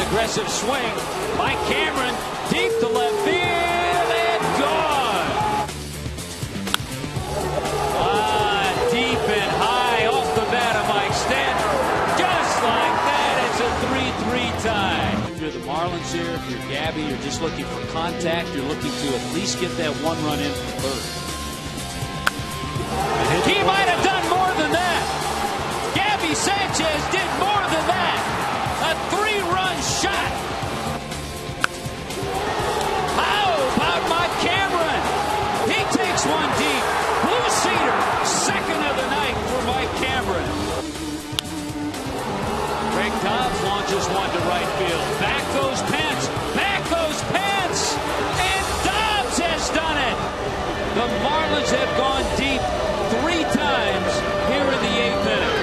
aggressive swing. Mike Cameron deep to left field and gone. Deep and high off the bat of Mike Stanton. Just like that, it's a 3-3 tie. If you're the Marlins here, if you're Gabby, you're just looking for contact. You're looking to at least get that one run in from third. He might have done more than that. Gabby Sanchez did more than that. A 3-run shot. How about Mike Cameron? He takes one deep. Blue-seater, second of the night for Mike Cameron. Greg Dobbs launches one to right field. Back goes Pence. Back goes Pence. And Dobbs has done it. The Marlins have gone deep 3 times here in the 8th inning.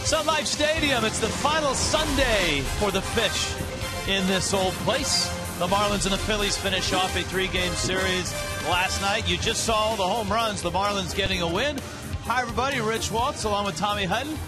Sun Life Stadium, it's the final Sunday for the Fish in this old place. The Marlins and the Phillies finish off a 3-game series last night. You just saw the home runs, the Marlins getting a win. Hi, everybody. Rich Waltz along with Tommy Hutton.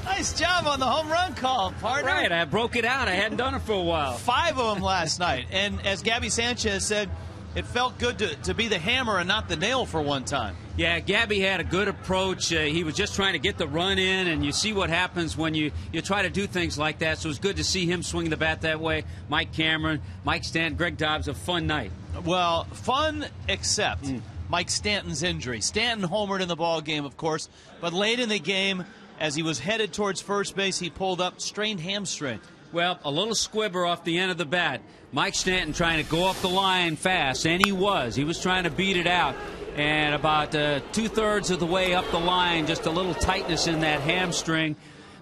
Nice job on the home run call, partner. All right, I broke it out. I hadn't done it for a while. 5 of them last night. And as Gabby Sanchez said, it felt good to be the hammer and not the nail for one time. Yeah, Gabby had a good approach. He was just trying to get the run in, and you see what happens when you try to do things like that. So it was good to see him swing the bat that way. Mike Cameron, Mike Stanton, Greg Dobbs, a fun night. Well, fun except Mike Stanton's injury. Stanton homered in the ball game, of course, but late in the game, as he was headed towards first base, he pulled up strained hamstring. Well, a little squibber off the end of the bat. Mike Stanton trying to go up the line fast, and he was. He was trying to beat it out. And about 2/3 of the way up the line, just a little tightness in that hamstring.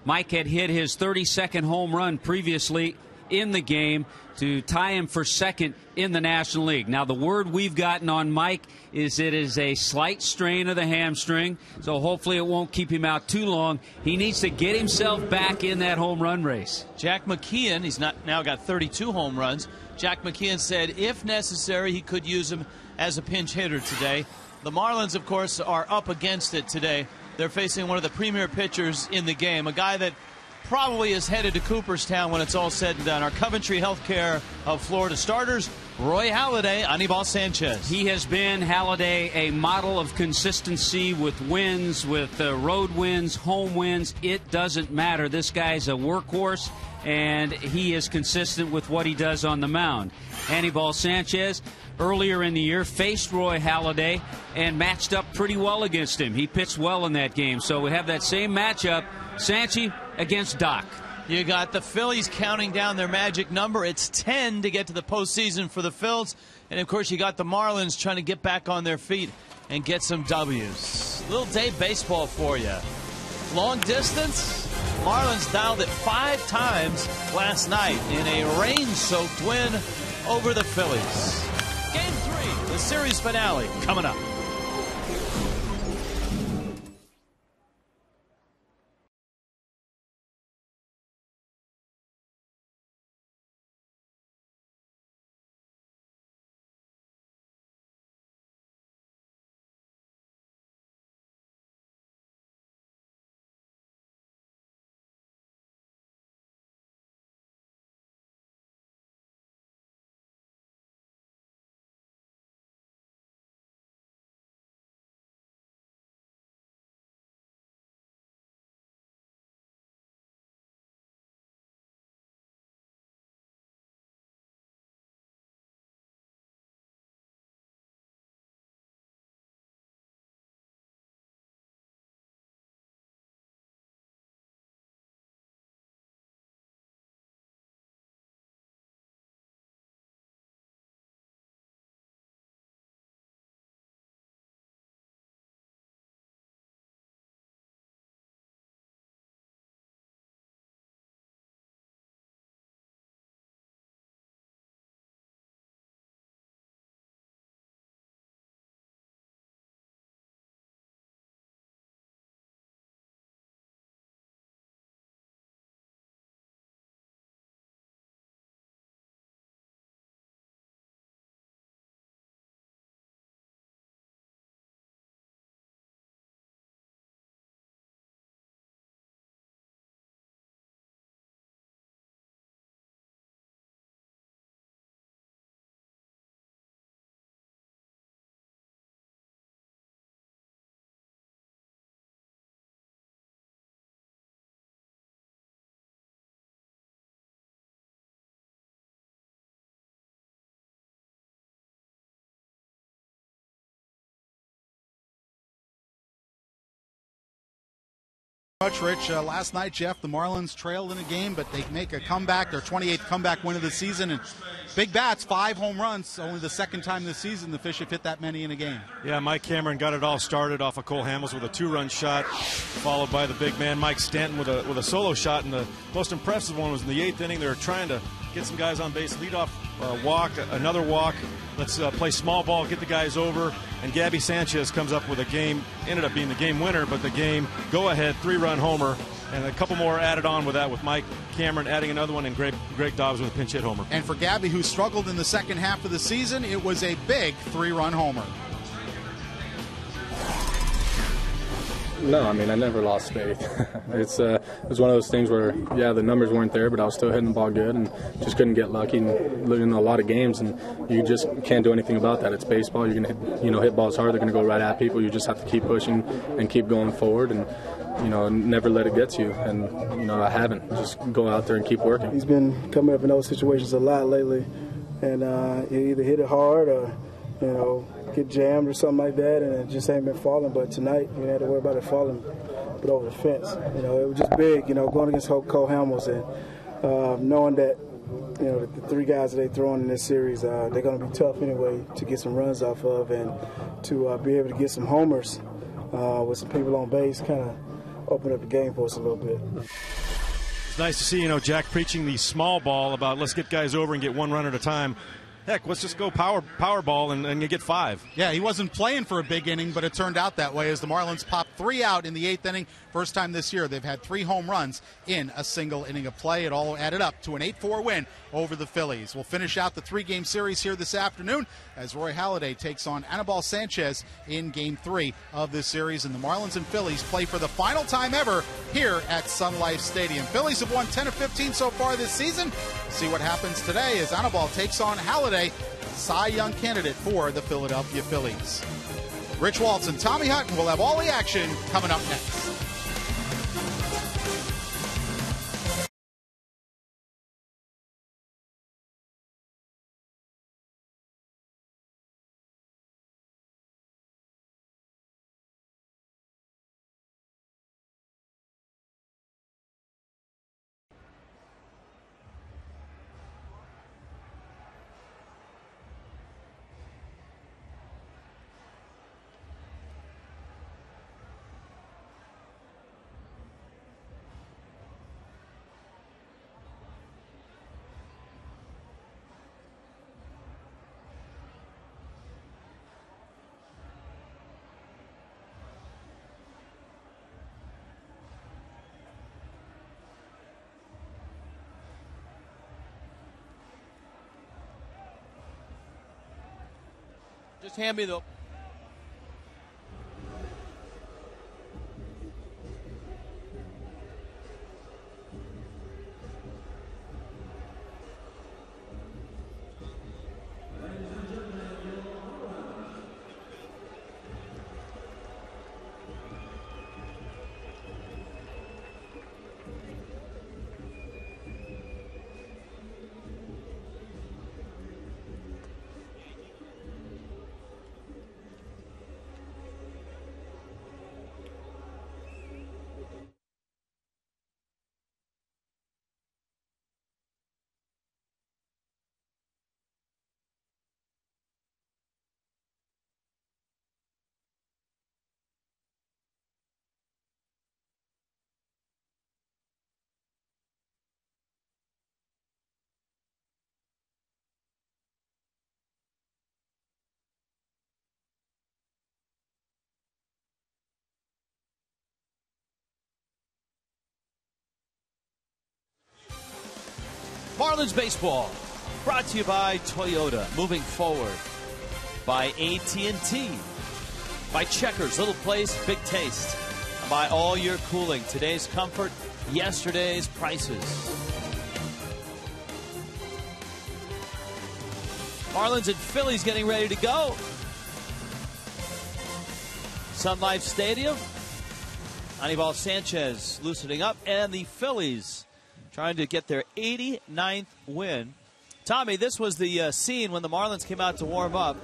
Mike had hit his 32nd home run previously in the game to tie him for second in the National League. Now, the word we've gotten on Mike is it is a slight strain of the hamstring, so hopefully it won't keep him out too long. He needs to get himself back in that home run race. Jack McKeon, he's now got 32 home runs. Jack McKeon said if necessary, he could use him as a pinch hitter today. The Marlins, of course, are up against it today. They're facing one of the premier pitchers in the game, a guy that probably is headed to Cooperstown when it's all said and done. Our Coventry Healthcare of Florida starters, Roy Halladay, Anibal Sanchez. He has been, Halladay, a model of consistency with wins, with road wins, home wins. It doesn't matter. This guy's a workhorse, and he is consistent with what he does on the mound. Anibal Sanchez, earlier in the year, faced Roy Halladay and matched up pretty well against him. He pitched well in that game. So we have that same matchup, Sanchi against Doc. You got the Phillies counting down their magic number. It's 10 to get to the postseason for the Phils. And, of course, you got the Marlins trying to get back on their feet and get some W's. Little day baseball for you. Long distance, Marlins dialed it 5 times last night in a rain-soaked win over the Phillies. Game 3, the series finale, coming up. Much, Rich. Last night, Jeff, the Marlins trailed in a game, but they make a comeback, their 28th comeback win of the season, and big bats, 5 home runs. Only the second time this season the Fish have hit that many in a game. Yeah, Mike Cameron got it all started off of Cole Hamels with a 2-run shot, followed by the big man Mike Stanton with a solo shot, and the most impressive one was in the 8th inning. They were trying to get some guys on base, lead off walk, another walk. Let's play small ball, get the guys over, and Gabby Sanchez comes up with a game, ended up being the game winner, but the game go-ahead 3-run homer, and a couple more added on with that, with Mike Cameron adding another one, and Greg Dobbs with a pinch hit homer. And for Gabby, who struggled in the second half of the season, it was a big 3-run homer. No, I mean, I never lost faith. It was one of those things where, yeah, the numbers weren't there, but I was still hitting the ball good and just couldn't get lucky and living in a lot of games, and you just can't do anything about that. It's baseball. You're going to hit balls hard. They're going to go right at people. You just have to keep pushing and keep going forward and, never let it get to you. And, I haven't. Just go out there and keep working. He's been coming up in those situations a lot lately, and he either hit it hard or, get jammed or something like that, and it just ain't been falling. But tonight, we had to worry about it falling, but over the fence. It was just big, going against Cole Hamels and knowing that, the 3 guys that they throwing in this series, they're going to be tough anyway to get some runs off of, and to be able to get some homers with some people on base kind of open up the game for us a little bit. It's nice to see, Jack preaching the small ball about let's get guys over and get 1 run at a time. Heck, let's just go power ball and you get 5. Yeah, he wasn't playing for a big inning, but it turned out that way as the Marlins popped 3 out in the 8th inning. First time this year they've had 3 home runs in a single inning of play. It all added up to an 8-4 win over the Phillies. We'll finish out the 3-game series here this afternoon as Roy Halladay takes on Anibal Sanchez in Game 3 of this series. And the Marlins and Phillies play for the final time ever here at Sun Life Stadium. Phillies have won 10 of 15 so far this season. See what happens today as Anibal takes on Halladay, Cy Young candidate for the Philadelphia Phillies. Rich Waltz and Tommy Hutton will have all the action coming up next. Just hand me the... Marlins baseball, brought to you by Toyota. Moving forward, by AT&T, by Checkers, little place, big taste, and by All Year Cooling. Today's comfort, yesterday's prices. Marlins and Phillies getting ready to go. Sun Life Stadium. Anibal Sanchez loosening up, and the Phillies trying to get their 89th win. Tommy, this was the scene when the Marlins came out to warm up.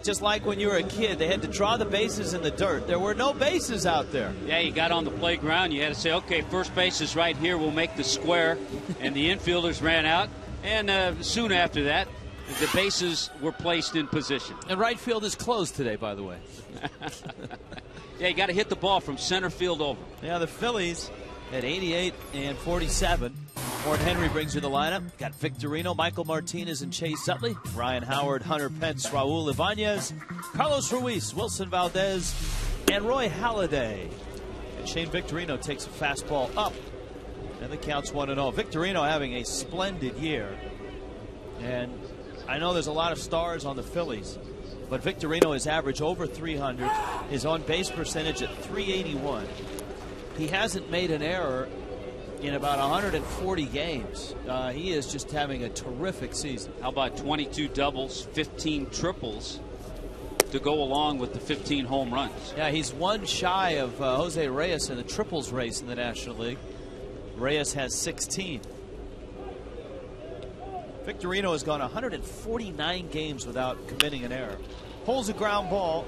just like when you were a kid. They had to draw the bases in the dirt. There were no bases out there. Yeah, you got on the playground. You had to say, okay, first base is right here. We'll make the square. And the infielders ran out. And soon after that, the bases were placed in position. And right field is closed today, by the way. Yeah, you got to hit the ball from center field over. Yeah, the Phillies at 88 and 47. Warren Henry brings you the lineup. Got Victorino, Michael Martinez, and Chase Utley. Ryan Howard, Hunter Pence, Raul Ibanez, Carlos Ruiz, Wilson Valdez, and Roy Halladay. And Shane Victorino takes a fastball up. And the count's 1-0. Victorino having a splendid year. And I know there's a lot of stars on the Phillies, but Victorino is average over 300. His on-base percentage at 381. He hasn't made an error in about 140 games. He is just having a terrific season. How about 22 doubles, 15 triples to go along with the 15 home runs? Yeah, he's one shy of Jose Reyes in the triples race in the National League. Reyes has 16. Victorino has gone 149 games without committing an error. Pulls a ground ball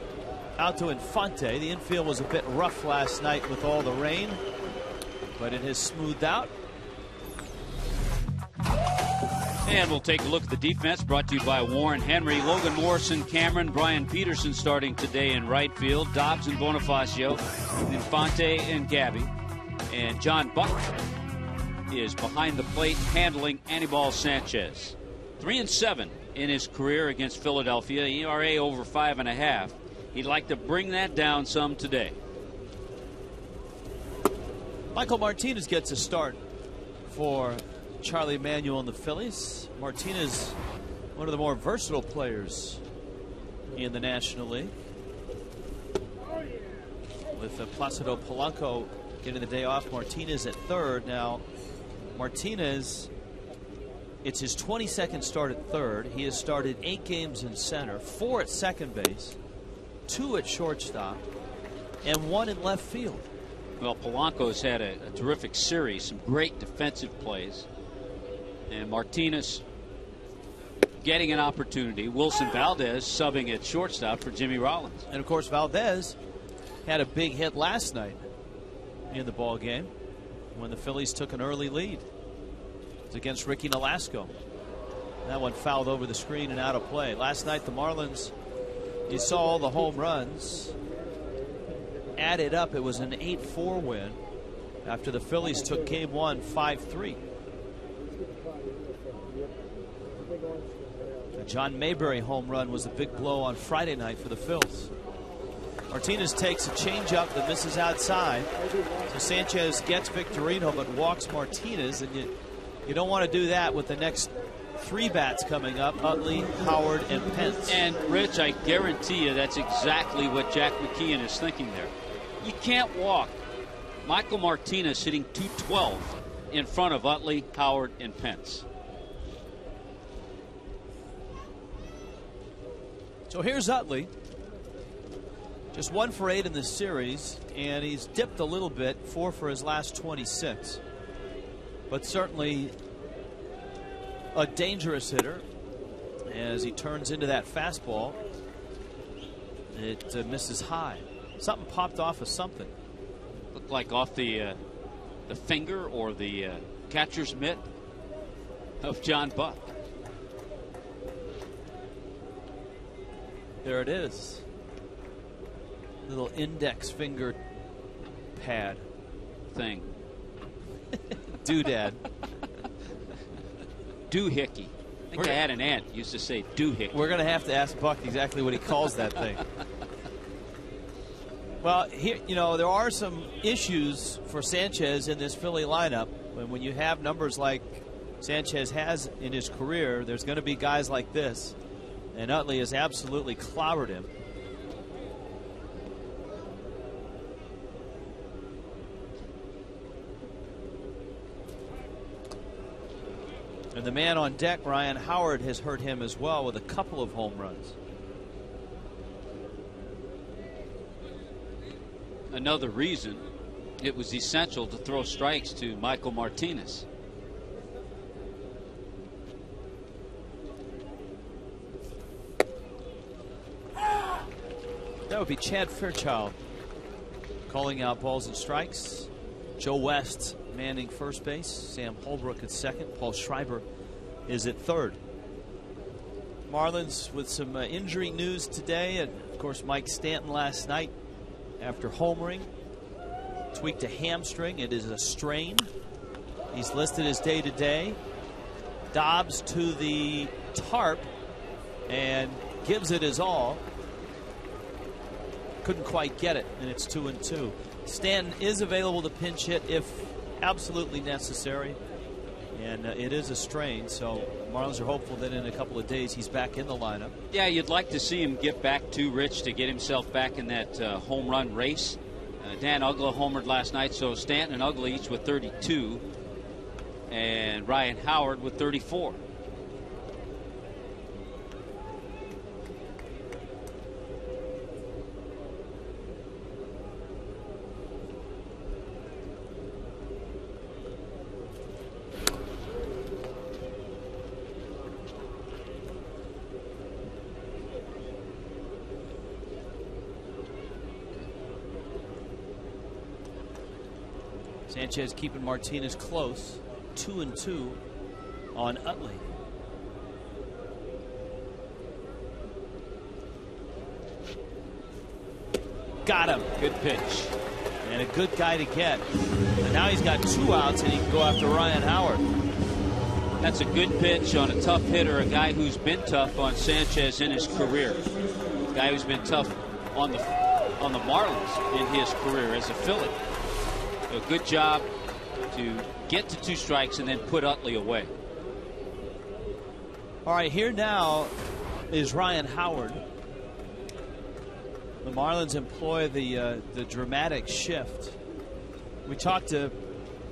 out to Infante. The infield was a bit rough last night with all the rain, but it has smoothed out. And we'll take a look at the defense, brought to you by Warren Henry. Logan Morrison, Cameron, Brian Peterson starting today in right field. Dobbs and Bonifacio, Infante and Gabby. And John Buck is behind the plate handling Anibal Sanchez. 3-7 in his career against Philadelphia. ERA over 5.5. He'd like to bring that down some today. Michael Martinez gets a start for Charlie Manuel and the Phillies. Martinez, one of the more versatile players in the National League. With Placido Polanco getting the day off, Martinez at third. Now, Martinez, it's his 22nd start at third. He has started 8 games in center, 4 at second base, 2 at shortstop, and 1 in left field. Well, Polanco's had a terrific series, some great defensive plays. And Martinez getting an opportunity. Wilson Valdez subbing at shortstop for Jimmy Rollins. And, of course, Valdez had a big hit last night in the ball game when the Phillies took an early lead. It's against Ricky Nolasco. That one fouled over the screen and out of play. Last night, the Marlins, you saw all the home runs. Added up, it was an 8-4 win after the Phillies took game 1 5-3. The John Mayberry home run was a big blow on Friday night for the Phils. Martinez takes a changeup that misses outside. So Sanchez gets Victorino but walks Martinez, and you don't want to do that with the next 3 bats coming up: Utley, Howard, and Pence. And Rich, I guarantee you that's exactly what Jack McKeon is thinking there. You can't walk Michael Martinez hitting .212 in front of Utley, Howard, and Pence. So here's Utley. Just 1 for 8 in this series, and he's dipped a little bit, 4 for his last 26. But certainly a dangerous hitter as he turns into that fastball. It misses high. Something popped off of something. Looked like off the finger or the catcher's mitt of John Buck. There it is. Little index finger pad thing. Doodad. Doohickey. I think I had an aunt who used to say doohickey. We're going to have to ask Buck exactly what he calls that thing. Well, here, you know, there are some issues for Sanchez in this Philly lineup. When you have numbers like Sanchez has in his career, there's going to be guys like this. And Utley has absolutely clobbered him. And the man on deck, Ryan Howard, has hurt him as well with a couple of home runs. Another reason it was essential to throw strikes to Michael Martinez. would be Chad Fairchild calling out balls and strikes. Joe West manning first base. Sam Holbrook at second. Paul Schreiber is at third. Marlins with some injury news today. And, of course, Mike Stanton last night after homering. Tweaked a hamstring. It is a strain. He's listed as day-to-day. Dobbs to the tarp and gives it his all. Couldn't quite get it, and it's 2-2. Stanton is available to pinch hit if absolutely necessary, and it is a strain, so Marlins are hopeful that in a couple of days he's back in the lineup. Yeah, you'd like to see him get back to Rich to get himself back in that home run race. Dan Uggla homered last night, so Stanton and Uggla each with 32, and Ryan Howard with 34. Sanchez keeping Martinez close. 2-2 on Utley. Got him. Good pitch. And a good guy to get. And now he's got 2 outs and he can go after Ryan Howard. That's a good pitch on a tough hitter, a guy who's been tough on Sanchez in his career. A guy who's been tough on the Marlins in his career as a Philly. A good job to get to 2 strikes and then put Utley away. All right, here now is Ryan Howard. The Marlins employ the dramatic shift. We talked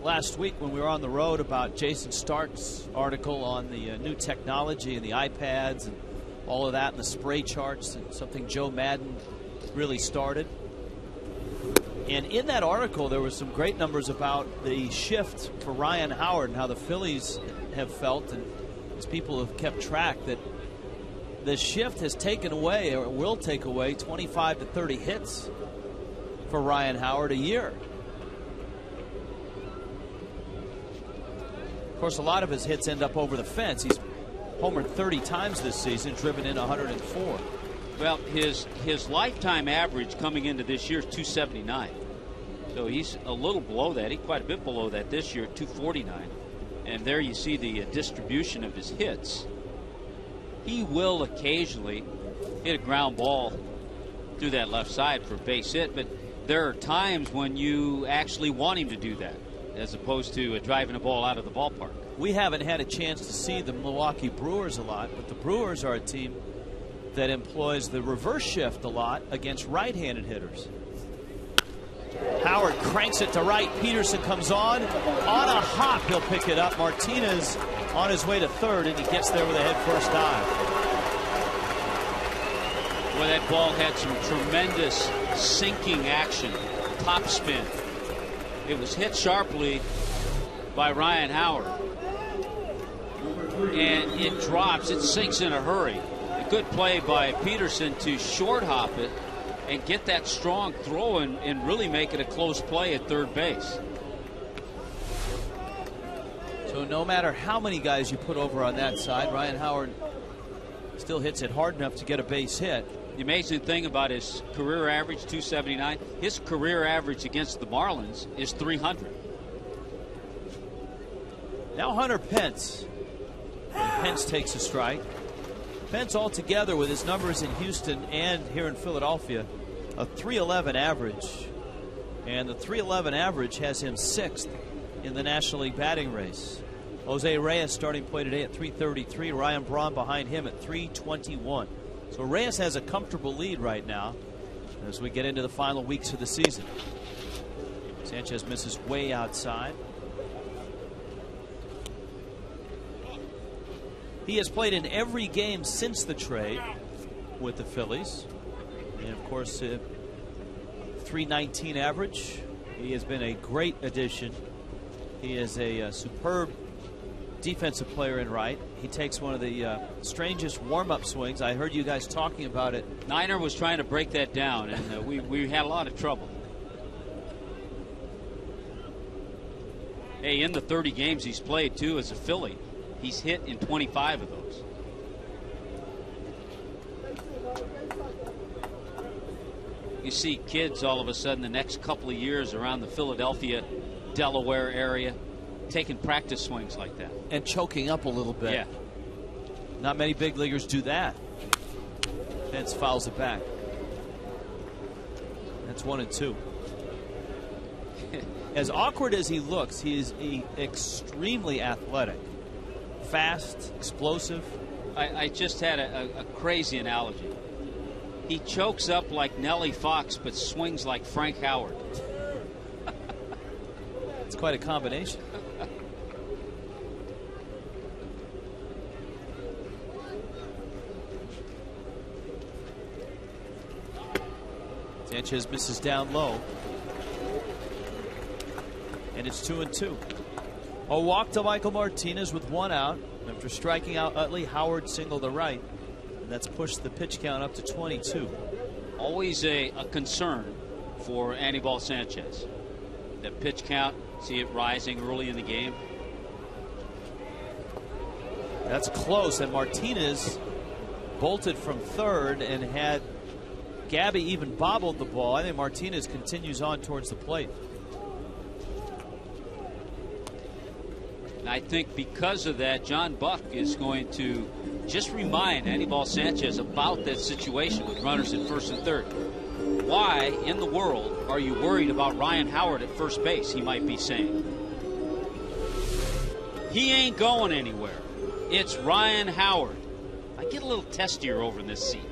last week when we were on the road about Jason Stark's article on the new technology and the iPads and all of that and the spray charts, and something Joe Madden really started. And in that article, there were some great numbers about the shift for Ryan Howard and how the Phillies have felt, and as people have kept track, that the shift has taken away, or will take away, 25 to 30 hits for Ryan Howard a year. Of course, a lot of his hits end up over the fence. He's homered 30 times this season, driven in 104. Well, his lifetime average coming into this year is 279. So he's a little below that. He's quite a bit below that this year, 249. And there you see the distribution of his hits. He will occasionally hit a ground ball through that left side for a base hit, but there are times when you actually want him to do that, as opposed to driving a ball out of the ballpark. We haven't had a chance to see the Milwaukee Brewers a lot, but the Brewers are a team that employs the reverse shift a lot against right-handed hitters. Howard cranks it to right. Peterson comes on a hop. He'll pick it up. Martinez on his way to third, and he gets there with a head-first dive. Well, that ball had some tremendous sinking action, top spin. It was hit sharply by Ryan Howard, and it drops. It sinks in a hurry. A good play by Peterson to short hop it and get that strong throw and really make it a close play at third base. So no matter how many guys you put over on that side, Ryan Howard still hits it hard enough to get a base hit. The amazing thing about his career average, 279, his career average against the Marlins is 300. Now Hunter Pence. And Pence takes a strike. Pence altogether with his numbers in Houston and here in Philadelphia, a 311 average. And the 311 average has him 6th in the National League batting race. Jose Reyes starting play today at 333. Ryan Braun behind him at 321. So Reyes has a comfortable lead right now as we get into the final weeks of the season. Sanchez misses way outside. He has played in every game since the trade with the Phillies. And of course, 319 average. He has been a great addition. He is a superb defensive player in right. He takes one of the strangest warm-up swings. I heard you guys talking about it. Niner was trying to break that down, and we had a lot of trouble. Hey, in the 30 games he's played, too, as a Philly, he's hit in 25 of those. You see kids all of a sudden the next couple of years around the Philadelphia, Delaware area taking practice swings like that. And choking up a little bit. Yeah. Not many big leaguers do that. Hence fouls it back. That's 1-2. As awkward as he looks, he's extremely athletic. Fast, explosive. I just had a crazy analogy. He chokes up like Nellie Fox, but swings like Frank Howard. It's quite a combination. Sanchez misses down low. And it's 2-2. A walk to Michael Martinez with 1 out after striking out Utley. Howard single to right. And that's pushed the pitch count up to 22. Always a concern for Anibal Sanchez. The pitch count, see it rising early in the game. That's close, and Martinez bolted from third and had Gabby even bobbled the ball. I think Martinez continues on towards the plate. And I think because of that, John Buck is going to just remind Anibal Sanchez about that situation with runners at first and third. Why in the world are you worried about Ryan Howard at first base, he might be saying. He ain't going anywhere. It's Ryan Howard. I get a little testier over in this seat.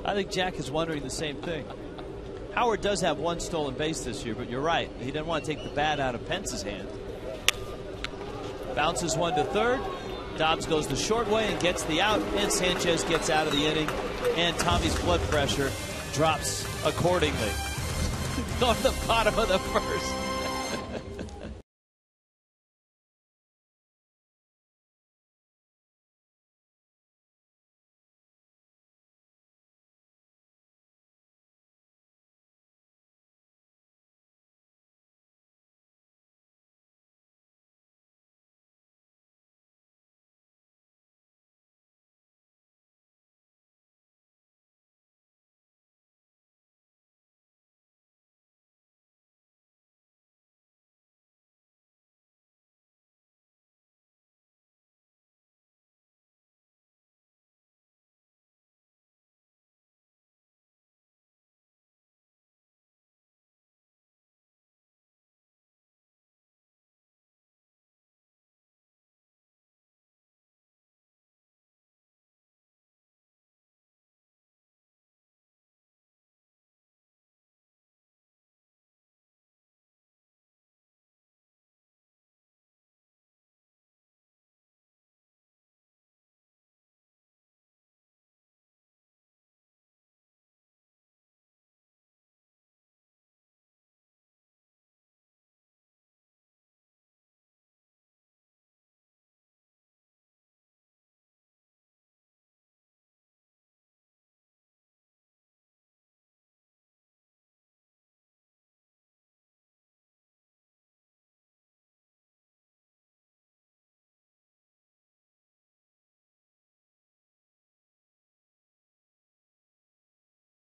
I think Jack is wondering the same thing. Howard does have 1 stolen base this year, but you're right. He didn't want to take the bat out of Pence's hand. Bounces one to third. Dobbs goes the short way and gets the out, and Sanchez gets out of the inning, and Tommy's blood pressure drops accordingly. Going to the bottom of the first.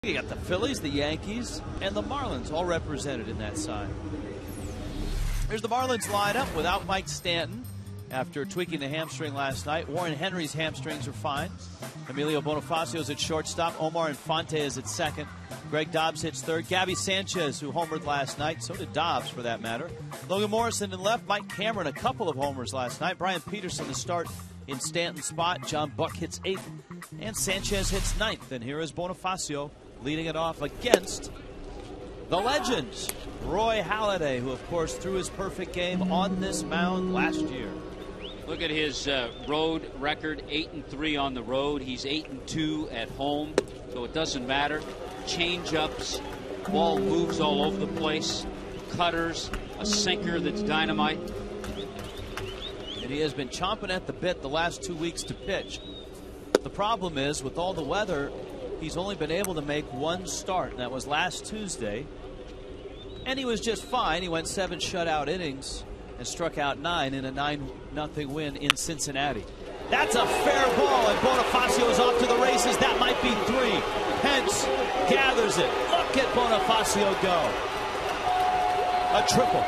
You got the Phillies, the Yankees, and the Marlins all represented in that side. Here's the Marlins lineup without Mike Stanton after tweaking the hamstring last night. Warren Henry's hamstrings are fine. Emilio Bonifacio's at shortstop. Omar Infante is at second. Greg Dobbs hits third. Gabby Sanchez, who homered last night. So did Dobbs, for that matter. Logan Morrison in left. Mike Cameron, a couple of homers last night. Brian Peterson to start in Stanton's spot. John Buck hits 8th. And Sanchez hits 9th. And here is Bonifacio leading it off against the legends, Roy Halladay, who, of course, threw his perfect game on this mound last year. Look at his road record, 8-3 on the road. He's 8-2 at home, so it doesn't matter. Change-ups, Ball moves all over the place. Cutters, a sinker that's dynamite. And he has been chomping at the bit the last 2 weeks to pitch. The problem is, with all the weather, he's only been able to make one start, and that was last Tuesday. And he was just fine. He went 7 shutout innings and struck out 9 in a 9-0 win in Cincinnati. That's a fair ball, and Bonifacio is off to the races. That might be 3. Pence gathers it. Look at Bonifacio go. A triple.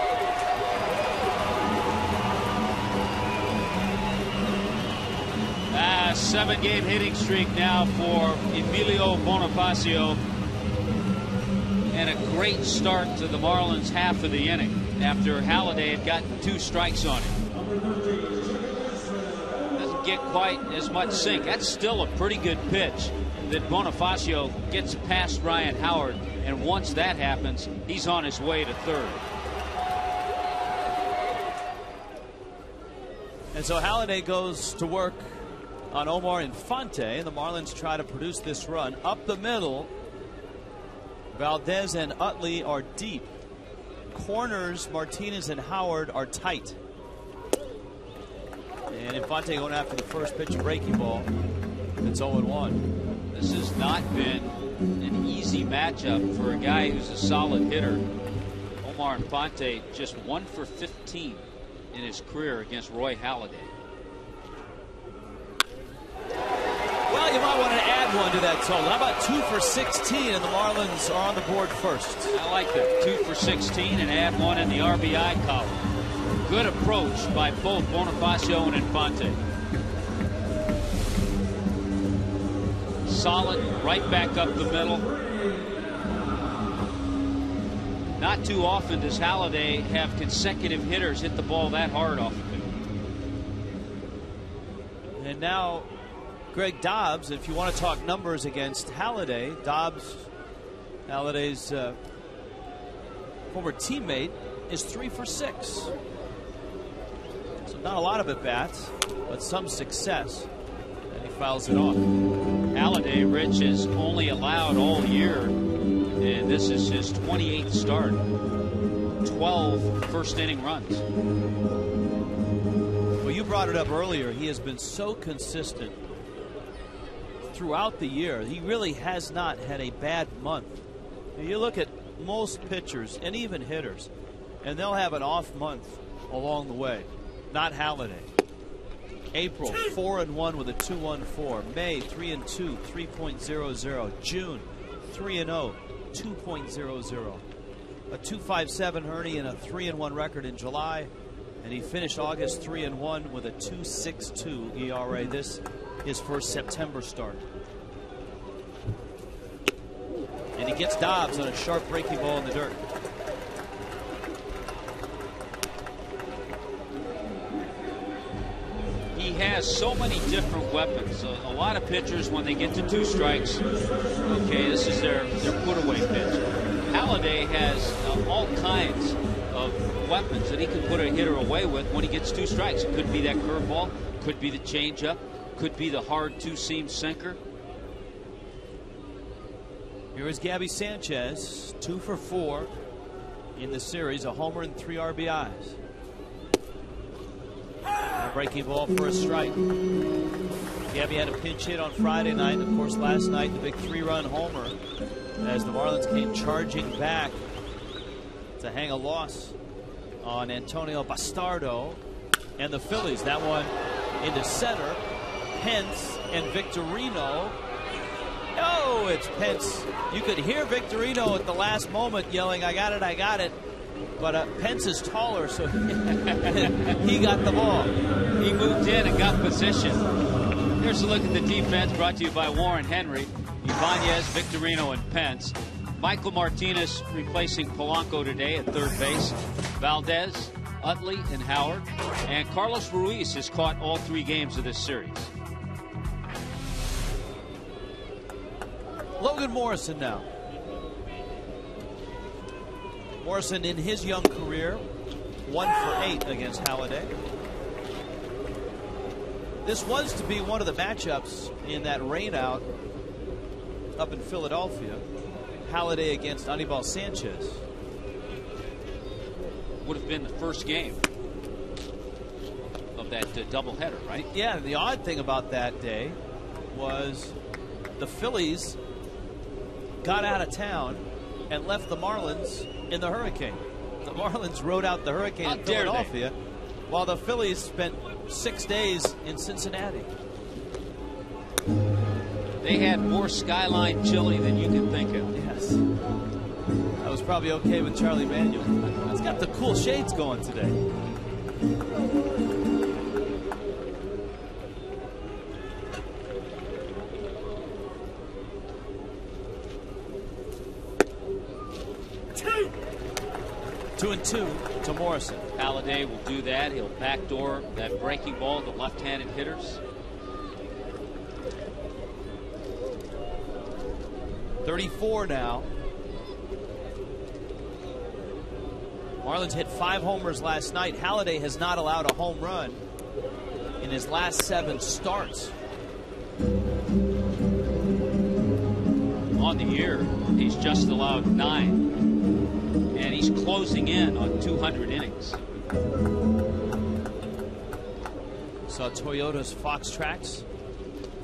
A 7-game hitting streak now for Emilio Bonifacio. And a great start to the Marlins half of the inning after Halladay had gotten 2 strikes on him. Doesn't get quite as much sink. That's still a pretty good pitch that Bonifacio gets past Ryan Howard. And once that happens, he's on his way to third. And so Halladay goes to work on Omar Infante, and the Marlins try to produce this run up the middle. Valdez and Utley are deep. Corners, Martinez and Howard are tight. And Infante going after the first pitch, breaking ball. It's 0-1. This has not been an easy matchup for a guy who's a solid hitter. Omar Infante just 1 for 15 in his career against Roy Halladay. Well, you might want to add 1 to that total. How about 2 for 16, and the Marlins are on the board first? I like that. 2 for 16 and add 1 in the RBI column. Good approach by both Bonifacio and Infante. Solid, right back up the middle. Not too often does Halladay have consecutive hitters hit the ball that hard off of him. And now Greg Dobbs, if you want to talk numbers against Halladay, Halladay's former teammate, is 3 for 6. So not a lot of at-bats, but some success. And he fouls it off. Halladay, Rich, has only allowed all year, and this is his 28th start. 12 first-inning runs. Well, you brought it up earlier. He has been so consistent throughout the year. He really has not had a bad month. Now, you look at most pitchers and even hitters, and they'll have an off month along the way. Not Halladay. April 4-1 with a 2.14. May 3-2, 3.00. June 3-0, 2.00. A 2.57 Ernie and a 3-1 record in July, and he finished August 3-1 with a 2.62 ERA. This his first September start. And he gets Dobbs on a sharp breaking ball in the dirt. He has so many different weapons. A lot of pitchers, when they get to 2 strikes, okay, this is their put-away pitch. Halladay has all kinds of weapons that he can put a hitter away with when he gets 2 strikes. It could be that curveball, could be the changeup, could be the hard 2-seam sinker. Here is Gabby Sanchez, 2 for 4 in the series, a homer and 3 RBIs. A breaking ball for a strike. Gabby had a pinch hit on Friday night. Of course, last night, the big 3-run homer as the Marlins came charging back to hang a loss on Antonio Bastardo and the Phillies. That one into center. Pence and Victorino. Oh, it's Pence. You could hear Victorino at the last moment yelling, "I got it, I got it." But Pence is taller, so he got the ball. He moved in and got position. Here's a look at the defense brought to you by Warren Henry, Ibanez, Victorino, and Pence. Michael Martinez replacing Polanco today at third base. Valdez, Utley, and Howard. And Carlos Ruiz has caught all 3 games of this series. Logan Morrison now. Morrison in his young career, 1 for 8 against Halladay. This was to be one of the matchups in that rainout up in Philadelphia. Halladay against Anibal Sanchez. Would have been the first game of that doubleheader, right? Yeah, the odd thing about that day was the Phillies got out of town and left the Marlins in the hurricane. The Marlins rode out the hurricane in Philadelphia, while the Phillies spent 6 days in Cincinnati. They had more skyline chili than you can think of. Yes. That was probably okay with Charlie Manuel. It's got the cool shades going today. Two and two to Morrison. Halladay will do that. He'll backdoor that breaking ball to left-handed hitters. 34 now. Marlins hit 5 homers last night. Halladay has not allowed a home run in his last 7 starts. On the year, he's just allowed 9. And he's closing in on 200 innings. Saw Toyota's Fox Tracks.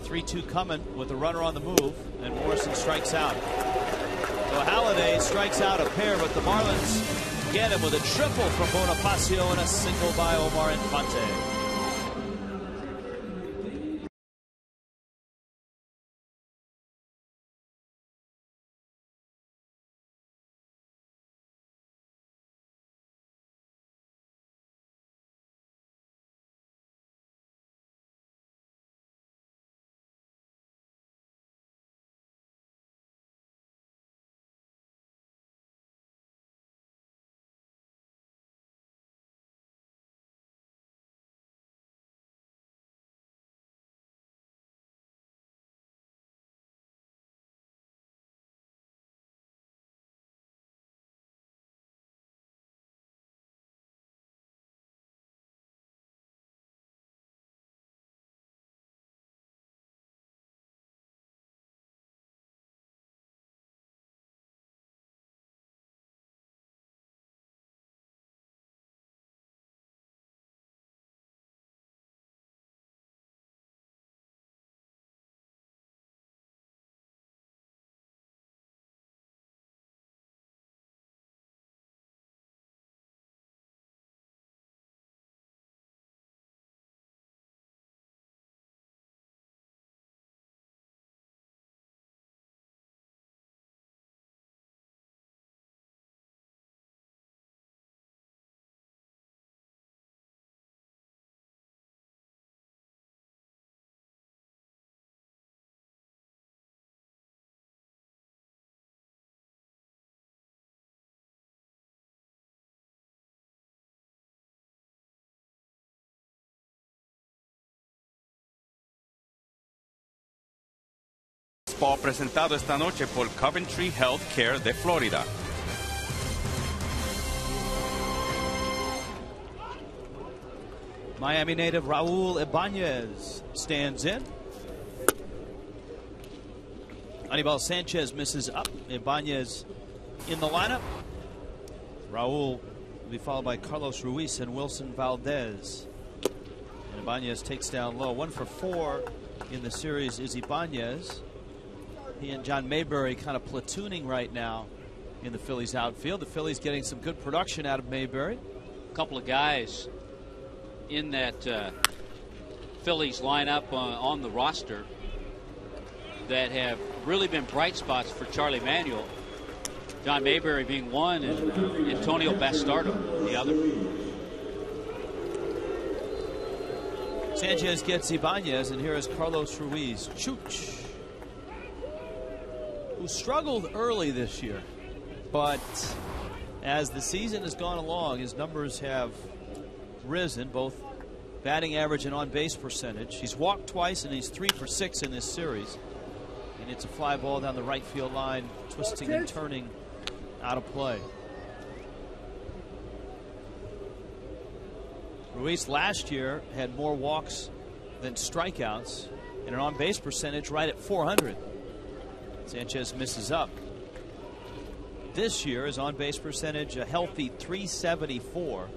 3-2 coming with a runner on the move, and Morrison strikes out. So Halladay strikes out a pair, but the Marlins get him with a triple from Bonifacio and a single by Omar Infante. Baseball presentado esta noche por Coventry Healthcare de Florida. Miami native Raul Ibanez stands in. Anibal Sanchez misses up. Ibanez in the lineup. Raul will be followed by Carlos Ruiz and Wilson Valdez. And Ibanez takes down low. 1 for 4 in the series is Ibanez. He and John Mayberry kind of platooning right now in the Phillies outfield. The Phillies getting some good production out of Mayberry. A couple of guys in that Phillies lineup on the roster that have really been bright spots for Charlie Manuel. John Mayberry being one and Antonio Bastardo the other. Sanchez gets Ibanez, and here is Carlos Ruiz. Chooch, who struggled early this year, but as the season has gone along, his numbers have risen, both batting average and on-base percentage. He's walked twice, and he's 3 for 6 in this series. And it's a fly ball down the right field line, twisting and turning out of play. Ruiz last year had more walks than strikeouts, and an on-base percentage right at 400. Sanchez misses up. this year. His on-base percentage a healthy .374.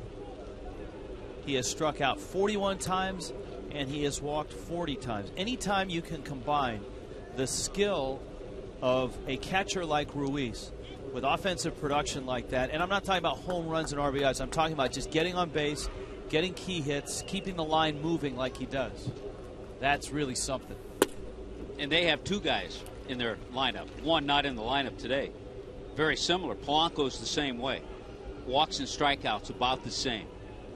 He has struck out 41 times, and he has walked 40 times. Anytime you can combine the skill of a catcher like Ruiz with offensive production like that, and I'm not talking about home runs and RBIs, I'm talking about just getting on base, getting key hits, keeping the line moving like he does. That's really something. And they have two guys in their lineup. One not in the lineup today. Very similar. Polanco's the same way. Walks and strikeouts about the same.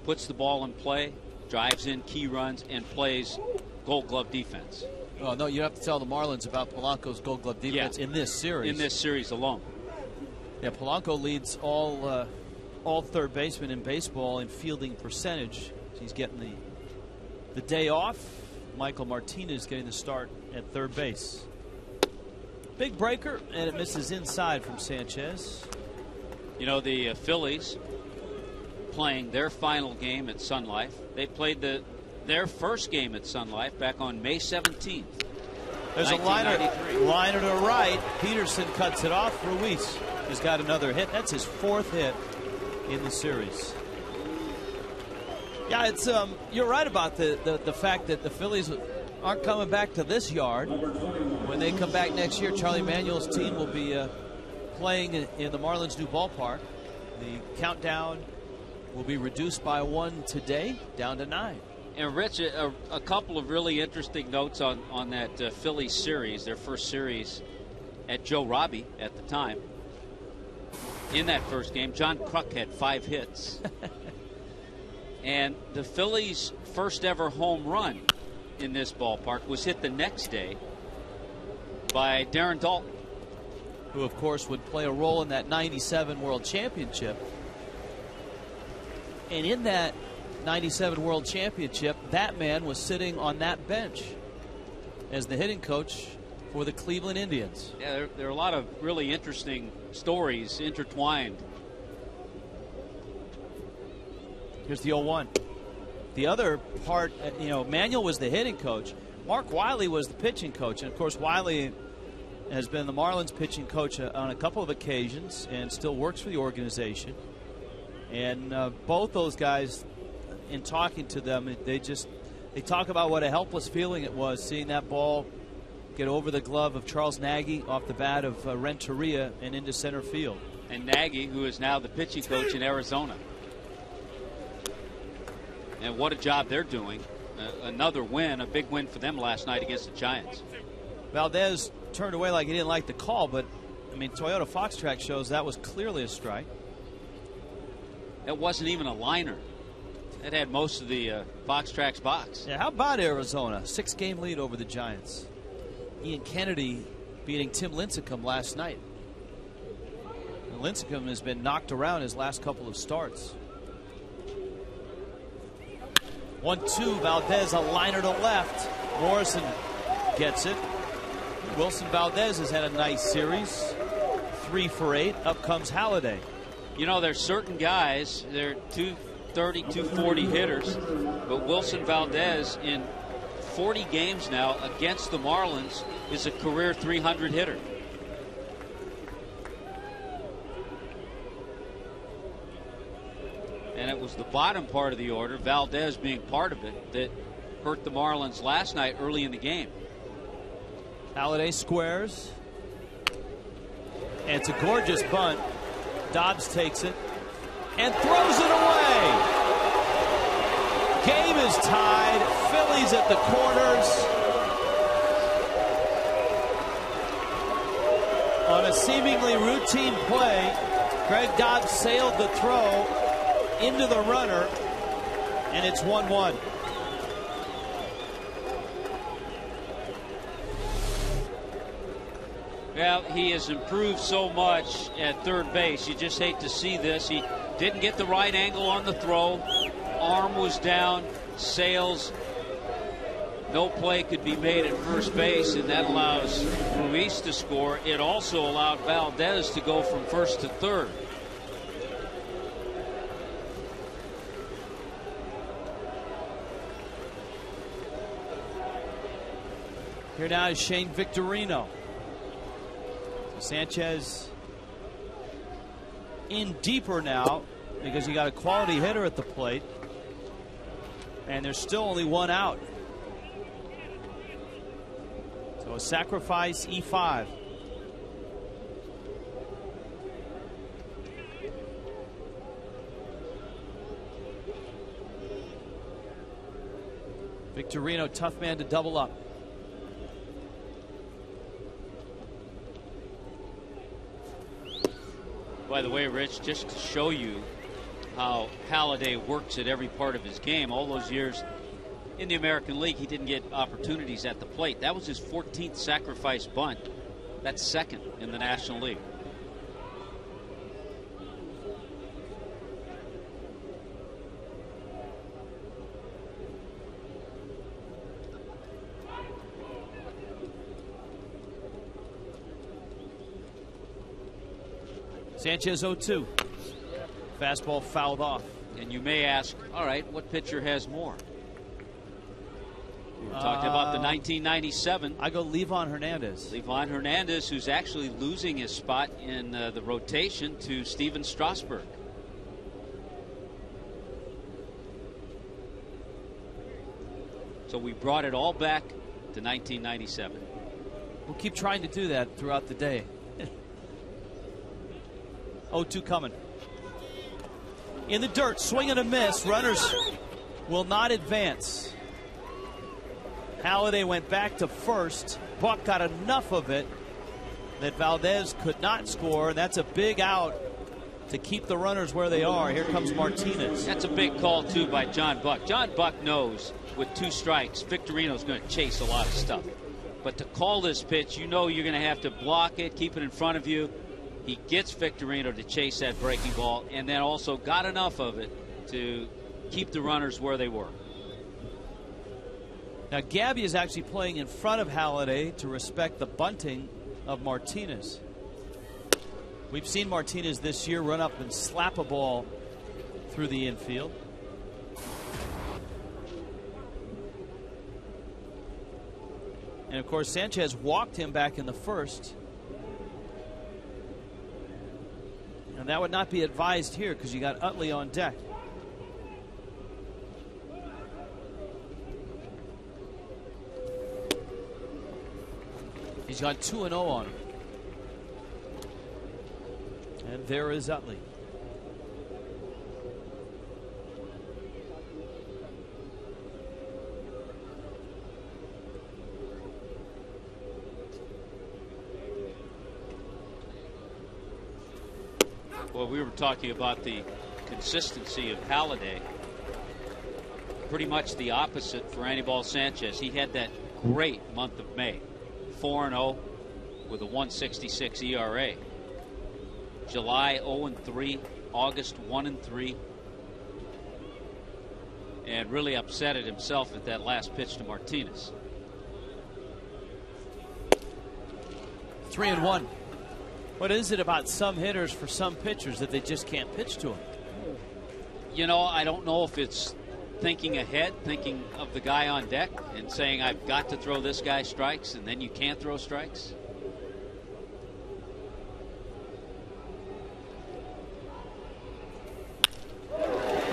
Puts the ball in play, drives in key runs, and plays Gold Glove defense. Oh, no, you have to tell the Marlins about Polanco's Gold Glove defense in this series. In this series alone. Yeah, Polanco leads all third basemen in baseball in fielding percentage. He's getting the day off. Michael Martinez getting the start at third base. Big breaker, and it misses inside from Sanchez. You know, the Phillies playing their final game at Sun Life. They played their first game at Sun Life back on May 17th. There's a liner to right. Peterson cuts it off. Ruiz has got another hit. That's his fourth hit in the series. Yeah, it's you're right about the fact that the Phillies aren't coming back to this yard. When they come back next year, Charlie Manuel's team will be playing in the Marlins' new ballpark. The countdown will be reduced by 1 today, down to 9. And Rich, a couple of really interesting notes on that Phillies series, their first series at Joe Robbie at the time. In that first game, John Kruk had 5 hits. And the Phillies' first ever home run in this ballpark was hit the next day by Darren Dalton, who of course would play a role in that '97 World Championship. And in that '97 World Championship, that man was sitting on that bench as the hitting coach for the Cleveland Indians. Yeah, there are a lot of really interesting stories intertwined. Here's the 0-1. The other part, you know, Manuel was the hitting coach. Mark Wiley was the pitching coach. And, of course, Wiley has been the Marlins pitching coach on a couple of occasions and still works for the organization. And both those guys, in talking to them, they talk about what a helpless feeling it was seeing that ball get over the glove of Charles Nagy off the bat of Renteria and into center field. And Nagy, who is now the pitching coach in Arizona. And what a job they're doing. Another win, a big win for them last night against the Giants. Valdez turned away like he didn't like the call, but, I mean, Toyota Fox Track shows that was clearly a strike. That wasn't even a liner. It had most of the Fox Tracks box. Yeah, how about Arizona? 6-game lead over the Giants. Ian Kennedy beating Tim Lincecum last night. And Lincecum has been knocked around his last couple of starts. 1-2, Valdez, a liner to left. Morrison gets it. Wilson Valdez has had a nice series. 3 for 8. Up comes Halladay. You know, there's certain guys, they're 230, 240 hitters, but Wilson Valdez in 40 games now against the Marlins is a career 300 hitter. And it was the bottom part of the order, Valdez being part of it, that hurt the Marlins last night early in the game. Halladay squares. And it's a gorgeous bunt. Dobbs takes it and throws it away. Game is tied. Phillies at the corners. On a seemingly routine play, Greg Dobbs sailed the throw into the runner, and it's 1-1. Well, he has improved so much at third base. You just hate to see this. He didn't get the right angle on the throw. Arm was down. Sails. No play could be made at first base, and that allows Ruiz to score. It also allowed Valdez to go from first to third. Here now is Shane Victorino. Sanchez in deeper now because you got a quality hitter at the plate. And there's still only one out. So a sacrifice E5. Victorino, tough man to double up. By the way, Rich, just to show you how Halladay works at every part of his game, all those years in the American League, he didn't get opportunities at the plate. That was his 14th sacrifice bunt. That's second in the National League. Sanchez 0-2. Fastball fouled off. And you may ask, all right, what pitcher has more? We were talking about the 1997. I go Livan Hernandez. Livan Hernandez, who's actually losing his spot in the rotation to Steven Strasburg. So we brought it all back to 1997. We'll keep trying to do that throughout the day. 0-2 coming. In the dirt, swing and a miss. Runners will not advance. Halladay went back to first. Buck got enough of it that Valdez could not score. And that's a big out to keep the runners where they are. Here comes Martinez. That's a big call, too, by John Buck. John Buck knows with 2 strikes, Victorino's going to chase a lot of stuff. But to call this pitch, you know you're going to have to block it, keep it in front of you. He gets Victorino to chase that breaking ball and then also got enough of it to keep the runners where they were. Now, Gabby is actually playing in front of Halladay to respect the bunting of Martinez. We've seen Martinez this year run up and slap a ball through the infield. And, of course, Sanchez walked him back in the first. And that would not be advised here because you got Utley on deck. He's got 2-0 on him. And there is Utley. Well, we were talking about the consistency of Halladay. Pretty much the opposite for Anibal Sanchez. He had that great month of May. 4-0 with a 1.66 ERA. July 0-3, August 1-3. And really upset at himself at that last pitch to Martinez. 3-1. What is it about some hitters for some pitchers that they just can't pitch to them? You know, I don't know if it's thinking ahead, thinking of the guy on deck and saying, I've got to throw this guy strikes, and then you can't throw strikes.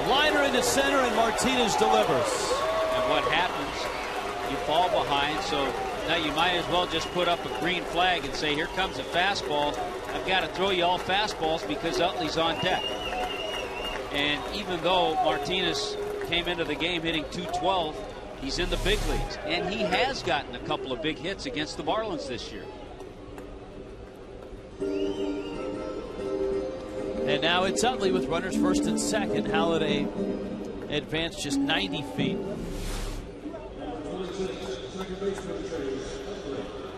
Liner into center, and Martinez delivers. And what happens, you fall behind, so now you might as well just put up a green flag and say, here comes a fastball. I've got to throw you all fastballs because Utley's on deck. And even though Martinez came into the game hitting .212, he's in the big leagues. And he has gotten a couple of big hits against the Marlins this year. And now it's Utley with runners first and second. Halladay advanced just 90 feet.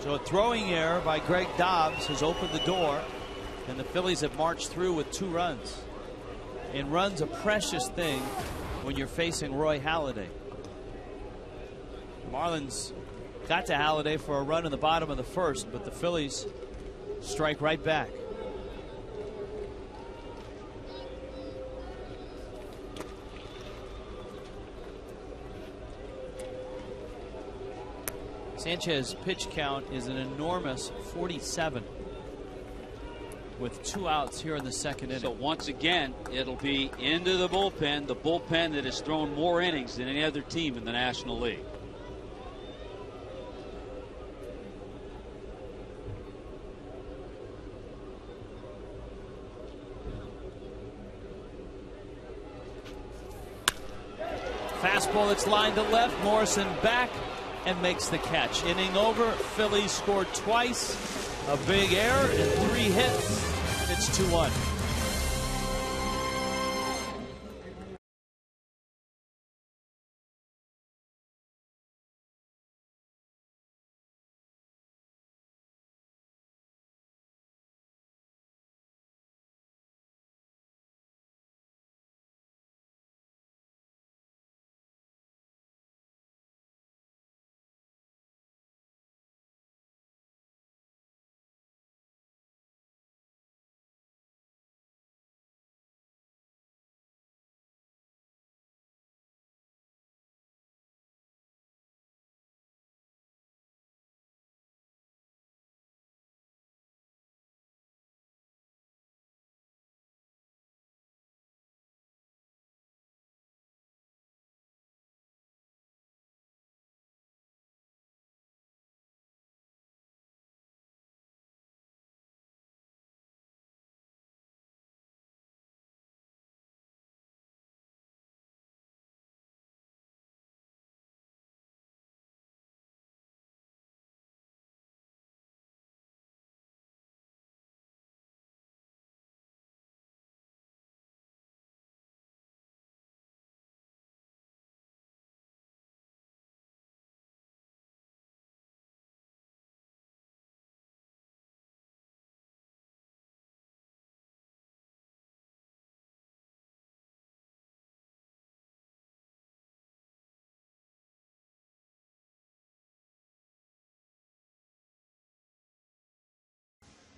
So a throwing error by Greg Dobbs has opened the door, and the Phillies have marched through with 2 runs. And runs a precious thing when you're facing Roy Halladay. The Marlins got to Halladay for a run in the bottom of the first, but the Phillies strike right back. Sanchez's pitch count is an enormous 47, with 2 outs here in the second inning. So once again, it'll be into the bullpen that has thrown more innings than any other team in the National League. Fastball that's lined to left. Morrison back and makes the catch. Inning over. Phillies scored twice. A big error and 3 hits. It's 2-1.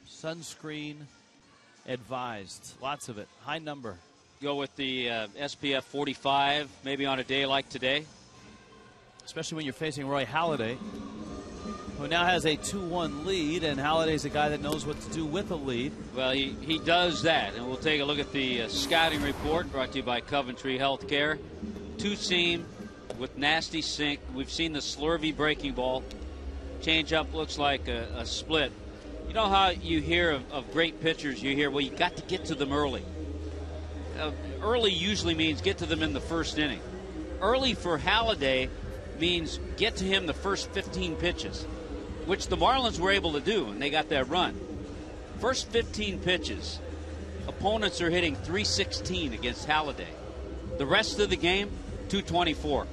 Sunscreen advised. Lots of it. High number. Go with the SPF 45, maybe on a day like today. Especially when you're facing Roy Halladay, who now has a 2-1 lead, and Halladay's a guy that knows what to do with a lead. Well, he does that, and we'll take a look at the scouting report brought to you by Coventry Healthcare. 2-seam with nasty sink. We've seen the slurvy breaking ball. Changeup looks like a split. You know how you hear of great pitchers, you hear, well, you got to get to them early. Early usually means get to them in the first inning. Early for Halladay means get to him the first 15 pitches, which the Marlins were able to do, and they got that run. First 15 pitches, opponents are hitting .316 against Halladay. The rest of the game, .224.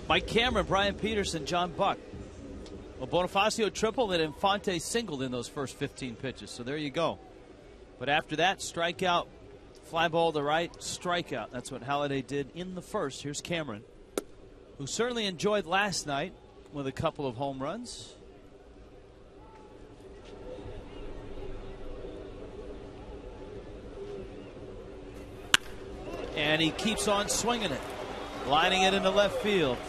Mike Cameron, Brian Peterson, John Buck. Well, Bonifacio tripled and Infante singled in those first 15 pitches, so there you go. But after that, strikeout, fly ball to right, strikeout. That's what Halladay did in the first. Here's Cameron, who certainly enjoyed last night with a couple of home runs. And he keeps on swinging it, lining it into left field.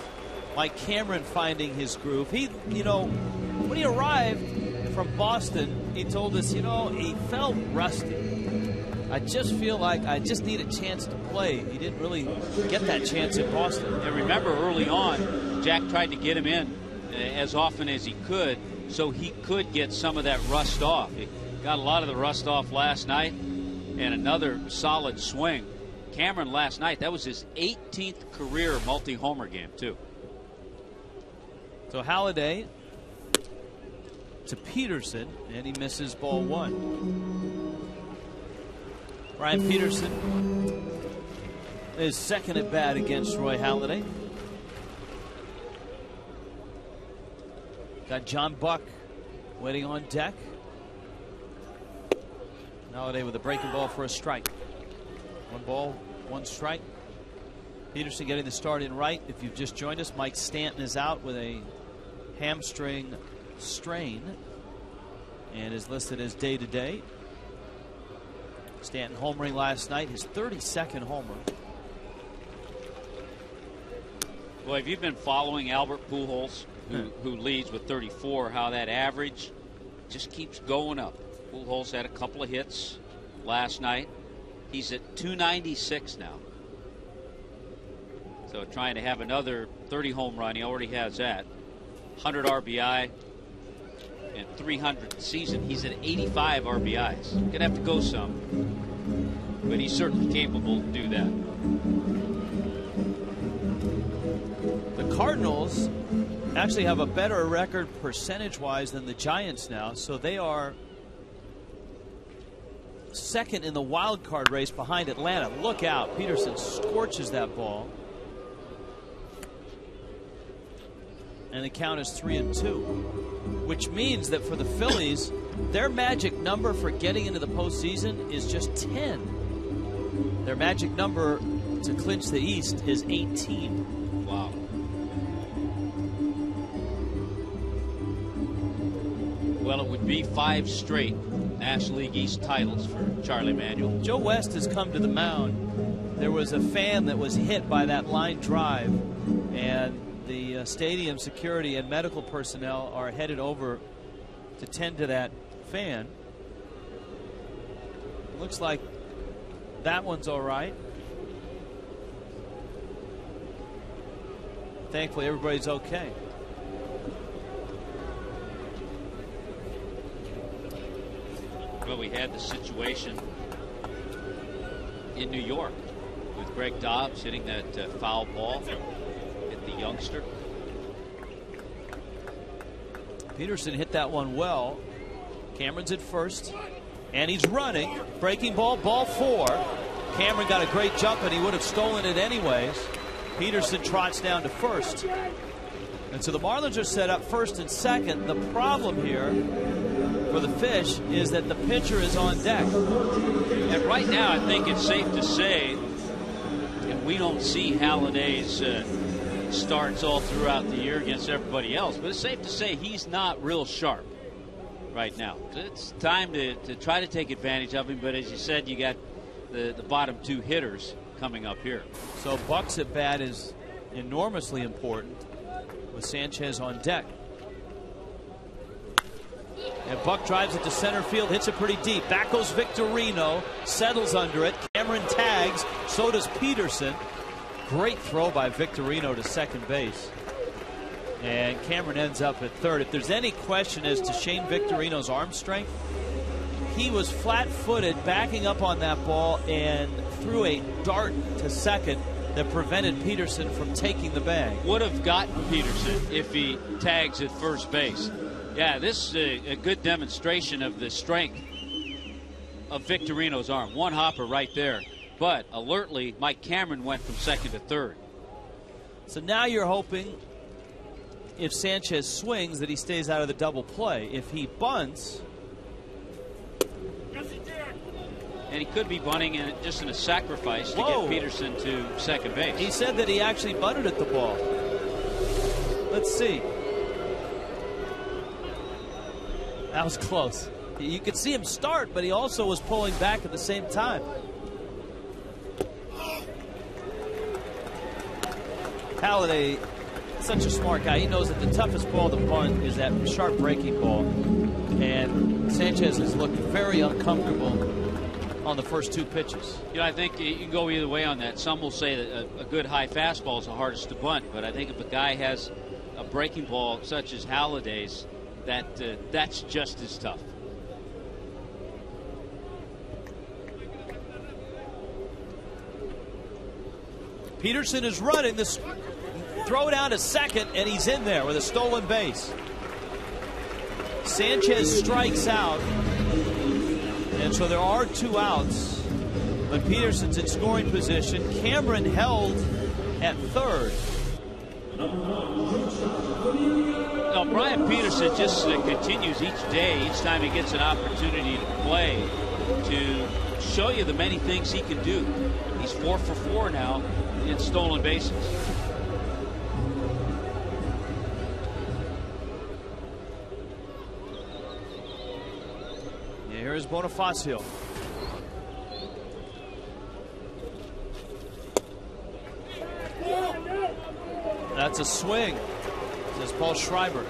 Mike Cameron finding his groove. He, when he arrived from Boston, he told us, he felt rusty. I just feel like I just need a chance to play. He didn't really get that chance in Boston. And remember, early on, Jack tried to get him in as often as he could so he could get some of that rust off. He got a lot of the rust off last night, and another solid swing. Cameron last night, that was his 18th career multi-homer game, too. So Halladay to Peterson, and he misses ball 1. Brian Peterson is second at bat against Roy Halladay. Got John Buck waiting on deck. Halladay with a breaking ball for a strike. 1 ball, 1 strike. Peterson getting the start in right. If you've just joined us, Mike Stanton is out with a hamstring strain and is listed as day-to-day. Stanton homering last night, his 32nd homer. Well, if you've been following Albert Pujols, who leads with 34, how that average just keeps going up. Pujols had a couple of hits last night. He's at 296 now. So trying to have another 30 home run. He already has that. 100 RBI and 300 season. He's at 85 RBIs. Gonna have to go some, but he's certainly capable to do that. The Cardinals actually have a better record percentage-wise than the Giants now, so they are second in the wild card race behind Atlanta. Look out. Peterson scorches that ball. And the count is 3-2, which means that for the Phillies, their magic number for getting into the postseason is just 10. Their magic number to clinch the East is 18. Wow. Well, it would be 5 straight National League East titles for Charlie Manuel. Joe West has come to the mound. There was a fan that was hit by that line drive, and the stadium security and medical personnel are headed over to tend to that fan. Looks like that one's all right. Thankfully, everybody's okay. Well, we had the situation in New York with Greg Dobbs hitting that foul ball at the youngster. Peterson hit that one well. Cameron's at first, and he's running. Breaking ball, ball 4. Cameron got a great jump, and he would have stolen it anyways. Peterson trots down to first. And so the Marlins are set up first and second. The problem here for the Fish is that the pitcher is on deck. And right now, I think it's safe to say, and we don't see Halliday's starts all throughout the year against everybody else, but it's safe to say he's not real sharp right now. It's time to try to take advantage of him, but as you said, you got the bottom 2 hitters coming up here. So Buck's at bat is enormously important with Sanchez on deck. And Buck drives it to center field, hits it pretty deep. Back goes Victorino, settles under it. Cameron tags, so does Peterson. Great throw by Victorino to second base. And Cameron ends up at third. If there's any question as to Shane Victorino's arm strength, he was flat-footed backing up on that ball and threw a dart to second that prevented Peterson from taking the bag. Would have gotten Peterson if he tags at first base. Yeah, this is a good demonstration of the strength of Victorino's arm. One hopper right there. But alertly, Mike Cameron went from second to third. So now you're hoping if Sanchez swings that he stays out of the double play. If he bunts, and he could be bunting just in a sacrifice to get Peterson to second base. He said that he actually butted at the ball. Let's see. That was close. You could see him start, but he also was pulling back at the same time. Halliday, such a smart guy. He knows that the toughest ball to bunt is that sharp breaking ball. And Sanchez has looked very uncomfortable on the first 2 pitches. You know, I think you can go either way on that. Some will say that a good high fastball is the hardest to bunt, but I think if a guy has a breaking ball such as Halliday's, that's just as tough. Peterson is running this throw down to second, and he's in there with a stolen base. Sanchez strikes out, and so there are 2 outs, but Peterson's in scoring position. Cameron held at third. Now, Brian Peterson just continues each day, each time he gets an opportunity to play, to show you the many things he can do. He's 4 for 4 now in stolen bases. Yeah, here's Bonifacio. That's a swing, says Paul Schreiber.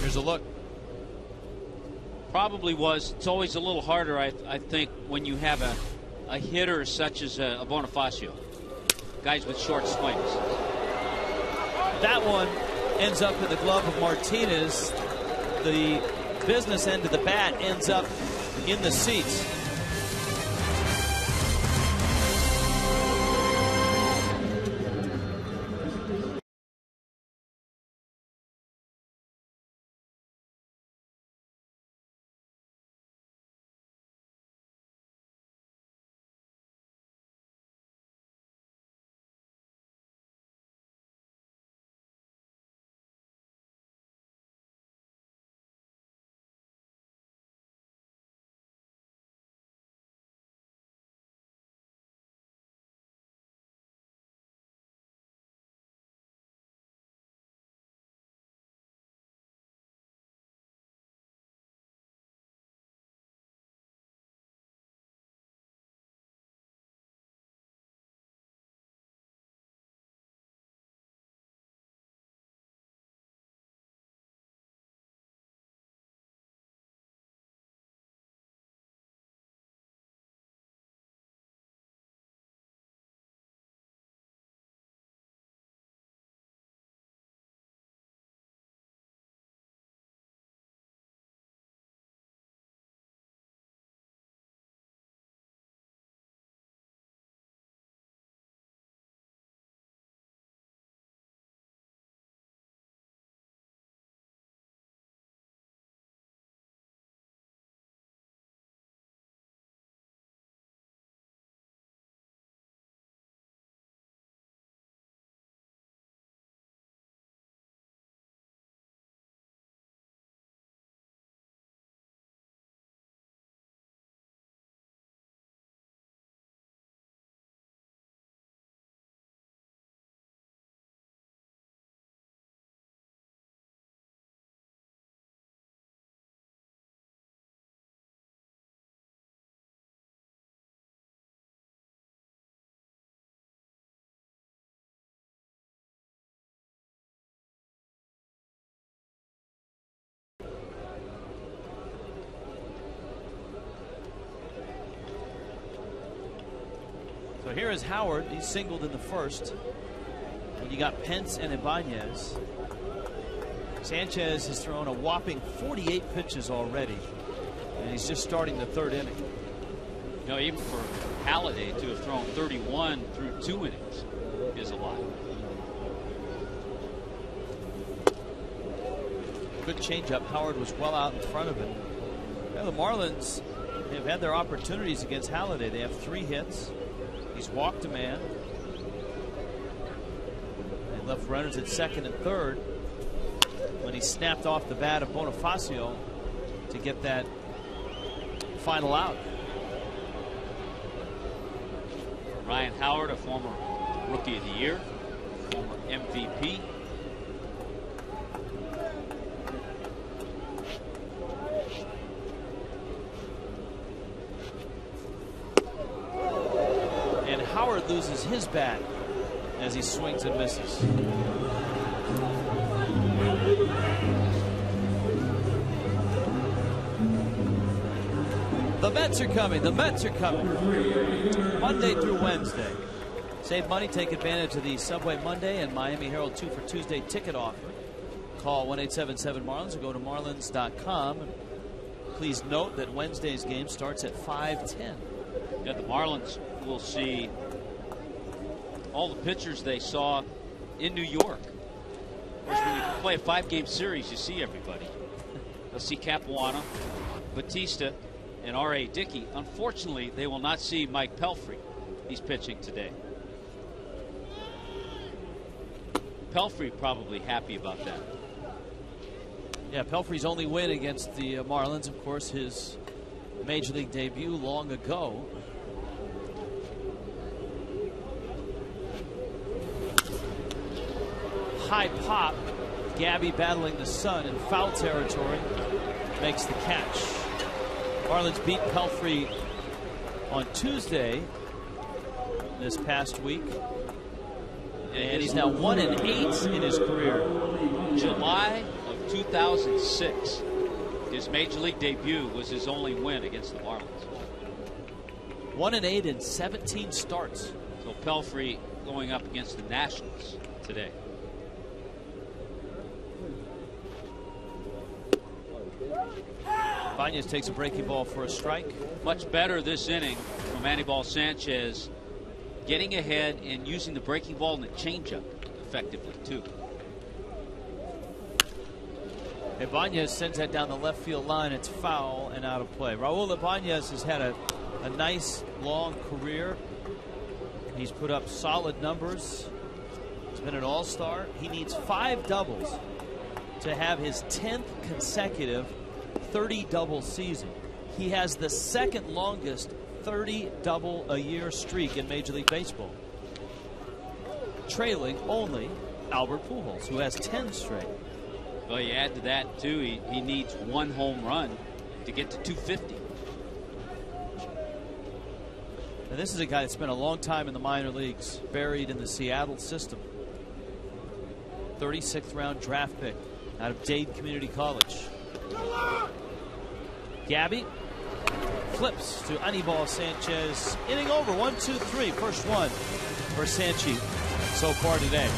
Here's Here's a look. Probably was. It's always a little harder, I think, when you have a hitter such as a Bonifacio. Guys with short swings. That one ends up in the glove of Martinez. The business end of the bat ends up in the seats. So here is Howard. He singled in the first. When you got Pence and Ibanez. Sanchez has thrown a whopping 48 pitches already. And he's just starting the third inning. You know, even for Halladay to have thrown 31 through 2 innings is a lot. Good changeup. Howard was well out in front of it. Now the Marlins have had their opportunities against Halladay. They have 3 hits. He's walked a man. They left runners at second and third when he snapped off the bat of Bonifacio to get that final out. Ryan Howard, a former Rookie of the Year, former MVP. And Howard loses his bat as he swings and misses. The Mets are coming. The Mets are coming. Monday through Wednesday. Save money. Take advantage of the Subway Monday and Miami Herald 2 for Tuesday ticket offer. Call 1-877-MARLINS or go to marlins.com. Please note that Wednesday's game starts at 5:10. Yeah, the Marlins will see all the pitchers they saw in New York. Of course, when you play a 5-game series, you see everybody. They'll see Capuano, Batista, and R.A. Dickey. Unfortunately, they will not see Mike Pelfrey. He's pitching today. Pelfrey probably happy about that. Yeah, Pelfrey's only win against the Marlins, of course, his Major League debut long ago. High pop. Gabby battling the sun in foul territory. Makes the catch. Marlins beat Pelfrey on Tuesday this past week. And he's now 1-8 in his career. July of 2006. His major league debut was his only win against the Marlins. 1-8 in 17 starts. So Pelfrey going up against the Nationals today. Ibanez takes a breaking ball for a strike. Much better this inning from Anibal Sanchez, getting ahead and using the breaking ball and the changeup effectively too. Ibanez sends that down the left field line. It's foul and out of play. Raul Ibanez has had a nice long career. He's put up solid numbers. He's been an all-star. He needs 5 doubles to have his 10th consecutive 30-double season. He has the second longest 30-double-a-year streak in Major League Baseball, trailing only Albert Pujols, who has 10 straight. Well, you add to that too, he needs 1 home run to get to 250. And this is a guy that spent a long time in the minor leagues, buried in the Seattle system. 36th round draft pick out of Dade Community College. Gabby flips to Anibal Sanchez. Inning over, 1-2-3. First one for Sanchi so far today.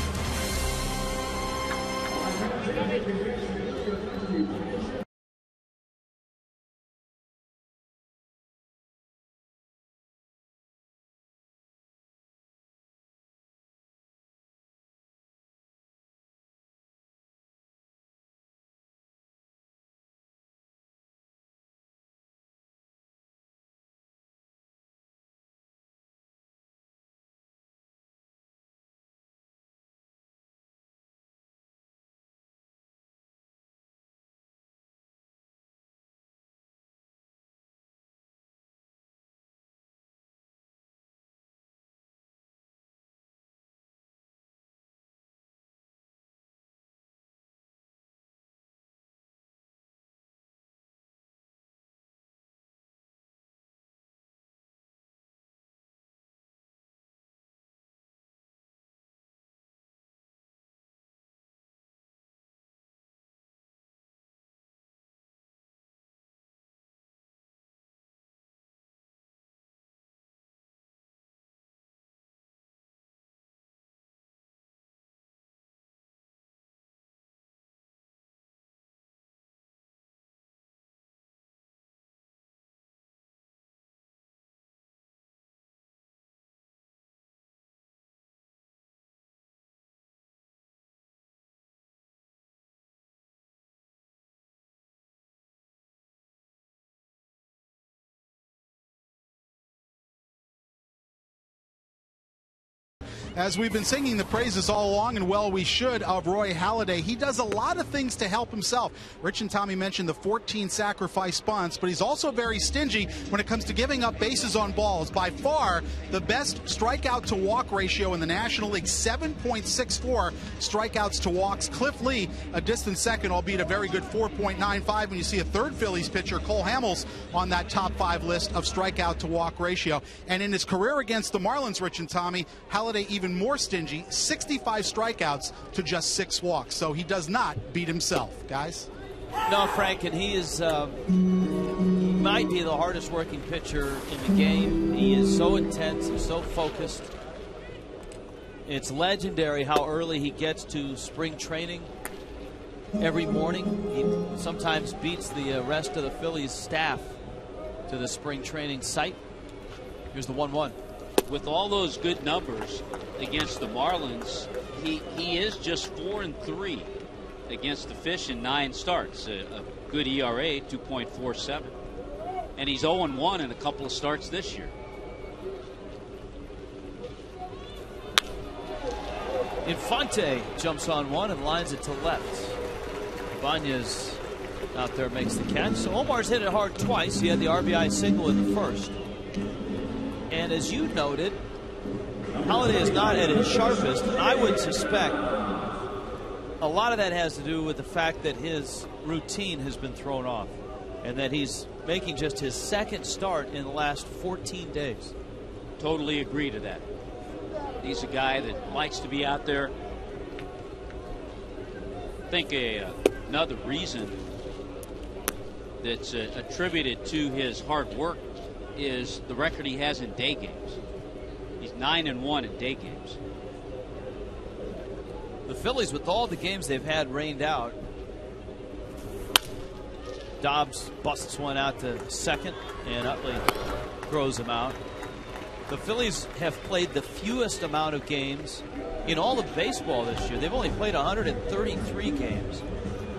As we've been singing the praises all along, and well we should, of Roy Halladay, he does a lot of things to help himself. Rich and Tommy mentioned the 14 sacrifice bunts, but he's also very stingy when it comes to giving up bases on balls. By far the best strikeout to walk ratio in the National League, 7.64 strikeouts to walks. Cliff Lee a distant second, albeit a very good 4.95. When you see a third Phillies pitcher, Cole Hamels, on that top 5 list of strikeout to walk ratio. And in his career against the Marlins, Rich and Tommy, Halladay even more stingy, 65 strikeouts to just 6 walks. So he does not beat himself, guys. No, Frank, and he is he might be the hardest working pitcher in the game. He is so intense, he's so focused. It's legendary how early he gets to spring training every morning. He sometimes beats the rest of the Phillies staff to the spring training site. Here's the 1-1. With all those good numbers against the Marlins, he is just 4-3 against the Fish in 9 starts. A good ERA, 2.47. And he's 0-1 in a couple of starts this year. Infante jumps on one and lines it to left. Ibanez out there makes the catch. So Omar's hit it hard twice. He had the RBI single in the first. And as you noted, Halladay is not at his sharpest. I would suspect a lot of that has to do with the fact that his routine has been thrown off and that he's making just his second start in the last 14 days. Totally agree to that. He's a guy that likes to be out there think another reason that's attributed to his hard work is the record he has in day games. He's 9-1 in day games. The Phillies, with all the games they've had rained out, Dobbs busts one out to second, and Utley throws him out. The Phillies have played the fewest amount of games in all of baseball this year. They've only played 133 games.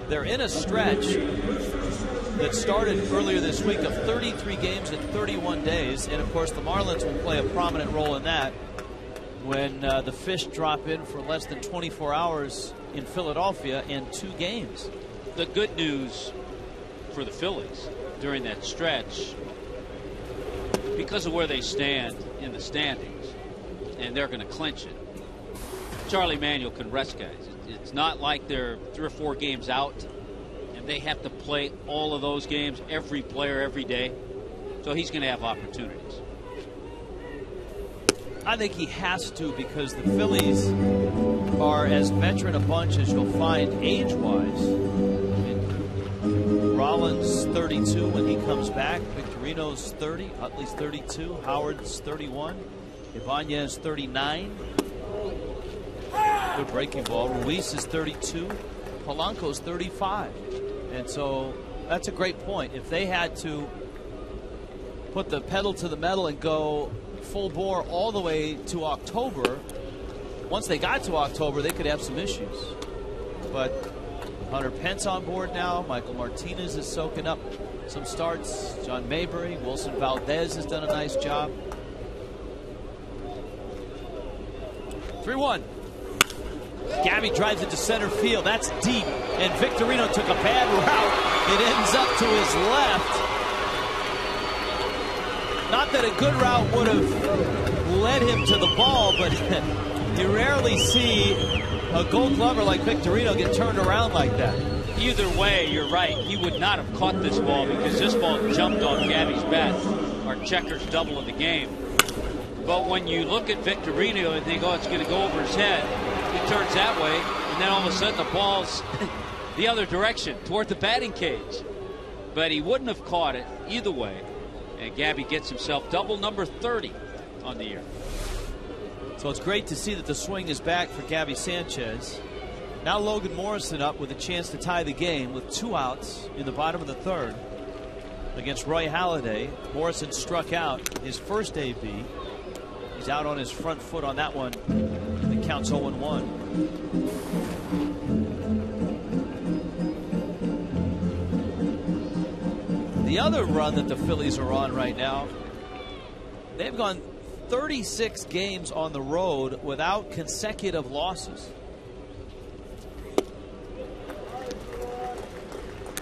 They're in a stretch that started earlier this week of 33 games in 31 days. And, of course, the Marlins will play a prominent role in that when the Fish drop in for less than 24 hours in Philadelphia in 2 games. The good news for the Phillies during that stretch, because of where they stand in the standings, and they're going to clinch it, Charlie Manuel can rest guys. It's not like they're 3 or 4 games out and they have to play all of those games, every player, every day. So he's going to have opportunities. I think he has to, because the Phillies are as veteran a bunch as you'll find age-wise. Rollins 32 when he comes back. Victorino's 30. Utley's 32. Howard's 31. Ibanez 39. Good breaking ball. Ruiz is 32. Polanco's 35. And so that's a great point. If they had to put the pedal to the metal and go full bore all the way to October, once they got to October, they could have some issues. But Hunter Pence on board now. Michael Martinez is soaking up some starts. John Mayberry, Wilson Valdez has done a nice job. 3-1. Gabby drives it to center field. That's deep. And Victorino took a bad route. It ends up to his left. Not that a good route would have led him to the ball, but you rarely see a Gold Glover like Victorino get turned around like that. Either way, you're right. He would not have caught this ball because this ball jumped off Gabby's bat. Our Checkers double of the game. But when you look at Victorino and think, oh, it's going to go over his head, it turns that way, and then all of a sudden the ball's the other direction, toward the batting cage. But he wouldn't have caught it either way. And Gabby gets himself double number 30 on the year. So it's great to see that the swing is back for Gabby Sanchez. Now Logan Morrison up with a chance to tie the game with 2 outs in the bottom of the 3rd against Roy Halladay. Morrison struck out his first AB. He's out on his front foot on that one. It counts 0-1. The other run that the Phillies are on right now, they've gone 36 games on the road without consecutive losses.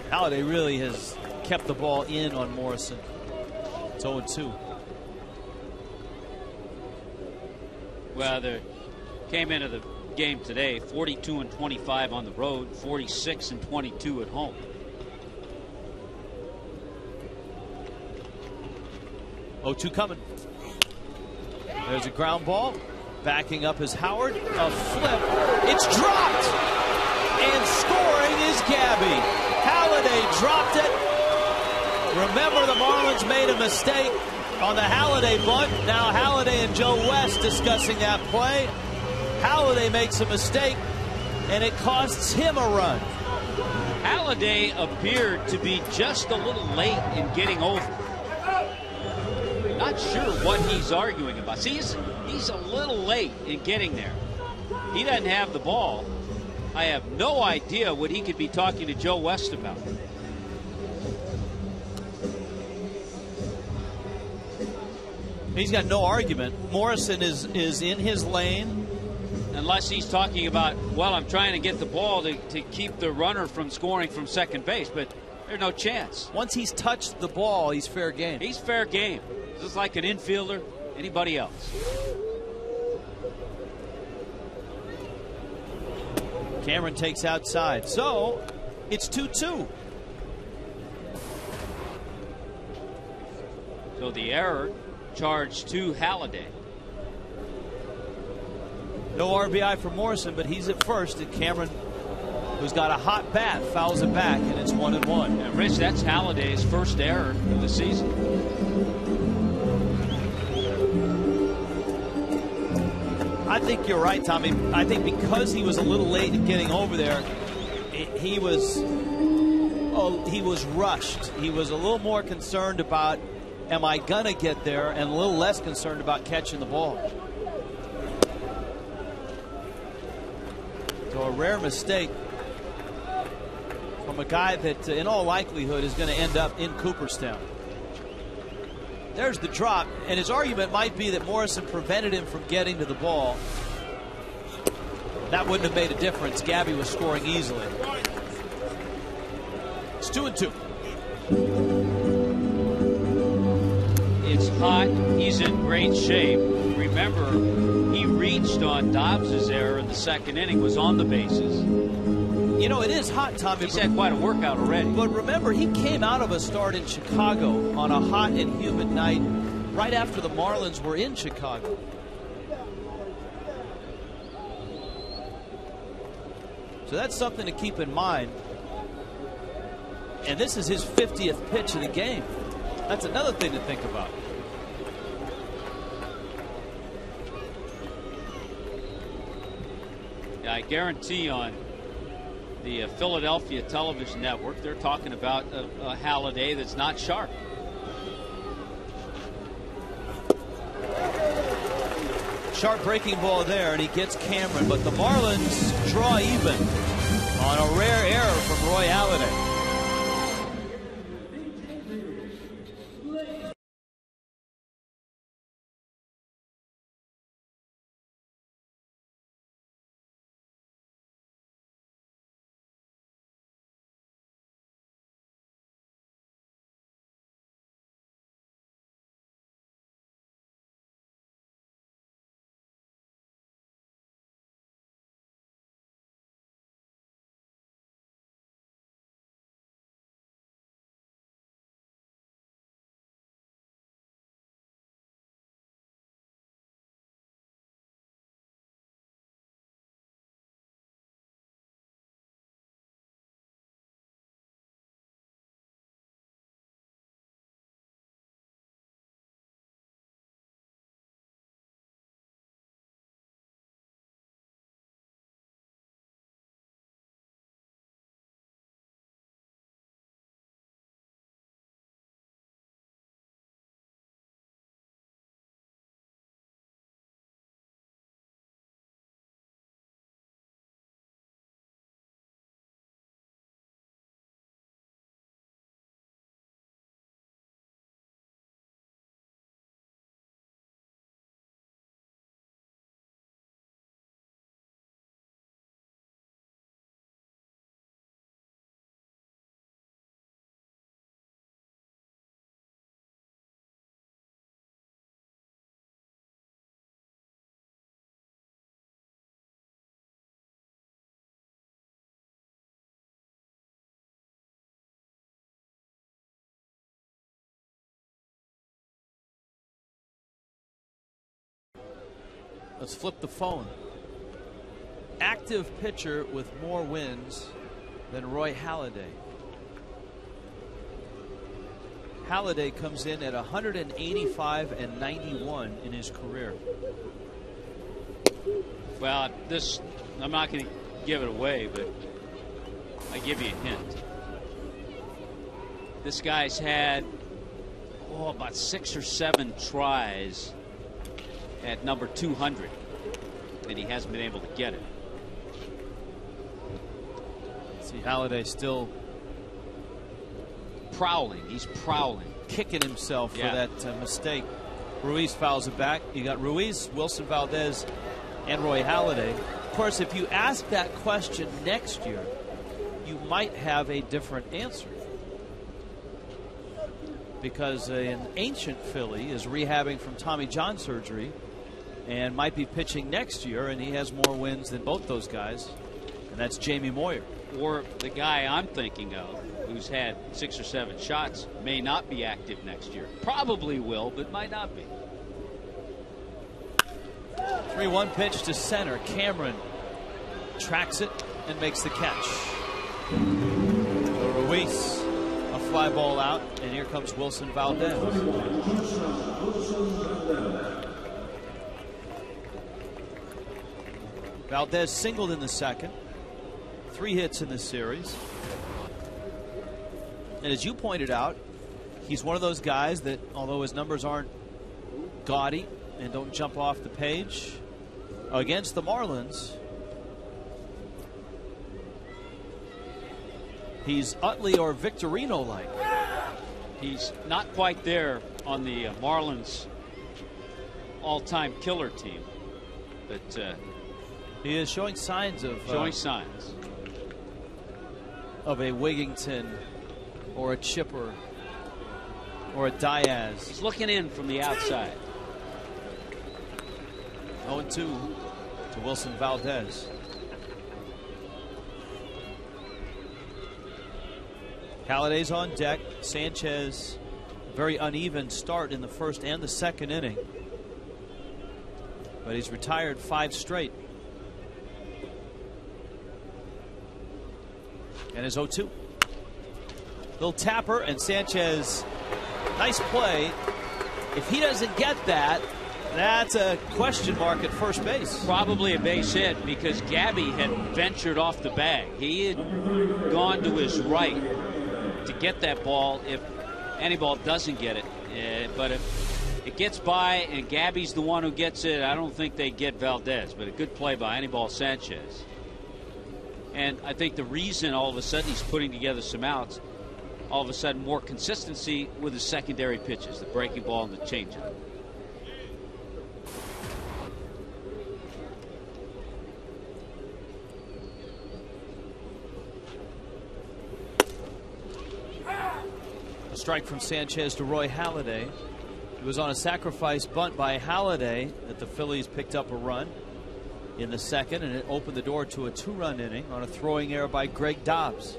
Halladay really has kept the ball in on Morrison. It's 0-2. Well, they came into the game today 42-25 on the road, 46-22 at home. Oh-2 coming. There's a ground ball. Backing up is Howard. A flip. It's dropped. And scoring is Gabby. Halladay dropped it. Remember, the Marlins made a mistake on the Halladay bunt. Now Halladay and Joe West discussing that play. Halladay makes a mistake, and it costs him a run. Halladay appeared to be just a little late in getting over. Not sure what he's arguing about. See, he's a little late in getting there. He doesn't have the ball. I have no idea what he could be talking to Joe West about. He's got no argument. Morrison is in his lane. Unless he's talking about, well, I'm trying to get the ball to keep the runner from scoring from second base, but there's no chance. Once he's touched the ball, he's fair game. He's fair game. Just like an infielder, anybody else. Cameron takes outside. So it's 2-2. So the error charged to Halladay. No RBI for Morrison, but he's at first, and Cameron who's got a hot bat, fouls it back, and it's 1-1. And Rich, that's Halliday's first error of the season. I think you're right, Tommy. I think because he was a little late in getting over there, he was rushed. He was a little more concerned about, am I going to get there, and a little less concerned about catching the ball. So a rare mistake from a guy that, in all likelihood, is going to end up in Cooperstown. There's the drop, and his argument might be that Morrison prevented him from getting to the ball. That wouldn't have made a difference. Gabby was scoring easily. It's 2-2. It's hot. He's in great shape. Remember, he reached on Dobbs' error in the second inning, was on the bases. You know, it is hot, Tommy. He's had quite a workout already. But remember, he came out of a start in Chicago on a hot and humid night right after the Marlins were in Chicago. So that's something to keep in mind. And this is his 50th pitch of the game. That's another thing to think about. Yeah, I guarantee on the Philadelphia television network, they're talking about a Halladay that's not sharp. Sharp breaking ball there, and he gets Cameron, but the Marlins draw even on a rare error from Roy Halladay. Let's flip the phone. Active pitcher with more wins than Roy Halladay. Halladay comes in at 185 and 91 in his career. Well, this, I'm not going to give it away, but I give you a hint. This guy's had about 6 or 7 tries at number 200, and he hasn't been able to get it. See Halladay still prowling. He's prowling, kicking himself for that mistake. Ruiz fouls it back. You got Ruiz, Wilson Valdez, and Roy Halladay. Of course, if you ask that question next year, you might have a different answer, because an ancient Philly is rehabbing from Tommy John surgery and might be pitching next year, and he has more wins than both those guys, and that's Jamie Moyer. Or the guy I'm thinking of, who's had 6 or 7 shots, may not be active next year. Probably will, but might not be. 3-1 pitch to center. Cameron tracks it and makes the catch. So Ruiz, a fly ball out, and here comes Wilson Valdez. Valdez singled in the second. 3 hits in this series. And as you pointed out, he's one of those guys that, although his numbers aren't gaudy and don't jump off the page, against the Marlins, he's Utley or Victorino-like. He's not quite there on the Marlins all-time killer team, but he is showing signs of of a Wigington or a Chipper or a Diaz. He's looking in from the outside. 0-2 to Wilson Valdez. Halliday's on deck. Sanchez, very uneven start in the first and the second inning, but he's retired 5 straight. And his 0-2. Little tapper, and Sanchez, nice play. If he doesn't get that, that's a question mark at first base. Probably a base hit because Gabby had ventured off the bag. He had gone to his right to get that ball if Anibal doesn't get it. But if it gets by and Gabby's the one who gets it, I don't think they get Valdez. But a good play by Anibal Sanchez. And I think the reason all of a sudden he's putting together some outs, all of a sudden more consistency with his secondary pitches, the breaking ball and the changeup. A strike from Sanchez to Roy Halladay. It was on a sacrifice bunt by Halladay that the Phillies picked up a run in the second, and it opened the door to a 2-run inning on a throwing error by Greg Dobbs.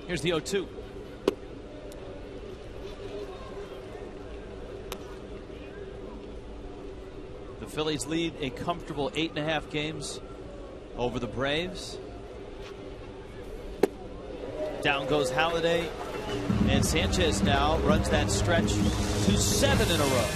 Here's the 0-2. The Phillies lead a comfortable 8.5 games over the Braves. Down goes Halladay, and Sanchez now runs that stretch to 7 in a row.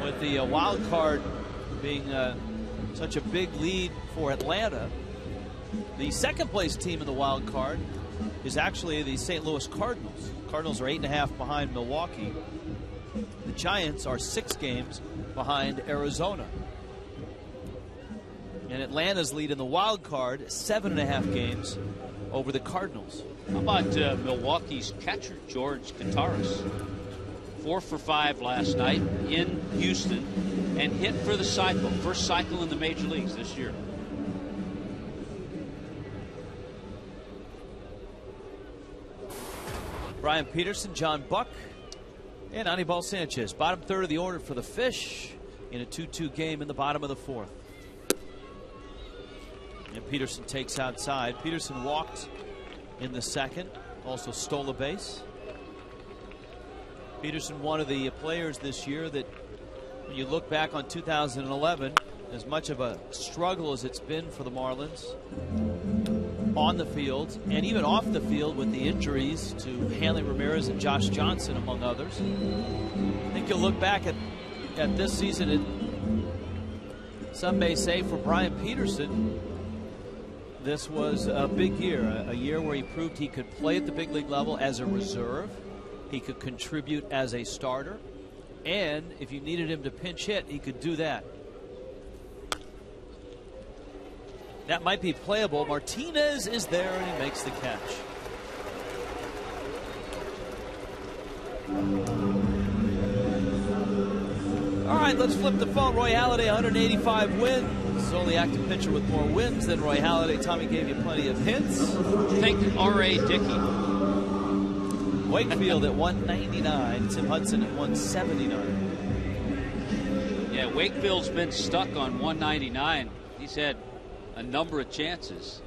With the wild card being such a big lead for Atlanta, the second place team in the wild card is actually the St. Louis Cardinals. Cardinals are 8.5 behind Milwaukee. The Giants are 6 games behind Arizona. And Atlanta's lead in the wild card, 7.5 games over the Cardinals. How about Milwaukee's catcher, George Kataris? 4 for 5 last night in Houston and hit for the cycle. First cycle in the major leagues this year. Brian Peterson, John Buck, and Anibal Sanchez. Bottom third of the order for the Fish in a 2-2 game in the bottom of the 4th. And Peterson takes outside. Peterson walked in the 2nd, also stole a base. Peterson, one of the players this year that, when you look back on 2011, as much of a struggle as it's been for the Marlins on the field and even off the field with the injuries to Hanley Ramirez and Josh Johnson, among others. I think you'll look back at this season, and some may say for Brian Peterson, this was a big year, a year where he proved he could play at the big league level as a reserve. He could contribute as a starter. And if you needed him to pinch hit, he could do that. That might be playable. Martinez is there, and he makes the catch. All right, let's flip the phone. Roy Halladay, 185 wins. Only active pitcher with more wins than Roy Halladay. Tommy gave you plenty of hints. Think R.A. Dickey. Wakefield at 199. Tim Hudson at 179. Yeah, Wakefield's been stuck on 199. He's had a number of chances.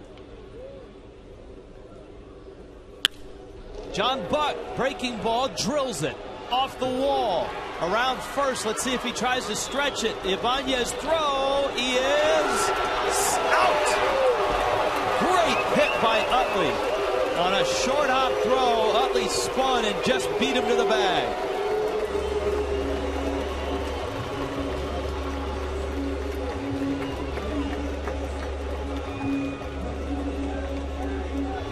John Buck, breaking ball, drills it off the wall. Around first, let's see if he tries to stretch it. Ibanez throw, he is out. Great hit by Utley. On a short hop throw, Utley spun and just beat him to the bag.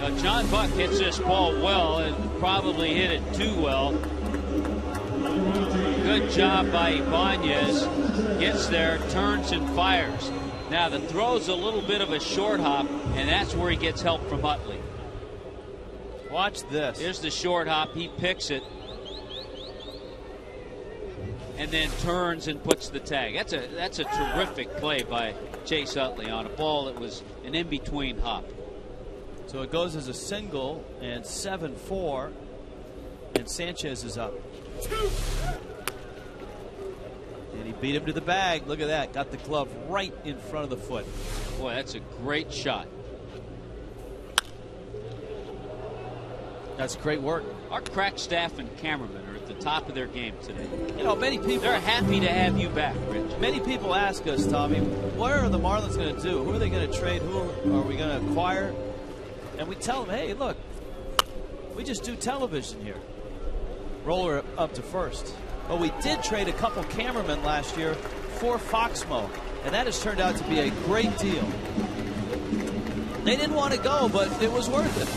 Now, John Buck hits this ball well and probably hit it too well. Good job by Ibanez. Gets there, turns and fires. Now the throw's a little bit of a short hop, and that's where he gets help from Utley. Watch this. Here's the short hop. He picks it and then turns and puts the tag. That's a terrific play by Chase Utley on a ball that was an in-between hop. So it goes as a single, and 7-4, and Sanchez is up. And he beat him to the bag. Look at that. Got the glove right in front of the foot. Boy, that's a great shot. That's great work. Our crack staff and cameramen are at the top of their game today. You know, many people... They're happy to have you back, Rich. Many people ask us, Tommy, what are the Marlins going to do? Who are they going to trade? Who are we going to acquire? And we tell them, hey, look, we just do television here. Roller up to first. But we did trade a couple cameramen last year for Foxmo, and that has turned out to be a great deal. They didn't want to go, but it was worth it.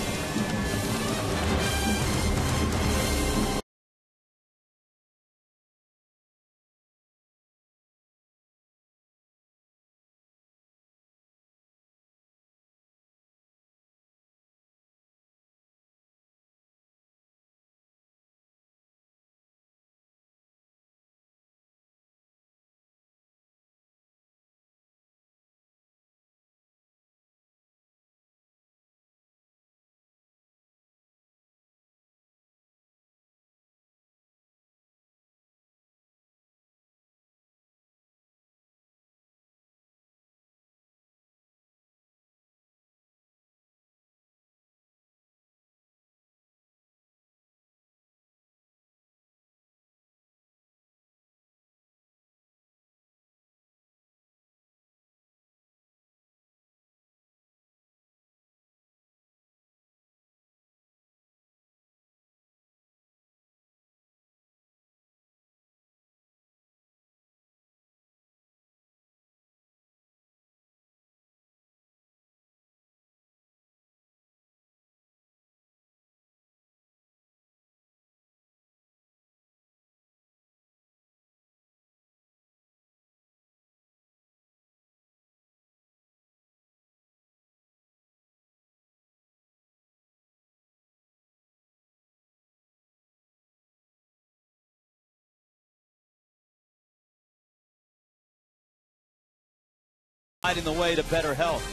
Finding the way to better health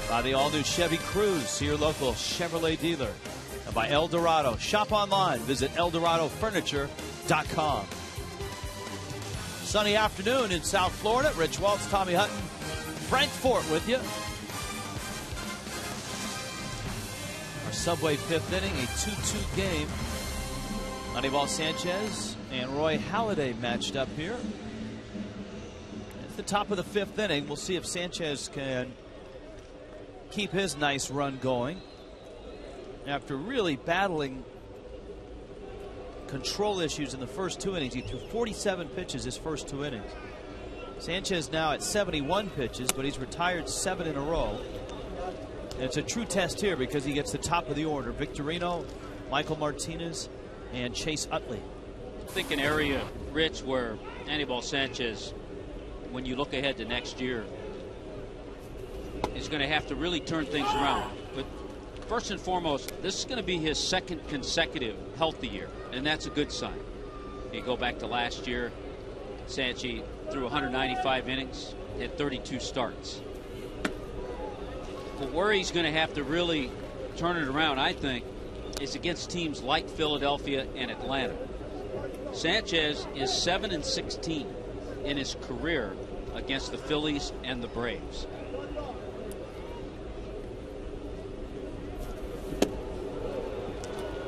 by the all-new Chevy Cruze. See your local Chevrolet dealer. And by El Dorado. Shop online. Visit ElDoradoFurniture.com. Sunny afternoon in South Florida. Rich Waltz, Tommy Hutton, Frank Fort with you. Our Subway fifth inning, a 2-2 game. Anibal Sanchez and Roy Halladay matched up here. At the top of the fifth inning, we'll see if Sanchez can keep his nice run going after really battling control issues in the first 2 innings. He threw 47 pitches his first 2 innings. Sanchez now at 71 pitches, but he's retired 7 in a row. And it's a true test here because he gets the top of the order. Victorino, Michael Martinez, and Chase Utley. I think an area, Rich, where Anibal Sanchez, when you look ahead to next year, is going to have to really turn things around. But first and foremost, this is going to be his second consecutive healthy year, and that's a good sign. You go back to last year, Sanchez threw 195 innings, had 32 starts. But where he's going to have to really turn it around, I think, is against teams like Philadelphia and Atlanta. Sanchez is 7-16 in his career against the Phillies and the Braves.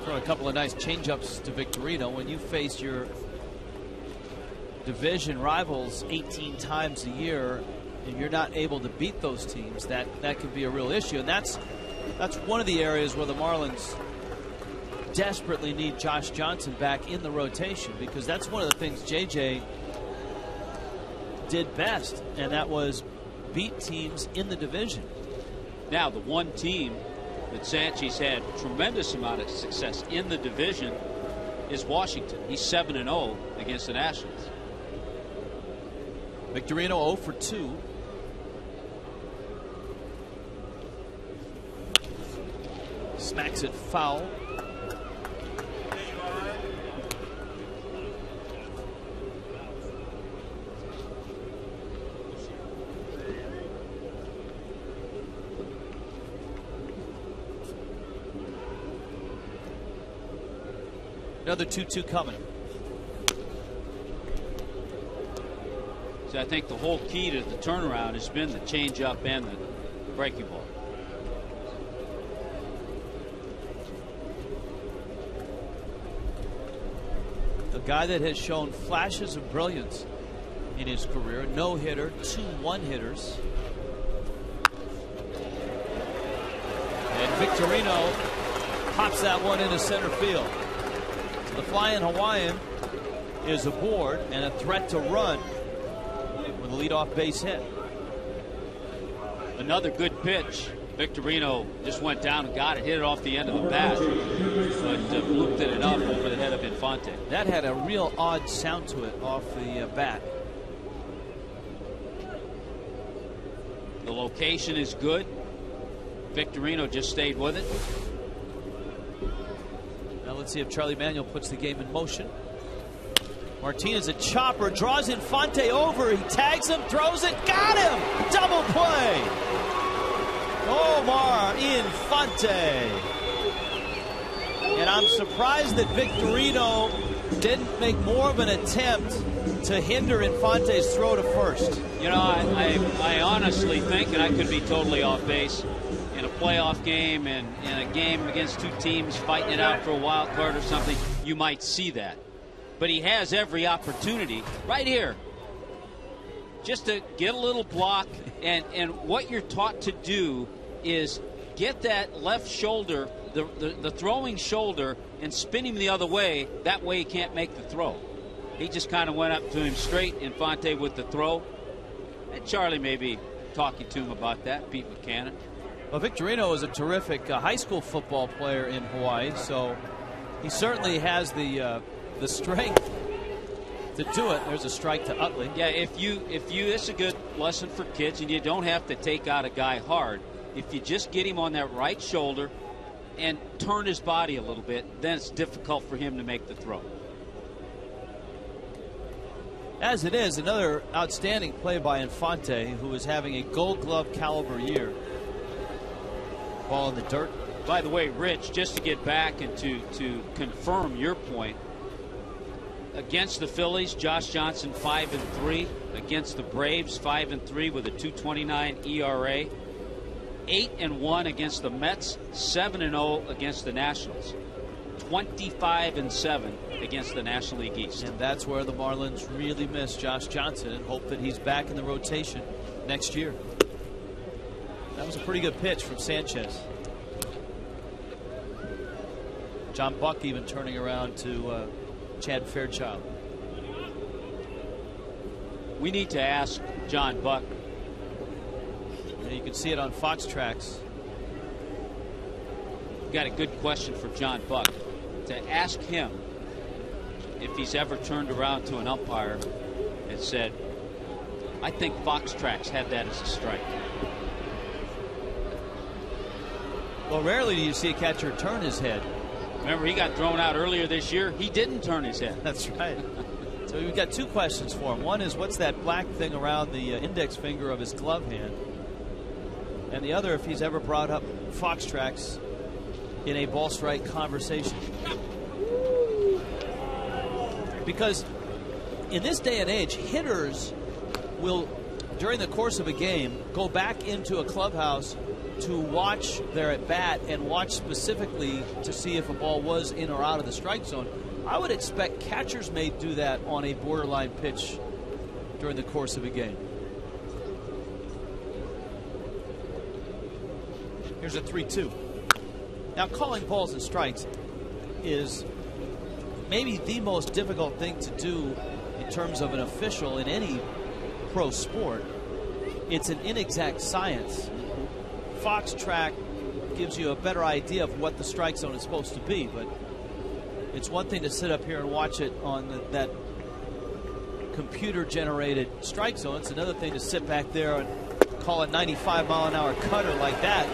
Throw a couple of nice changeups to Victorino. When you face your division rivals 18 times a year and you're not able to beat those teams, that could be a real issue. And that's one of the areas where the Marlins desperately need Josh Johnson back in the rotation, because that's one of the things JJ did best, and that was beat teams in the division. Now, the one team that Sanchez had a tremendous amount of success in the division is Washington. He's 7-0 against the Nationals. Victorino 0 for 2. Smacks it foul. Another 2-2 coming. So I think the whole key to the turnaround has been the changeup and the breaking ball. A guy that has shown flashes of brilliance in his career. No hitter, 2 1-hitters. And Victorino pops that one into center field. The flying Hawaiian is aboard and a threat to run with a leadoff base hit. Another good pitch. Victorino just went down and got it, hit it off the end of the bat, but looped it up over the head of Infante. That had a real odd sound to it off the bat. The location is good. Victorino just stayed with it. Now let's see if Charlie Manuel puts the game in motion. Martinez, a chopper, draws Infante over. He tags him, throws it, got him! Double play! Omar Infante. And I'm surprised that Victorino didn't make more of an attempt to hinder Infante's throw to first. You know, I honestly think, and I could be totally off base, in a playoff game and in a game against two teams fighting it out for a wild card or something, you might see that. But he has every opportunity right here just to get a little block, and what you're taught to do is get that left shoulder, the throwing shoulder, and spin him the other way. That way he can't make the throw. He just kind of went up to him straight, Infante with the throw. And Charlie may be talking to him about that, Pete McCannon. Well, Victorino is a terrific high school football player in Hawaii, so he certainly has the strength to do it. There's a strike to Utley. Yeah, if you it's a good lesson for kids, and you don't have to take out a guy hard. If you just get him on that right shoulder and turn his body a little bit, then it's difficult for him to make the throw. As it is, another outstanding play by Infante, who is having a Gold Glove caliber year. Ball in the dirt. By the way, Rich, just to get back and to confirm your point, against the Phillies, Josh Johnson 5-3. Against the Braves, 5-3 with a 2.29 ERA. 8-1 against the Mets, 7-0 against the Nationals. 25-7 against the National League East. And that's where the Marlins really miss Josh Johnson and hope that he's back in the rotation next year. That was a pretty good pitch from Sanchez. John Buck even turning around to Chad Fairchild. We need to ask John Buck. And you can see it on Fox Tracks. Got a good question for John Buck. To ask him if he's ever turned around to an umpire and said, I think Fox Tracks had that as a strike. Well, rarely do you see a catcher turn his head. Remember, he got thrown out earlier this year. He didn't turn his head. That's right. So we've got two questions for him. One is, what's that black thing around the index finger of his glove hand? And the other, if he's ever brought up Fox Tracks in a ball strike conversation. Because in this day and age, hitters will, during the course of a game, go back into a clubhouse to watch their at bat and watch specifically to see if a ball was in or out of the strike zone. I would expect catchers may do that on a borderline pitch during the course of a game. Here's a 3-2. Now, calling balls and strikes is maybe the most difficult thing to do in terms of an official in any pro sport. It's an inexact science. Fox Track gives you a better idea of what the strike zone is supposed to be, but it's one thing to sit up here and watch it on that computer-generated strike zone. It's another thing to sit back there and call a 95-mile-an-hour cutter like that,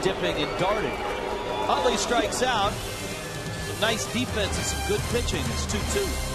dipping and darting. Utley strikes out. Nice defense and some good pitching. It's 2-2.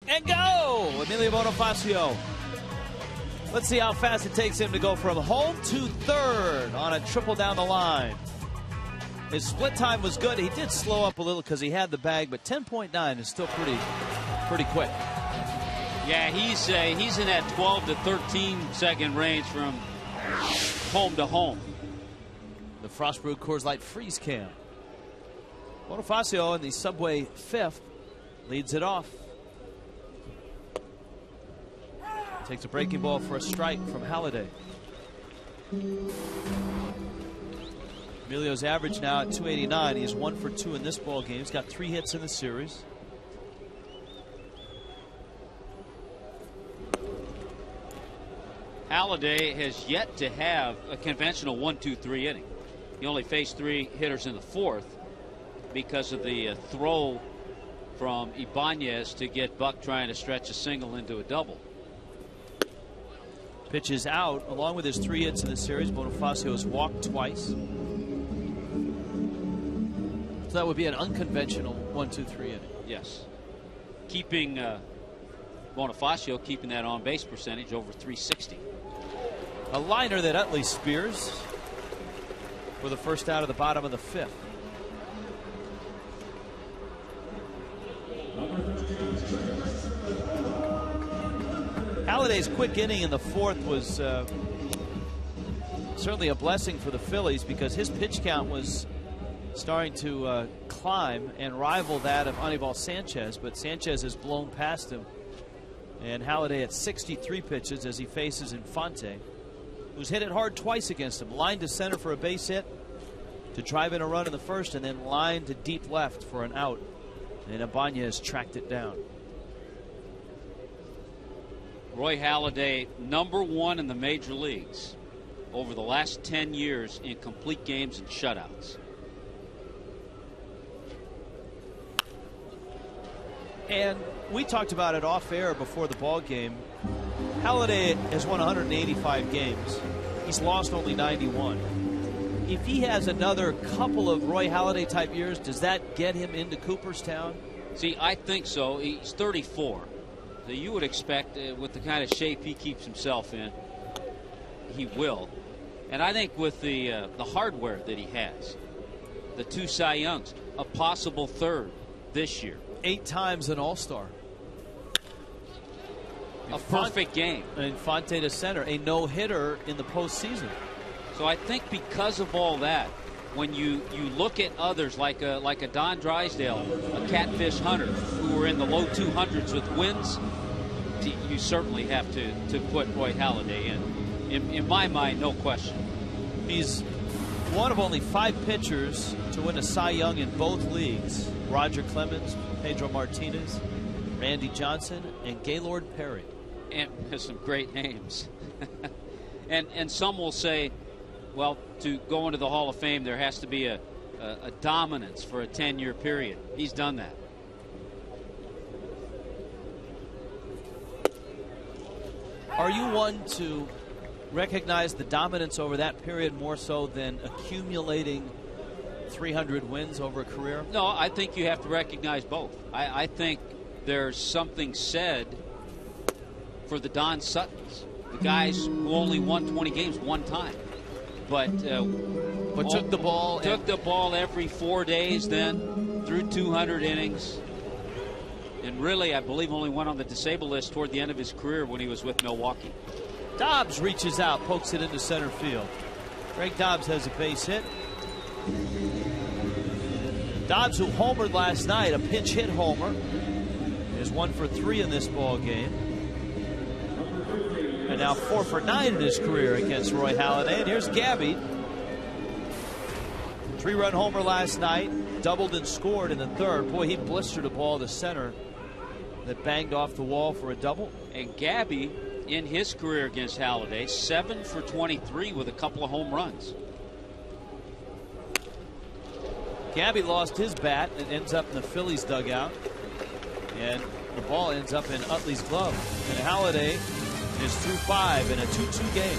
And go! Emilio Bonifacio. Let's see how fast it takes him to go from home to third on a triple down the line. His split time was good. He did slow up a little because he had the bag, but 10.9 is still pretty quick. Yeah, he's in that 12 to 13 second range from home to home. The Frostbrew Coors Light Freeze Cam. Bonifacio in the Subway fifth leads it off. Takes a breaking ball for a strike from Halladay. Emilio's average now at 289. He's 1 for 2 in this ball game. He's got 3 hits in the series. Halladay has yet to have a conventional 1-2-3 inning. He only faced 3 hitters in the 4th because of the throw from Ibanez to get Buck trying to stretch a single into a double. Pitch is out. Along with his 3 hits in the series, Bonifacio has walked twice. So that would be an unconventional 1-2-3 inning. Yes. Keeping Bonifacio keeping that on base percentage over 360. A liner that Utley spears for the first out of the bottom of the 5th. Halliday's quick inning in the 4th was certainly a blessing for the Phillies because his pitch count was starting to climb and rival that of Anibal Sanchez, but Sanchez has blown past him. And Halladay at 63 pitches as he faces Infante, who's hit it hard twice against him. Lined to center for a base hit to drive in a run in the 1st, and then lined to deep left for an out. And Ibanez tracked it down. Roy Halladay, #1 in the major leagues over the last 10 years in complete games and shutouts. And we talked about it off air before the ball game. Halladay has won 185 games. He's lost only 91. If he has another couple of Roy Halladay type years, does that get him into Cooperstown? See, I think so. He's 34. So you would expect with the kind of shape he keeps himself in, he will. And I think with the hardware that he has, the 2 Cy Youngs, a possible 3rd this year. 8 times an All-Star. A perfect game. Infante to center, a no-hitter in the postseason. So I think because of all that, when you look at others like a Don Drysdale, a Catfish Hunter, who were in the low 200s with wins, you certainly have to put Roy Halladay in. In my mind, no question. He's one of only 5 pitchers to win a Cy Young in both leagues. Roger Clemens, Pedro Martinez, Randy Johnson, and Gaylord Perry. And some great names. and some will say, well, to go into the Hall of Fame, there has to be a dominance for a 10-year period. He's done that. Are you one to recognize the dominance over that period more so than accumulating 300 wins over a career? No, I think you have to recognize both. I think there's something said for the Don Suttons, the guys who only won 20 games one time. But took the ball every 4 days, then threw 200 innings, and really, I believe, only went on the disabled list toward the end of his career when he was with Milwaukee. Dobbs reaches out, pokes it into center field. Greg Dobbs has a base hit. Dobbs, who homered last night, a pinch hit homer, is 1 for 3 in this ball game. And now 4 for 9 in his career against Roy Halladay. And here's Gabby. 3-run homer last night, doubled and scored in the 3rd. Boy, he blistered a ball to center that banged off the wall for a double. And Gabby, in his career against Halladay, 7 for 23 with a couple of home runs. Gabby lost his bat and ends up in the Phillies dugout. And the ball ends up in Utley's glove. And Halladay is through 5 in a 2-2 game.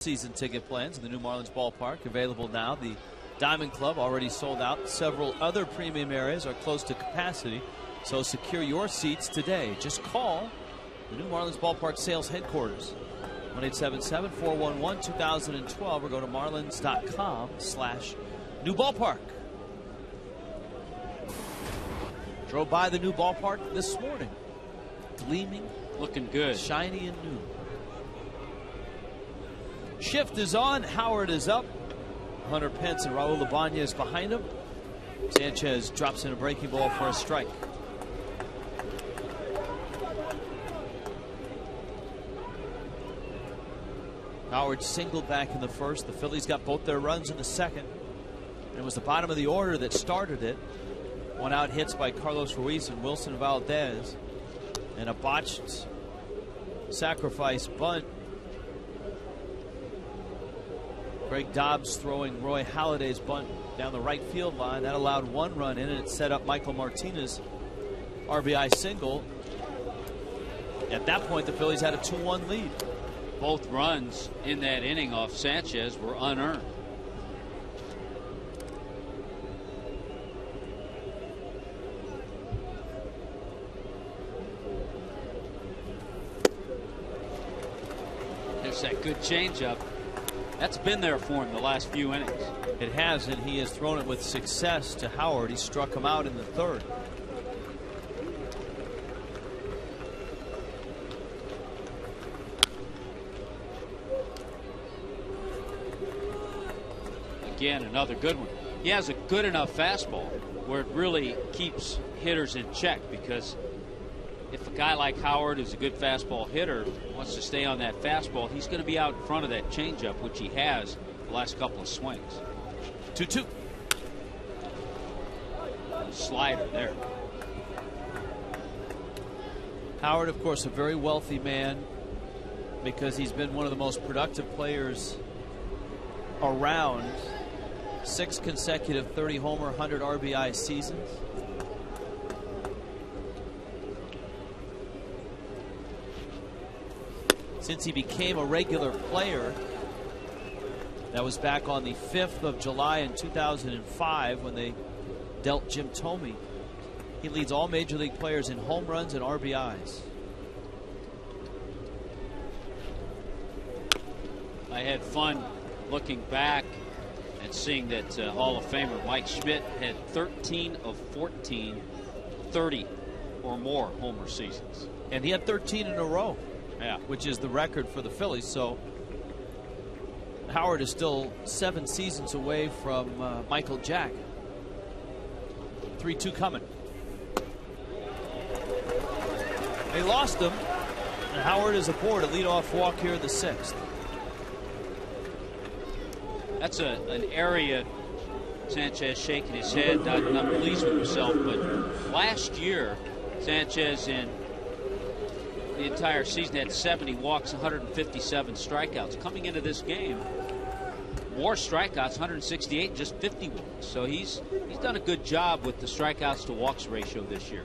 Season ticket plans in the new Marlins ballpark available now. The Diamond Club already sold out. Several other premium areas are close to capacity, so secure your seats today. Just call the new Marlins ballpark sales headquarters, 1-877-411-2012, or go to marlins.com/new ballpark. Drove by the new ballpark this morning, gleaming, looking good, shiny and new. Shift is on. Howard is up. Hunter Pence and Raul Ibanez behind him. Sanchez drops in a breaking ball for a strike. Howard singled back in the first. The Phillies got both their runs in the second. It was the bottom of the order that started it. One out hits by Carlos Ruiz and Wilson Valdez. And a botched sacrifice bunt. Greg Dobbs throwing Roy Halladay's bunt down the right field line. That allowed one run in, and it set up Michael Martinez's RBI single. At that point, the Phillies had a 2-1 lead. Both runs in that inning off Sanchez were unearned. There's that good changeup. That's been there for him the last few innings. It has, and he has thrown it with success to Howard. He struck him out in the third. Again, another good one. He has a good enough fastball where it really keeps hitters in check, because if a guy like Howard is a good fastball hitter, wants to stay on that fastball, he's going to be out in front of that changeup, which he has the last couple of swings. 2-2. Slider there. Howard, of course, a very wealthy man, because he's been one of the most productive players around. 6 consecutive 30-homer, 100 RBI seasons. Since he became a regular player, that was back on the 5th of July in 2005 when they dealt Jim Thome. He leads all major league players in home runs and RBIs. I had fun looking back and seeing that Hall of Famer Mike Schmidt had 13 of 14 30 or more homer seasons. And he had 13 in a row. Yeah. Which is the record for the Phillies. So Howard is still 7 seasons away from Michael Jack. 3-2 coming. They lost him, and Howard is aboard a leadoff walk here in the 6th. That's an area. Sanchez shaking his head, not pleased with himself. But last year, Sanchez in the entire season had 70 walks, 157 strikeouts. Coming into this game, more strikeouts, 168, and just 50 walks. So he's done a good job with the strikeouts to walks ratio this year.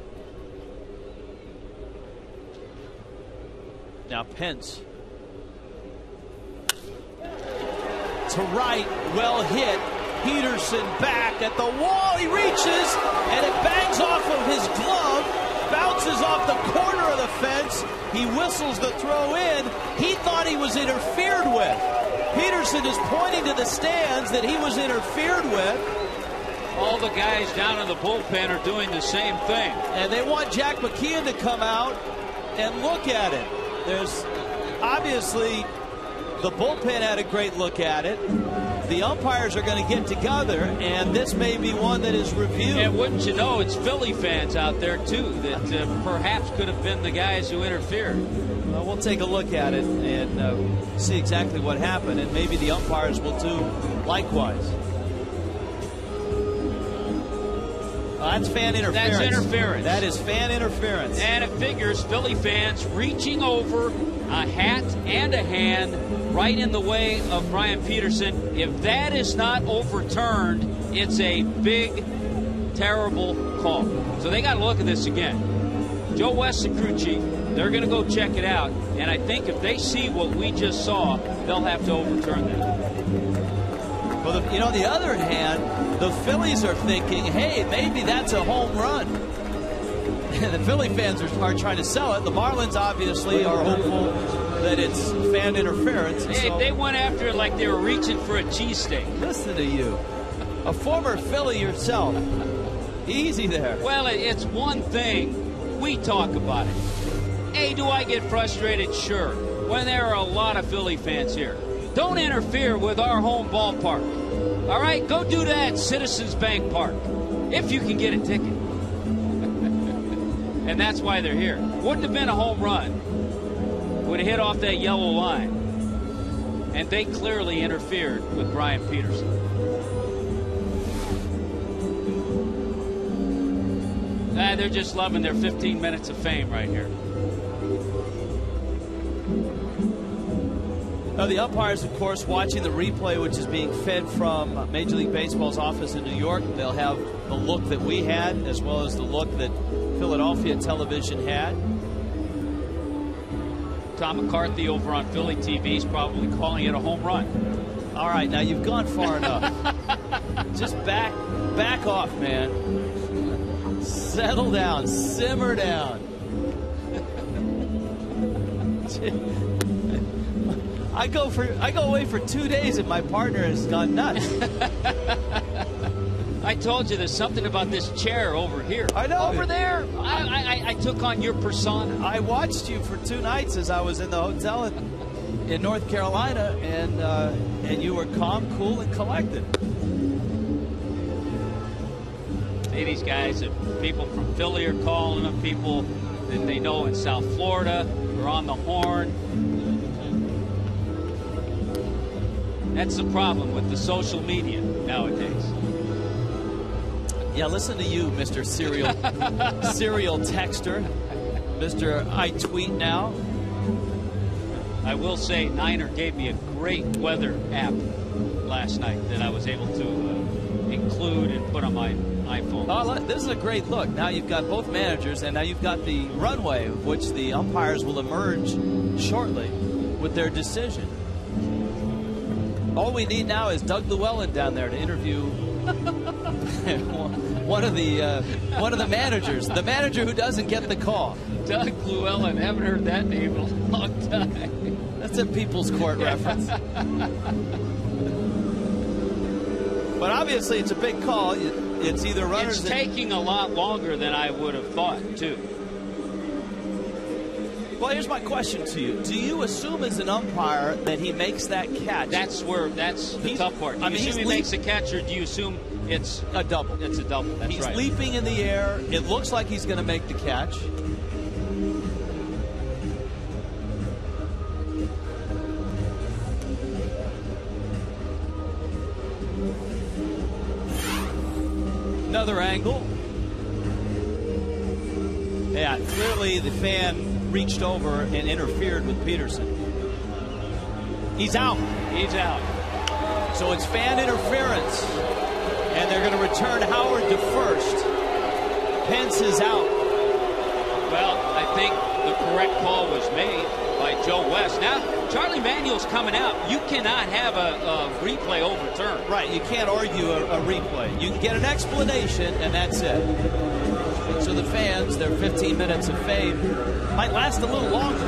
Now Pence to right, well hit. Peterson back at the wall. He reaches, and it bangs off of his glove, bounces off the corner of the fence. He whistles the throw in. He thought he was interfered with. Peterson is pointing to the stands that he was interfered with. All the guys down in the bullpen are doing the same thing. And they want Jack McKeon to come out and look at it. There's obviously the bullpen had a great look at it. The umpires are going to get together, and this may be one that is reviewed. And wouldn't you know, it's Philly fans out there, too, that perhaps could have been the guys who interfered. Well, we'll take a look at it and see exactly what happened, and maybe the umpires will do likewise. That's fan interference. That's interference. That is fan interference. And it figures Philly fans reaching over a hat and a hand right in the way of Brian Peterson. If that is not overturned, it's a big, terrible call. So they got to look at this again. Joe Westacrucci They're going to go check it out, and I think if they see what we just saw, they'll have to overturn that. Well, on the other hand, the Phillies are thinking, hey, maybe that's a home run. And the Philly fans are trying to sell it. The Marlins obviously are hopeful that it's fan interference. Hey, they went after it like they were reaching for a cheesesteak. Listen to you. A former Philly yourself. Easy there. Well, it's one thing. We talk about it. Hey, do I get frustrated? Sure. When there are a lot of Philly fans here. Don't interfere with our home ballpark. All right? Go do that at Citizens Bank Park. If you can get a ticket. And that's why they're here. Wouldn't have been a home run. Would have hit off that yellow line. And they clearly interfered with Brian Peterson. They're just loving their 15 minutes of fame right here. Now, the umpires, of course, watching the replay, which is being fed from Major League Baseball's office in New York. They'll have the look that we had, as well as the look that Philadelphia television had. Tom McCarthy over on Philly TV is probably calling it a home run. All right, now you've gone far enough. Just back off, man. Settle down, simmer down. I go away for 2 days and my partner has gone nuts. I told you there's something about this chair over here. I know. Over there, I took on your persona. I watched you for 2 nights as I was in the hotel in North Carolina, and you were calm, cool, and collected. See these guys, people from Philly are calling them, people that they know in South Florida are on the horn. That's the problem with the social media nowadays. Yeah, listen to you, Mr. Serial Texter. Mr. I Tweet Now. I will say Niner gave me a great weather app last night that I was able to include and put on my iPhone. Oh, this is a great look. Now you've got both managers, and now you've got the runway, of which the umpires will emerge shortly with their decision. All we need now is Doug Llewellyn down there to interview one of the managers, the manager who doesn't get the call. Doug Llewellyn, haven't heard that name in a long time. That's a People's Court reference. But obviously, it's a big call. It's either runners. It's taking a lot longer than I would have thought, too. Well, here's my question to you. Do you assume as an umpire that he makes that catch? That's the tough part. Do you assume he makes a catch, or do you assume it's a double? It's a double. That's right. He's leaping in the air. It looks like he's going to make the catch. Another angle. Yeah, clearly the fan reached over and interfered with Peterson. He's out. He's out. So it's fan interference. And they're going to return Howard to first. Pence is out. Well, I think the correct call was made by Joe West. Now, Charlie Manuel's coming out. You cannot have a replay overturned. Right, you can't argue a replay. You can get an explanation, and that's it. So the fans, their 15 minutes of fame, might last a little longer.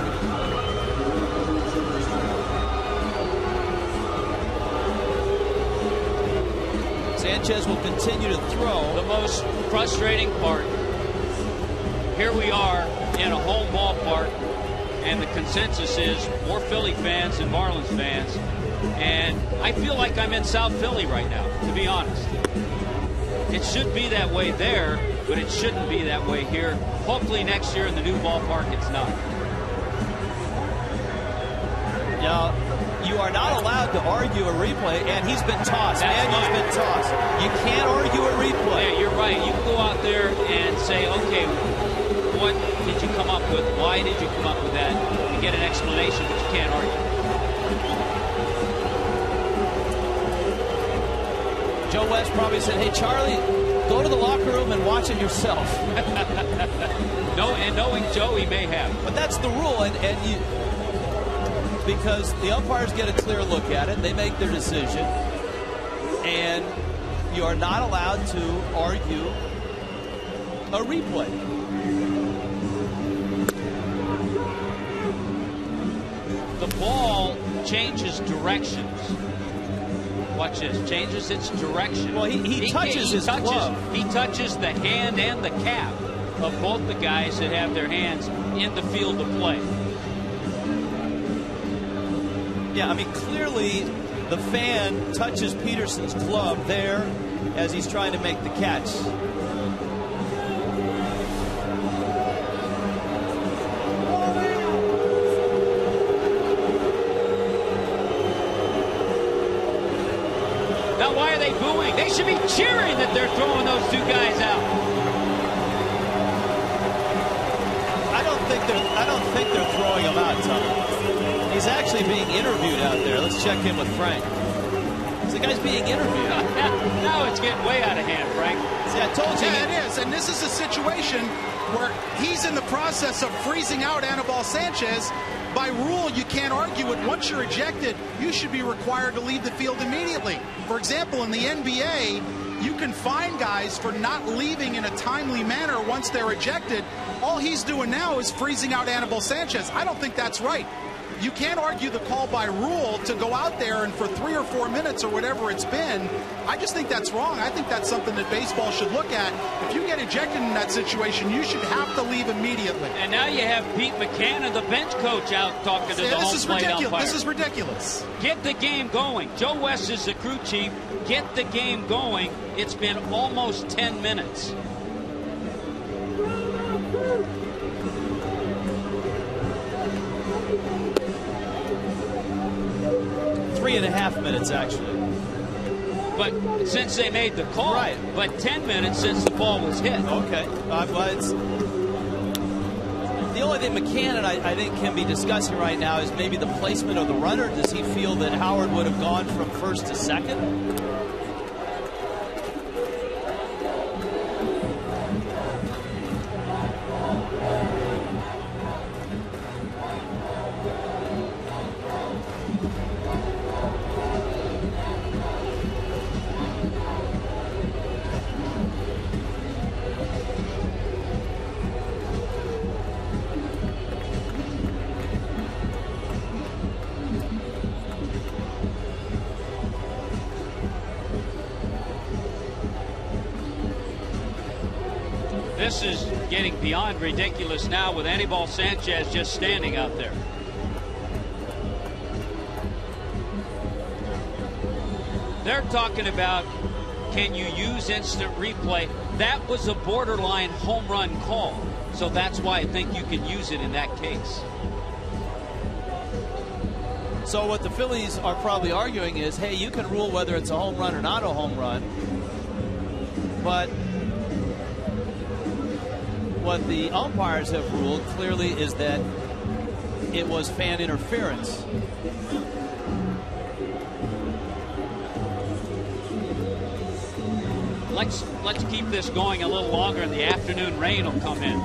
Sanchez will continue to throw. The most frustrating part, here we are in a home ballpark, and the consensus is more Philly fans than Marlins fans. And I feel like I'm in South Philly right now, to be honest. It should be that way there, but it shouldn't be that way here. Hopefully next year in the new ballpark it's not. Now, you are not allowed to argue a replay, and he's been tossed. Manuel's been tossed. You can't argue a replay. Yeah, you're right. You can go out there and say, okay, what did you come up with? Why did you come up with that? And get an explanation, but you can't argue. Joe West probably said, hey, Charlie, go to the locker room and watch it yourself. No, And knowing Joe, he may have. But that's the rule, because the umpires get a clear look at it, they make their decision, and you are not allowed to argue a replay. The ball changes directions. Watch this. Changes its direction. Well, he touches his glove. He touches the hand and the cap of both the guys that have their hands in the field of play. Yeah, I mean, clearly the fan touches Peterson's glove there as he's trying to make the catch. Now, why are they booing? They should be cheering that they're throwing those two guys out. I don't think they're throwing him out, Tom. He's actually being interviewed out there. Let's check in with Frank. The guy's being interviewed. Now it's getting way out of hand, Frank. See, I told you. Yeah, it is. And this is a situation where he's in the process of freezing out Anibal Sanchez. By rule, you can't argue it. Once you're ejected, you should be required to leave the field immediately. For example, in the NBA, you can fine guys for not leaving in a timely manner once they're ejected. All he's doing now is freezing out Anibal Sanchez. I don't think that's right. You can't argue the call by rule to go out there and for 3 or 4 minutes or whatever it's been. I just think that's wrong. I think that's something that baseball should look at. If you get ejected in that situation, you should have to leave immediately. And now you have Pete McCann, the bench coach, out talking to the home plate umpire. This is ridiculous. Get the game going. Joe West is the crew chief. Get the game going. It's been almost 10 minutes. Three and a half minutes, actually. But since they made the call, right. But 10 minutes since the ball was hit. Okay. But it's, the only thing McCann and I think can be discussing right now is maybe the placement of the runner. Does he feel that Howard would have gone from first to second? This is getting beyond ridiculous now with Anibal Sanchez just standing out there. They're talking about, can you use instant replay? That was a borderline home run call. So that's why I think you can use it in that case. So what the Phillies are probably arguing is, hey, you can rule whether it's a home run or not a home run. But what the umpires have ruled clearly is that it was fan interference. Let's keep this going a little longer and the afternoon rain will come in.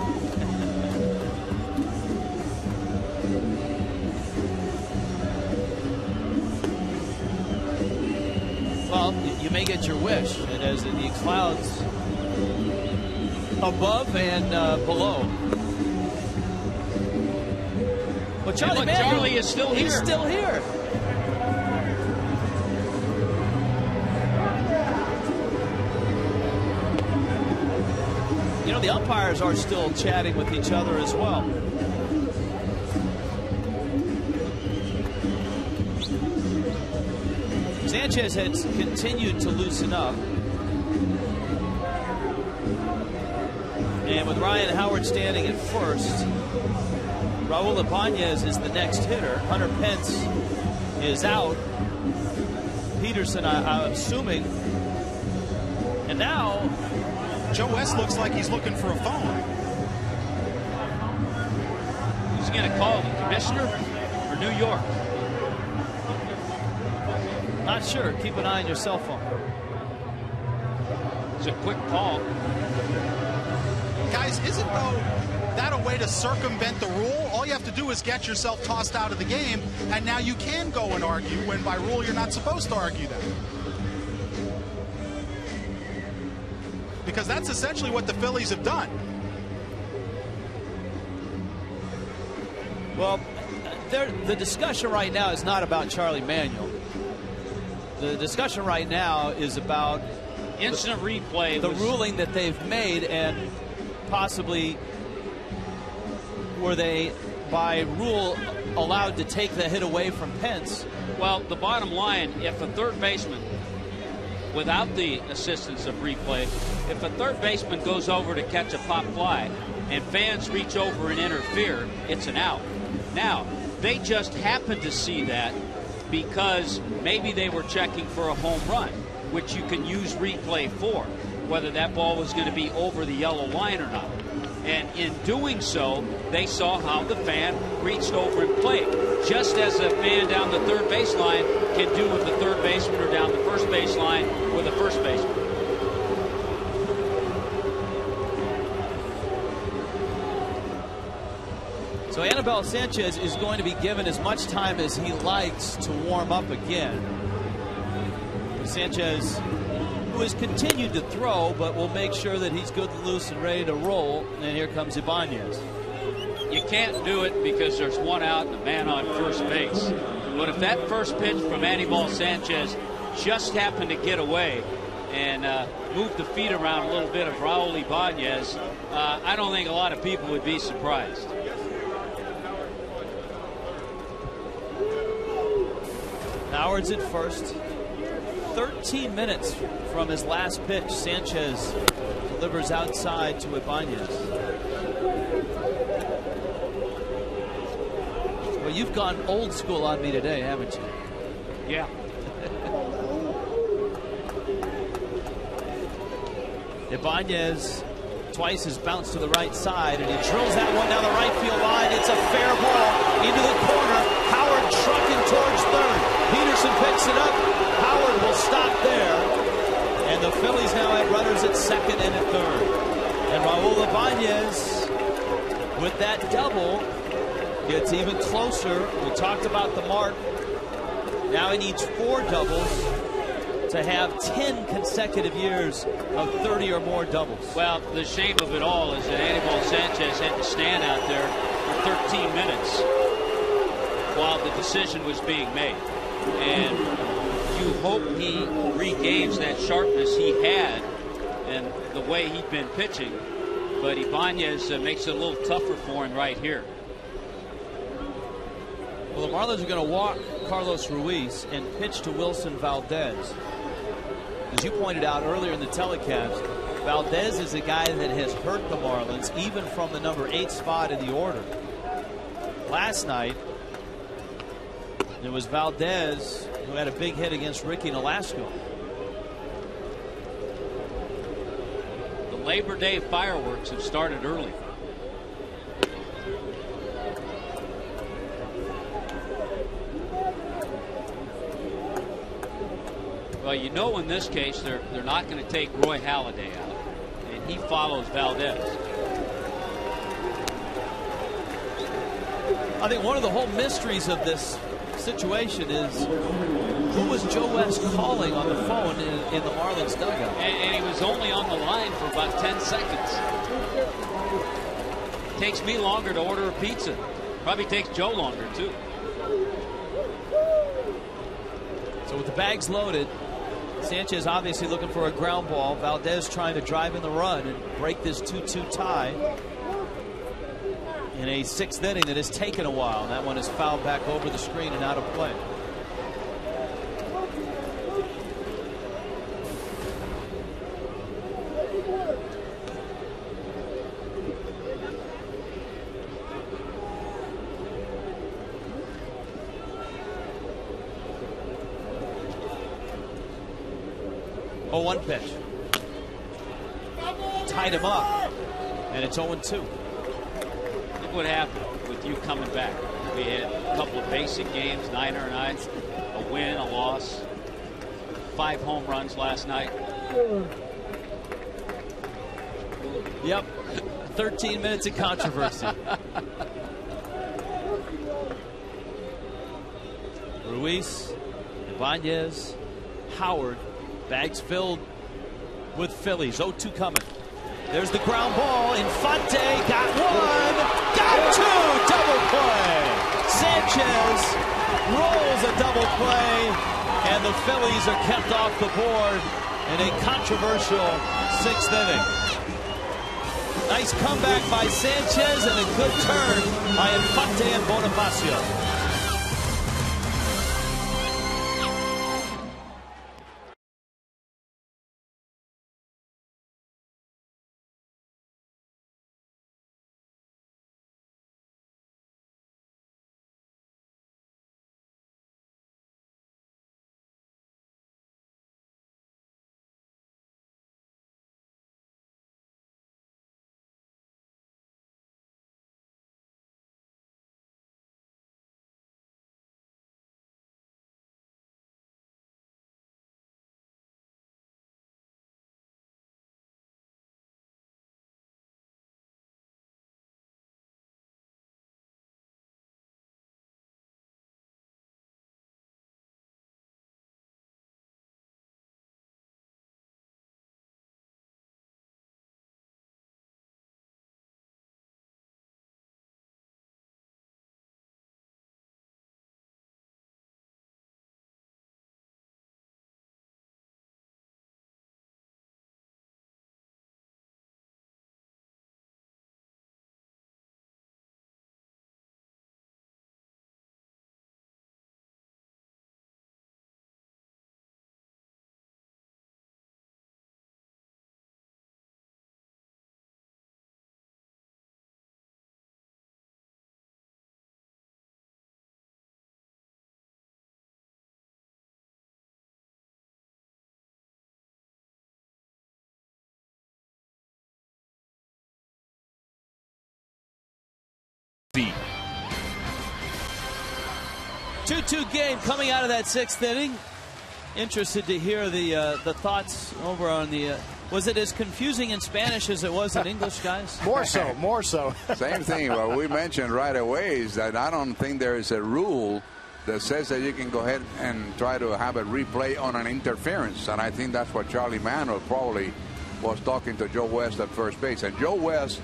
Well, you may get your wish, and as the clouds above and below. But Charlie is still here. He's still here. You know, the umpires are still chatting with each other as well. Sanchez has continued to loosen up. And with Ryan Howard standing at first, Raul Ibanez is the next hitter. Hunter Pence is out. Peterson, I'm assuming. And now Joe West looks like he's looking for a phone. Who's going to call? The commissioner or New York? Not sure. Keep an eye on your cell phone. It's a quick call. Guys, isn't though that a way way to circumvent the rule. All you have to do is get yourself tossed out of the game, and now you can go and argue when by rule you're not supposed to argue that. Because that's essentially what the Phillies have done. Well, the discussion right now is not about Charlie Manuel. The discussion right now is about instant replay, the ruling that they've made, and possibly were they by rule allowed to take the hit away from Pence. Well, the bottom line, if a third baseman, without the assistance of replay, if a third baseman goes over to catch a pop fly and fans reach over and interfere, it's an out. Now, they just happened to see that because maybe they were checking for a home run, which you can use replay for, whether that ball was going to be over the yellow line or not. And in doing so, they saw how the fan reached over and played, just as a fan down the third baseline can do with the third baseman, or down the first baseline with a first baseman. So Anibal Sanchez is going to be given as much time as he likes to warm up again. Sanchez, who has continued to throw, but will make sure that he's good and loose and ready to roll. And here comes Ibanez. You can't do it because there's one out and a man on first base. But if that first pitch from Anibal Sanchez just happened to get away and move the feet around a little bit of Raul Ibanez, I don't think a lot of people would be surprised. Howard's at first. 13 minutes from his last pitch. Sanchez delivers outside to Ibanez. Well, you've gone old school on me today, haven't you? Yeah. Ibanez twice has bounced to the right side, and he drills that one down the right field line. It's a fair ball into the corner. Howard trucking towards third. Peterson picks it up. Howard will stop there. And the Phillies now have runners at second and at third. And Raul Ibanez, with that double, gets even closer. We talked about the mark. Now he needs 4 doubles to have 10 consecutive years of 30 or more doubles. Well, the shame of it all is that Anibal Sanchez had to stand out there for 13 minutes while the decision was being made. And you hope he regains that sharpness he had and the way he'd been pitching. But Ibanez makes it a little tougher for him right here. Well, the Marlins are going to walk Carlos Ruiz and pitch to Wilson Valdez. As you pointed out earlier in the telecast, Valdez is a guy that has hurt the Marlins even from the number 8 spot in the order. Last night, it was Valdez who had a big hit against Ricky Nolasco. The Labor Day fireworks have started early. Well, you know, in this case, they're not going to take Roy Halladay out, and he follows Valdez. I think one of the whole mysteries of this situation is who was Joe West calling on the phone in the Marlins dugout? And he was only on the line for about 10 seconds. Takes me longer to order a pizza. Probably takes Joe longer, too. So with the bags loaded, Sanchez obviously looking for a ground ball. Valdez trying to drive in the run and break this 2-2 tie in a 6th inning that has taken a while. That one is fouled back over the screen and out of play. Oh, 1 pitch. Tied him up. And it's 0-2. Look what happened with you coming back. We had a couple of basic games, 9 or 9, a win, a loss, 5 home runs last night. Yep. 13 minutes of controversy. Ruiz, Ibanez, Howard, bags filled with Phillies. 0-2 coming. There's the ground ball. Infante got one, got two. Double play. Sanchez rolls a double play, and the Phillies are kept off the board in a controversial 6th inning. Nice comeback by Sanchez and a good turn by Infante and Bonifacio. B. 2-2 game coming out of that 6th inning. Interested to hear the thoughts over on the. Was it as confusing in Spanish as it was in English, guys? More so, more so. Same thing. What we mentioned right away is that I don't think there is a rule that says that you can go ahead and try to have a replay on an interference. And I think that's what Charlie Manuel probably was talking to Joe West at first base. And Joe West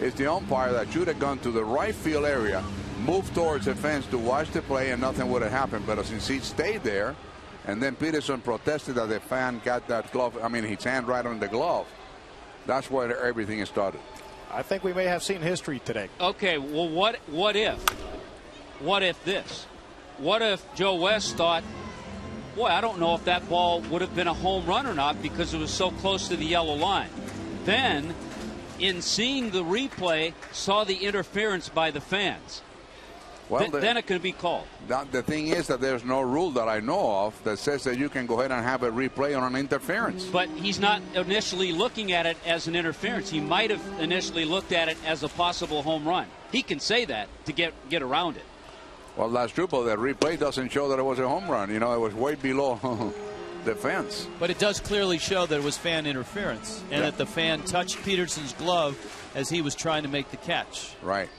is the umpire that should have gone to the right field area, moved towards the fence to watch the play, and nothing would have happened. But since he stayed there, and then Peterson protested that the fan got that glove, I mean his hand right on the glove, that's where everything started. I think we may have seen history today. Okay, well, what if this? What if Joe West thought, boy, I don't know if that ball would have been a home run or not because it was so close to the yellow line. Then, in seeing the replay, saw the interference by the fans. Well, then it could be called. The thing is that there's no rule that I know of that says that you can go ahead and have a replay on an interference. But he's not initially looking at it as an interference. He might have initially looked at it as a possible home run. He can say that to get around it. Well, that's true, but the replay doesn't show that it was a home run. You know, it was way below the fence. But it does clearly show that it was fan interference and that the fan touched Peterson's glove as he was trying to make the catch. Right.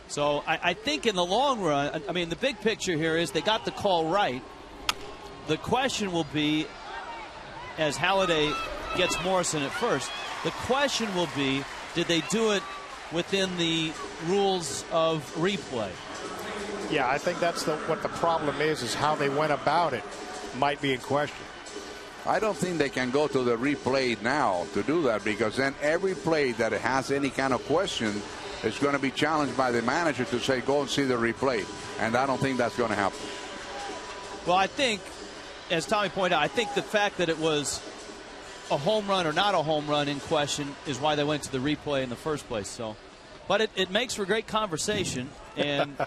So I think in the long run, I mean, the big picture here is they got the call right. The question will be, as Halladay gets Morrison at first, the question will be, did they do it within the rules of replay? Yeah, I think that's what the problem is how they went about it might be in question. I don't think they can go to the replay now to do that, because then every play that has any kind of question is going to be challenged by the manager to say, go and see the replay. And I don't think that's going to happen. Well, I think, as Tommy pointed out, I think the fact that it was a home run or not a home run in question is why they went to the replay in the first place. So, but it makes for great conversation, and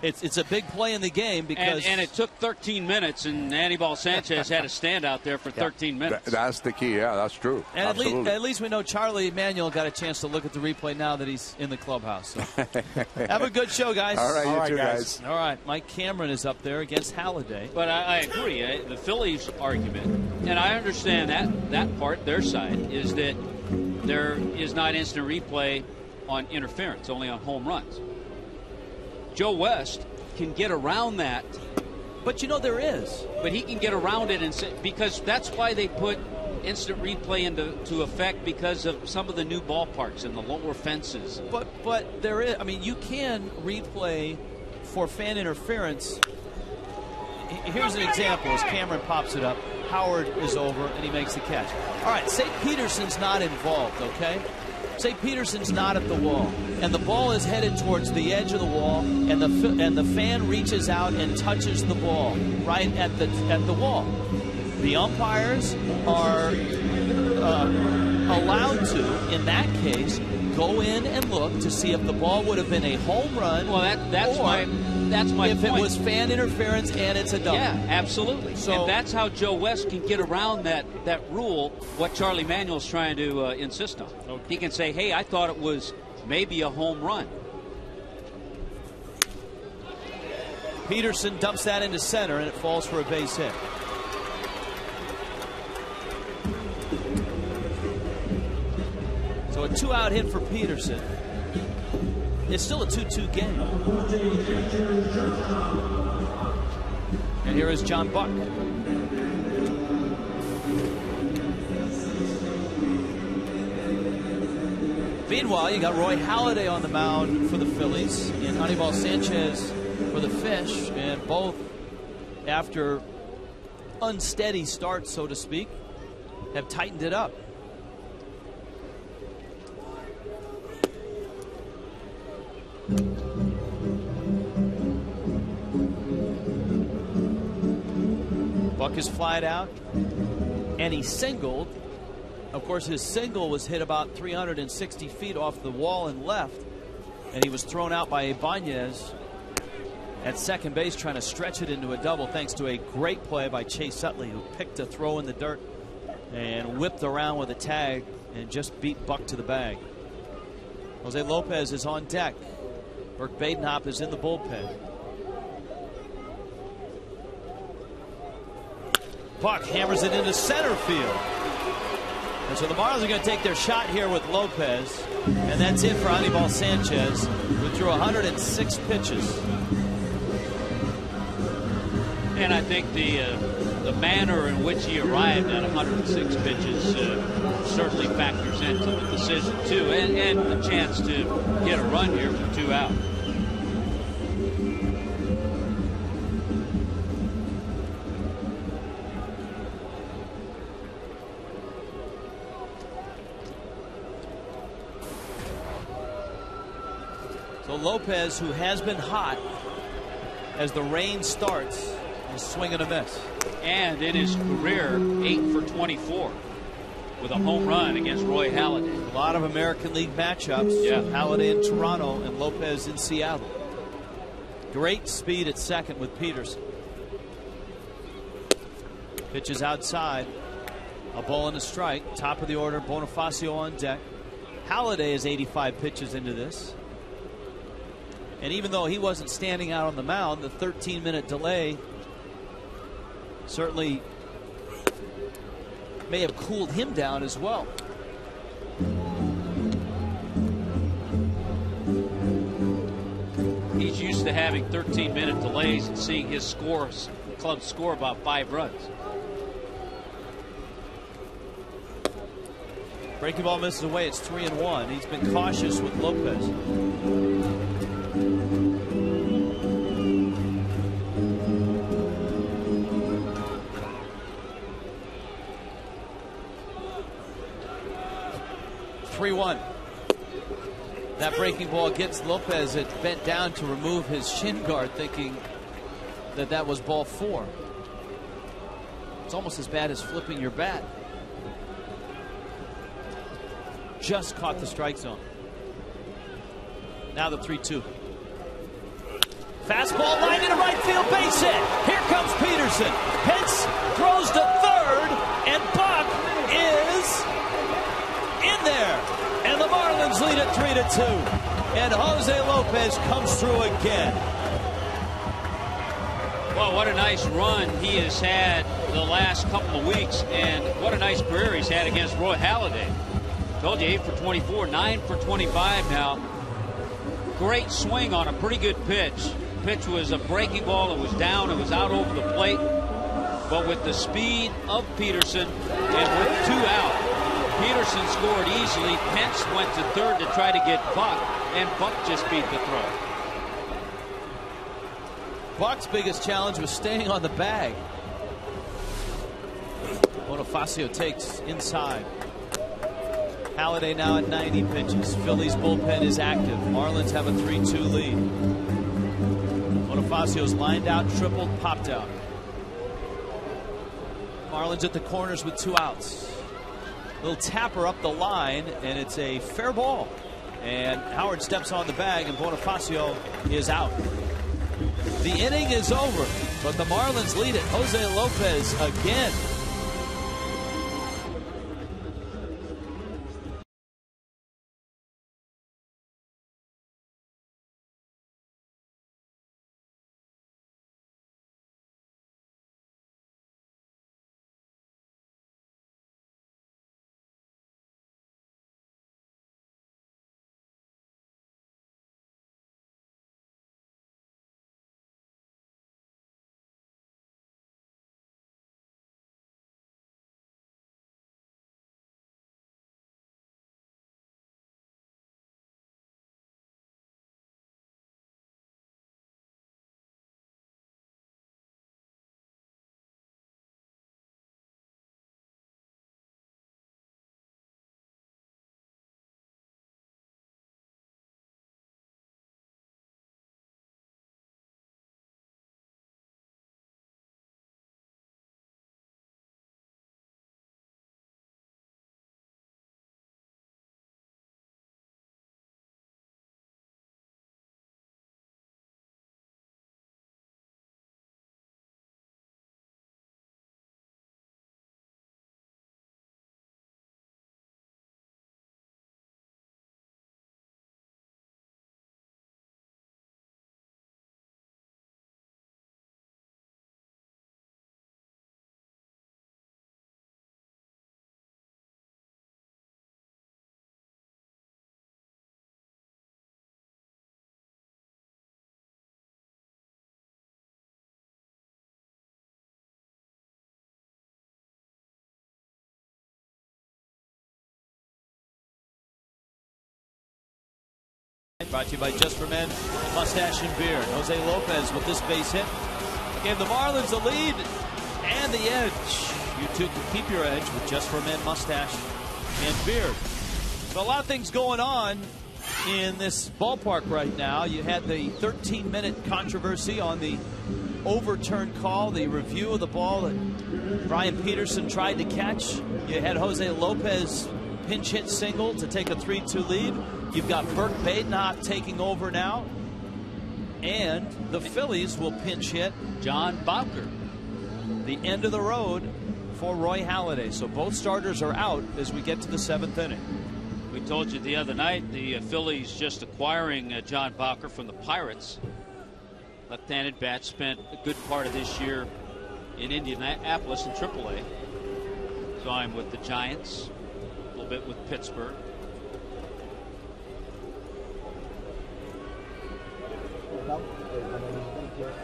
it's a big play in the game because and it took 13 minutes, and Anibal Sanchez had to stand out there for 13 minutes. That's the key. Yeah, that's true. And at least we know Charlie Emanuel got a chance to look at the replay now that he's in the clubhouse. So. Have a good show, guys. All right, you too, guys. All right, Mike Cameron is up there against Halladay. But I agree. The Phillies argument, and I understand that part, their side, is that there is not instant replay on interference, only on home runs. Joe West can get around that. But you know there is. But he can get around it, and because that's why they put instant replay into effect, because of some of the new ballparks and the lower fences. But there is. I mean, you can replay for fan interference. Here's an example as Cameron pops it up. Howard is over and he makes the catch. All right, say Peterson's not involved, okay? Say Peterson's not at the wall, and the ball is headed towards the edge of the wall, and the fan reaches out and touches the ball right at the wall. The umpires are allowed to, in that case, go in and look to see if the ball would have been a home run. Well, that's my if point. It was fan interference and it's a double. Yeah, absolutely. So, and that's how Joe West can get around that rule, what Charlie Manuel's trying to insist on. Okay. He can say, hey, I thought it was maybe a home run. Peterson dumps that into center, and it falls for a base hit. So a 2-out hit for Peterson. It's still a 2-2 game. And here is John Buck. Meanwhile, you got Roy Halladay on the mound for the Phillies and Anibal Sanchez for the Fish, and both, after unsteady starts, so to speak, have tightened it up. Buck is flied out, and he singled. Of course, his single was hit about 360 feet off the wall and left, and he was thrown out by Ibanez at second base, trying to stretch it into a double, thanks to a great play by Chase Utley, who picked a throw in the dirt and whipped around with a tag and just beat Buck to the bag. Jose Lopez is on deck. Burke Badenhop is in the bullpen. Buck hammers it into center field. And so the Marlins are going to take their shot here with Lopez. And that's it for Anibal Sanchez, who threw 106 pitches. And I think the manner in which he arrived at 106 pitches certainly factors into the decision, too. And the chance to get a run here for 2 out. So Lopez, who has been hot as the rain starts, is swinging a miss. And in his career, 8 for 24 with a home run against Roy Halladay. A lot of American League matchups. Yeah. Halladay in Toronto and Lopez in Seattle. Great speed at second with Peterson. Pitches outside. A ball and a strike. Top of the order, Bonifacio on deck. Halladay is 85 pitches into this. And even though he wasn't standing out on the mound, the 13-minute delay certainly may have cooled him down as well. He's used to having 13-minute delays and seeing his club score about 5 runs. Breaking ball misses away. It's 3-1. He's been cautious with Lopez. That breaking ball gets Lopez. It bent down to remove his shin guard, thinking that that was ball 4. It's almost as bad as flipping your bat. Just caught the strike zone. Now the 3-2. Fastball lined into right field, base hit. Here comes Peterson. Hits, throws to third, and Buck is in there. And the Marlins lead it 3-2. And Jose Lopez comes through again. Well, what a nice run he has had the last couple of weeks, and what a nice career he's had against Roy Halladay. Told you 8 for 24, 9 for 25 now. Great swing on a pretty good pitch. Pitch was a breaking ball. It was down. It was out over the plate. But with the speed of Peterson and with 2 out, Peterson scored easily. Pence went to third to try to get Buck, and Buck just beat the throw. Buck's biggest challenge was staying on the bag. Bonifacio takes inside. Halladay now at 90 pitches. Phillies bullpen is active. Marlins have a 3-2 lead. Bonifacio's lined out, tripled, popped out. Marlins at the corners with 2 outs. Little tapper up the line, and it's a fair ball. And Howard steps on the bag, and Bonifacio is out. The inning is over, but the Marlins lead it. Jose Lopez again. Brought to you by Just for Men, Mustache and Beard. Jose Lopez with this base hit gave the Marlins the lead and the edge. You too can keep your edge with Just for Men, Mustache and Beard. So a lot of things going on in this ballpark right now. You had the 13-minute controversy on the overturned call, the review of the ball that Brian Peterson tried to catch. You had Jose Lopez pinch hit single to take a 3-2 lead. You've got Burke Badenhop taking over now. And the Phillies will pinch hit John Bowker. The end of the road for Roy Halladay. So both starters are out as we get to the 7th inning. We told you the other night the Phillies just acquiring John Bowker from the Pirates. Left-handed bat, spent a good part of this year in Indianapolis in AAA. Saw him with the Giants, a little bit with Pittsburgh.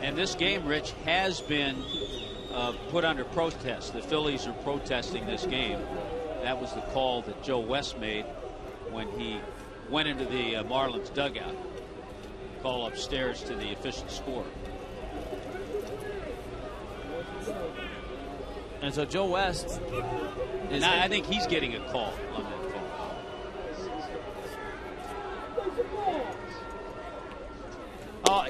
And this game, Rich, has been put under protest. The Phillies are protesting this game. That was the call that Joe West made when he went into the Marlins dugout. Call upstairs to the official score. And so Joe West is. Now, I think he's getting a call on that phone.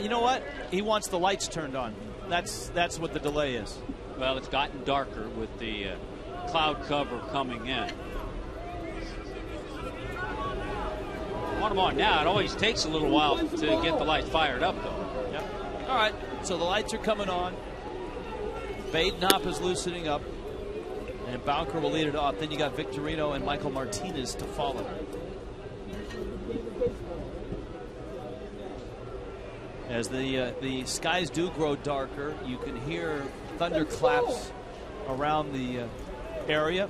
You know what? He wants the lights turned on. That's what the delay is. Well, it's gotten darker with the cloud cover coming in. Want them on now. It always takes a little while to get the lights fired up, though. Yep. All right. So the lights are coming on. Badenhop is loosening up. And Bowker will lead it off. Then you got Victorino and Michael Martinez to follow. As the skies do grow darker, you can hear thunderclaps around the area.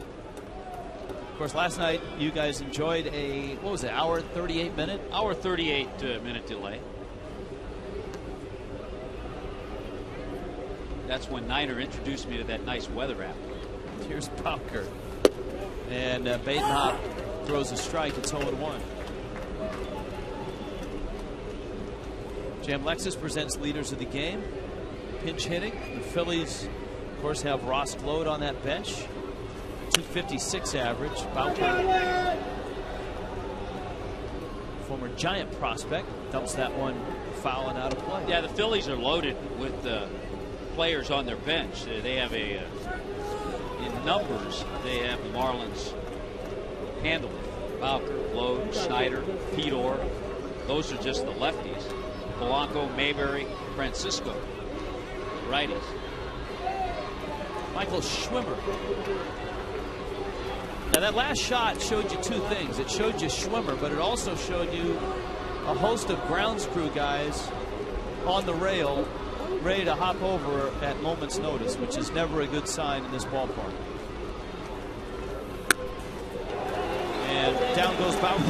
Of course, last night you guys enjoyed a, what was it, hour 38 minute? Hour 38 minute delay. That's when Niner introduced me to that nice weather app. Here's Bowker. And Batenhop throws a strike. It's 0-1. Jam Lexus presents leaders of the game. Pinch hitting. The Phillies, of course, have Ross Glode on that bench. 256 average. Bowker, former Giant prospect, dumps that one foul and out of play. Yeah, the Phillies are loaded with players on their bench. They have in numbers, they have the Marlins handled. Bowker, Glode, Snyder, Pedor. Those are just the lefties. Polanco, Mayberry, Francisco, righties. Michael Schwimmer. Now that last shot showed you two things. It showed you Schwimmer, but it also showed you a host of grounds crew guys on the rail ready to hop over at moment's notice, which is never a good sign in this ballpark. And down goes Bowker.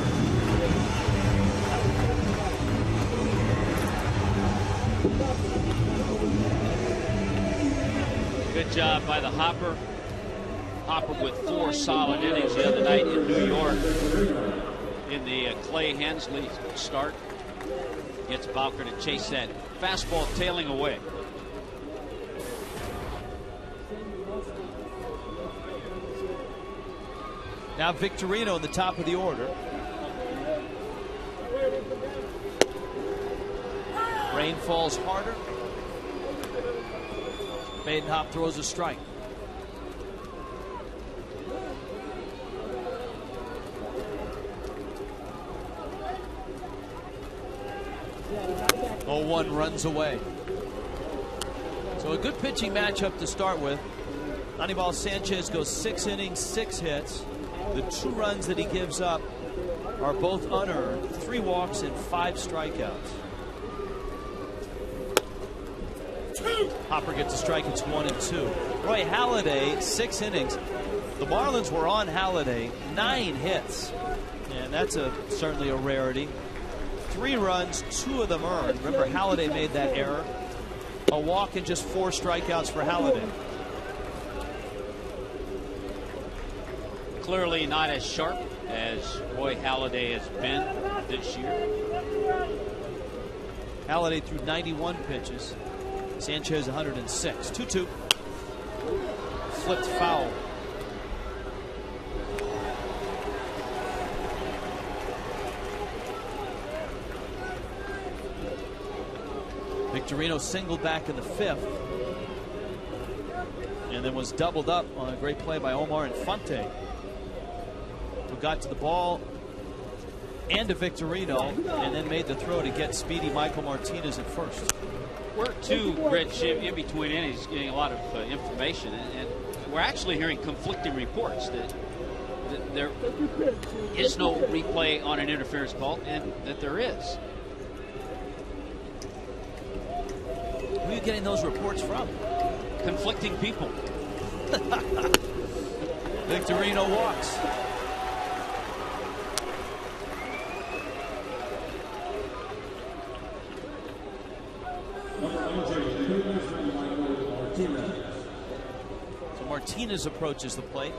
Good job by the Hopper. Hopper with 4 solid innings the other night in New York in the Clay Hensley start. Gets Bowker to chase that fastball tailing away. Now Victorino in the top of the order. Rain falls harder. Batenhop throws a strike. One runs away. So a good pitching matchup to start with. Anibal Sanchez goes 6 innings, 6 hits. The 2 runs that he gives up are both unearned. 3 walks and 5 strikeouts. Hopper gets a strike. It's 1-2. Roy Halladay, 6 innings. The Marlins were on Halladay, 9 hits, and that's certainly a rarity. 3 runs, 2 of them earned. Remember, Halladay made that error. A walk and just 4 strikeouts for Halladay. Clearly not as sharp as Roy Halladay has been this year. Halladay threw 91 pitches. Sanchez 106. 2-2. Flipped foul. Victorino singled back in the 5th. And then was doubled up on a great play by Omar Infante, who got to the ball and to Victorino and then made the throw to get speedy Michael Martinez at first. We're Rich, in between innings getting a lot of information, and we're actually hearing conflicting reports that there is no replay on an interference call and that there is. Who are you getting those reports from? Conflicting people. Victorino walks. So Martinez approaches the plate.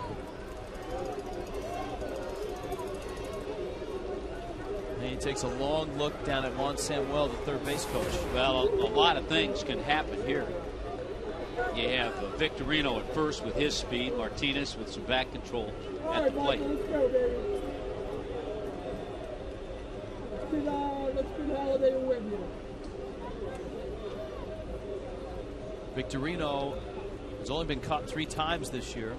And he takes a long look down at Juan Samuel, the third base coach. Well, a lot of things can happen here. You have Victorino at first with his speed, Martinez with some back control at the plate. Victorino has only been caught 3 times this year.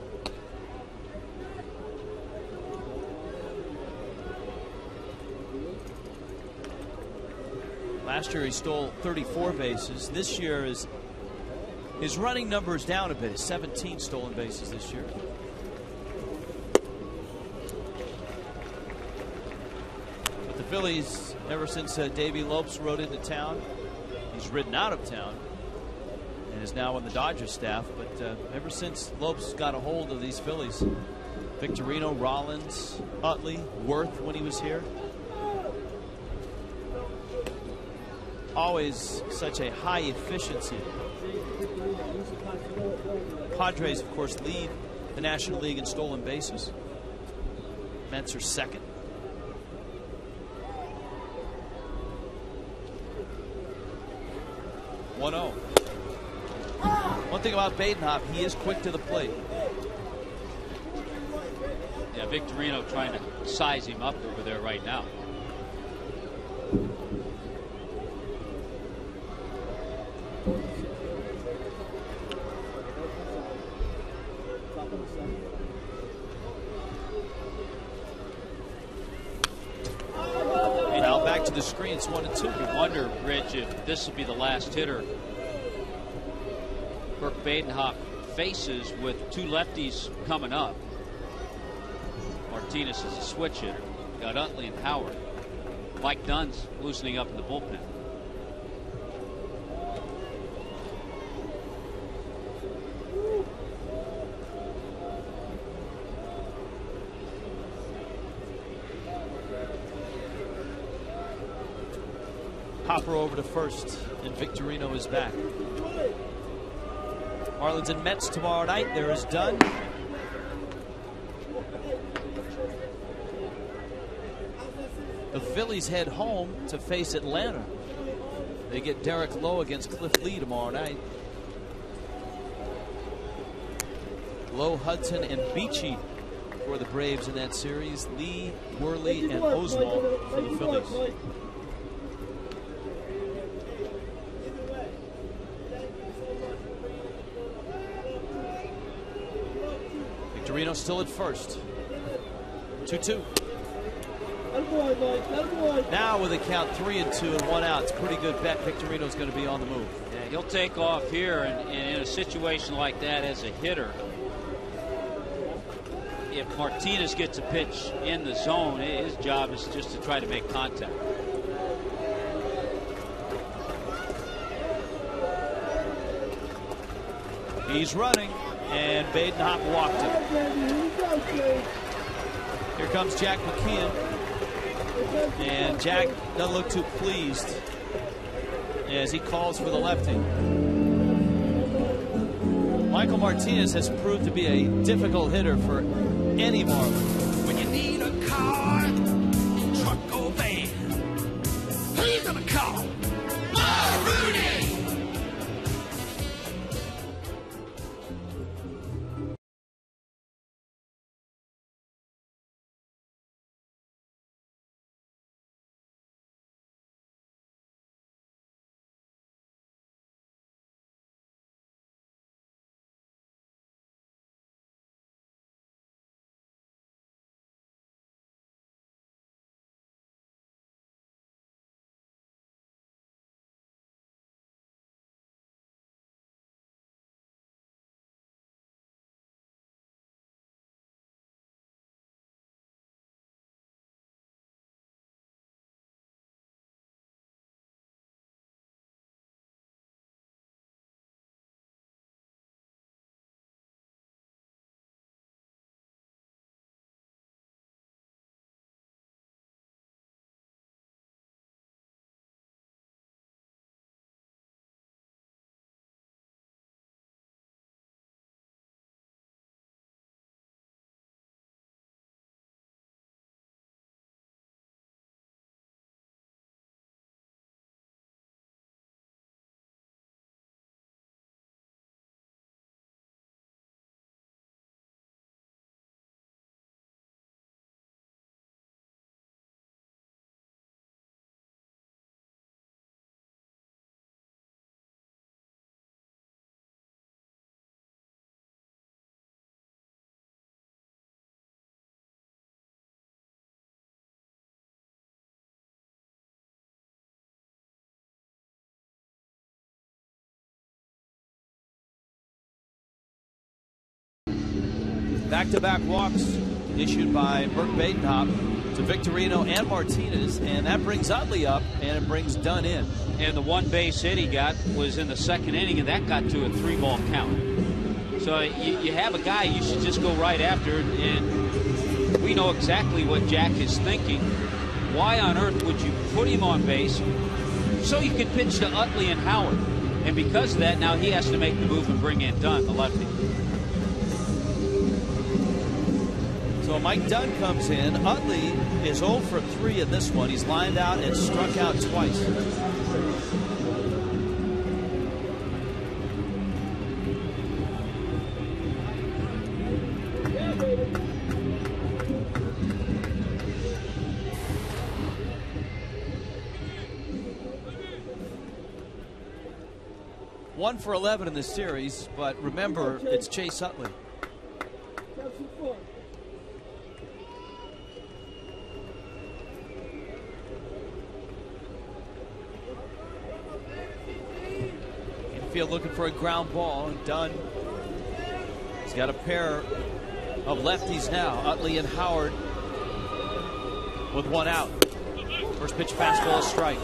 Last year he stole 34 bases. This year his running number is down a bit. 17 stolen bases this year. But the Phillies, ever since Davey Lopes rode into town, he's ridden out of town and is now on the Dodgers staff. But ever since Lopes got a hold of these Phillies, Victorino, Rollins, Utley, Worth when he was here. Always such a high efficiency. Padres, of course, lead the National League in stolen bases. Mets are second. One thing about Badenhop, he is quick to the plate. Yeah, Victorino trying to size him up over there right now. Now back to the screen. It's 1-2. You wonder, Rich, if this will be the last hitter Burke Badenhop faces with two lefties coming up. Martinez is a switch hitter. Got Utley and Howard. Mike Dunn's loosening up in the bullpen. Hopper over to first, and Victorino is back. Marlins and Mets tomorrow night. There is Dunn. The Phillies head home to face Atlanta. They get Derek Lowe against Cliff Lee tomorrow night. Lowe, Hudson, and Beachy for the Braves in that series. Lee, Worley, and Oswald for the Phillies. Victorino still at first. 2-2. Now with a count 3-2 and 1 out, it's a pretty good bet. Victorino's going to be on the move. Yeah, he'll take off here, and in a situation like that as a hitter, if Martinez gets a pitch in the zone, his job is just to try to make contact. He's running, and Badenhop walked him. Here comes Jack McKeon, and Jack doesn't look too pleased as he calls for the lefty. Michael Martinez has proved to be a difficult hitter for any Marlin. When you need a car, truck or van, who you gonna call? Oh, Rudy! Back-to-back walks issued by Burke Badenhop to Victorino and Martinez, and that brings Utley up, and it brings Dunn in. And the one base hit he got was in the second inning, and that got to a 3-ball count. So you have a guy you should just go right after, and We know exactly what Jack is thinking. Why on earth would you put him on base so you could pitch to Utley and Howard? And because of that, now he has to make the move and bring in Dunn, the lefty. So Mike Dunn comes in. Utley is 0 for 3 in this one. He's lined out and struck out twice. One for 11 in the series, but remember, it's Chase Utley. Infield looking for a ground ball, and Dunn. He's got a pair of lefties now, Utley and Howard, with one out. First pitch fastball, a strike.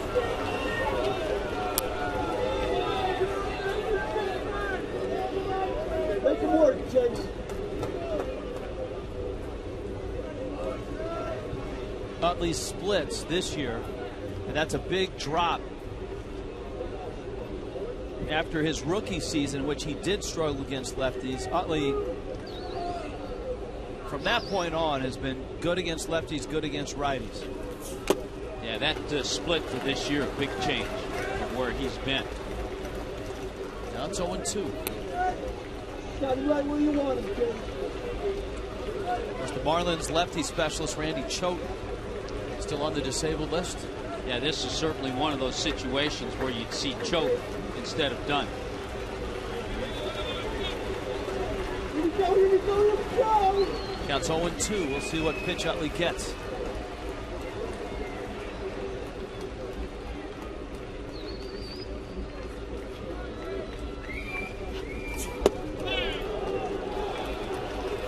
Make him work, Chase. Utley splits this year, and that's a big drop after his rookie season, in which he did struggle against lefties. Utley, from that point on, has been good against lefties, good against righties. Yeah, that split for this year, a big change from where he's been. Now it's 0-2. Got him right where you want him, Chase. Of course, the Marlins lefty specialist, Randy Choate, still on the disabled list. Yeah, this is certainly one of those situations where you'd see Choate instead of Dunn. Here we go, here we go, here we go. Counts 0-2. We'll see what pitch Utley gets.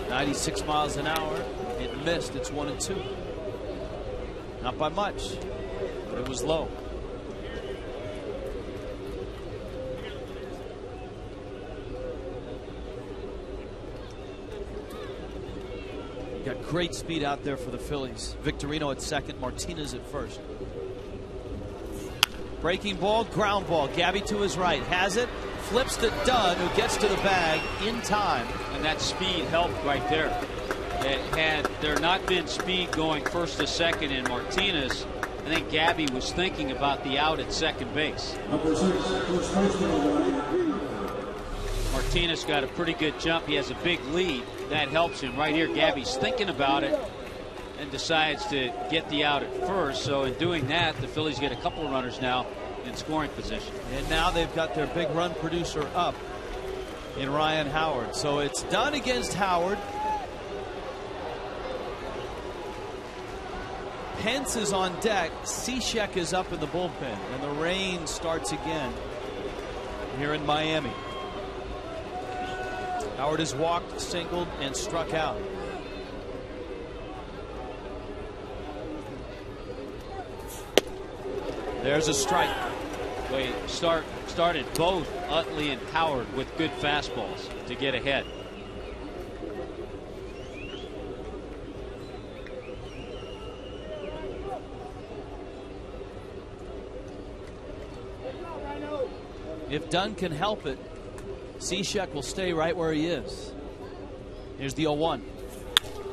.96 miles an hour. It missed. It's 1-2. Not by much, but it was low. Got great speed out there for the Phillies. Victorino at second, Martinez at first. Breaking ball, ground ball. Gabby to his right, has it, flips to Dunn, who gets to the bag in time. And that speed helped right there. Had there not been speed going first to second in Martinez, I think Gabby was thinking about the out at second base. Martinez got a pretty good jump. He has a big lead. That helps him right here. Gabby's thinking about it and decides to get the out at first. So in doing that, the Phillies get a couple of runners now in scoring position. And now they've got their big run producer up in Ryan Howard. So it's Dunn against Howard. Pence is on deck. Cishek is up in the bullpen. And the rain starts again here in Miami. Howard has walked, singled, and struck out. There's a strike. They started both Utley and Howard with good fastballs to get ahead. If Dunn can help it, Cishek will stay right where he is. Here's the 0-1.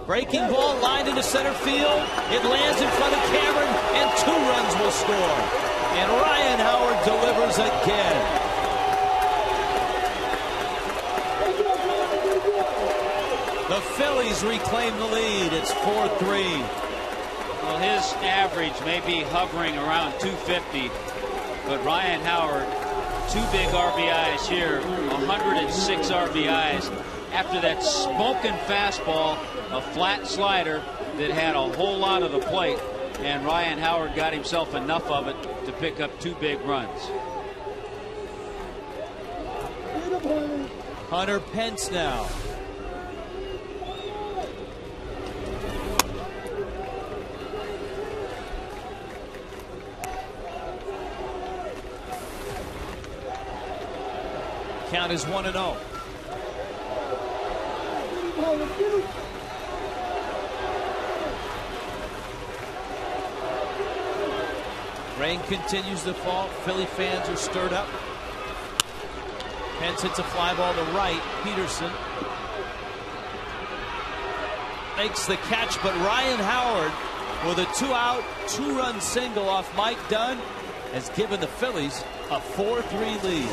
Breaking ball lined into center field. It lands in front of Cameron, and 2 runs will score. And Ryan Howard delivers again. The Phillies reclaim the lead. It's 4-3. Well, his average may be hovering around 250, but Ryan Howard, 2 big RBIs here, 106 RBIs after that smoking fastball, a flat slider that had a whole lot of the plate, and Ryan Howard got himself enough of it to pick up 2 big runs. Hunter Pence now. Count is 1-0. Rain continues to fall. Philly fans are stirred up. Pence hits a fly ball to right. Peterson makes the catch, but Ryan Howard with a 2-out, 2-run single off Mike Dunn has given the Phillies a 4-3 lead.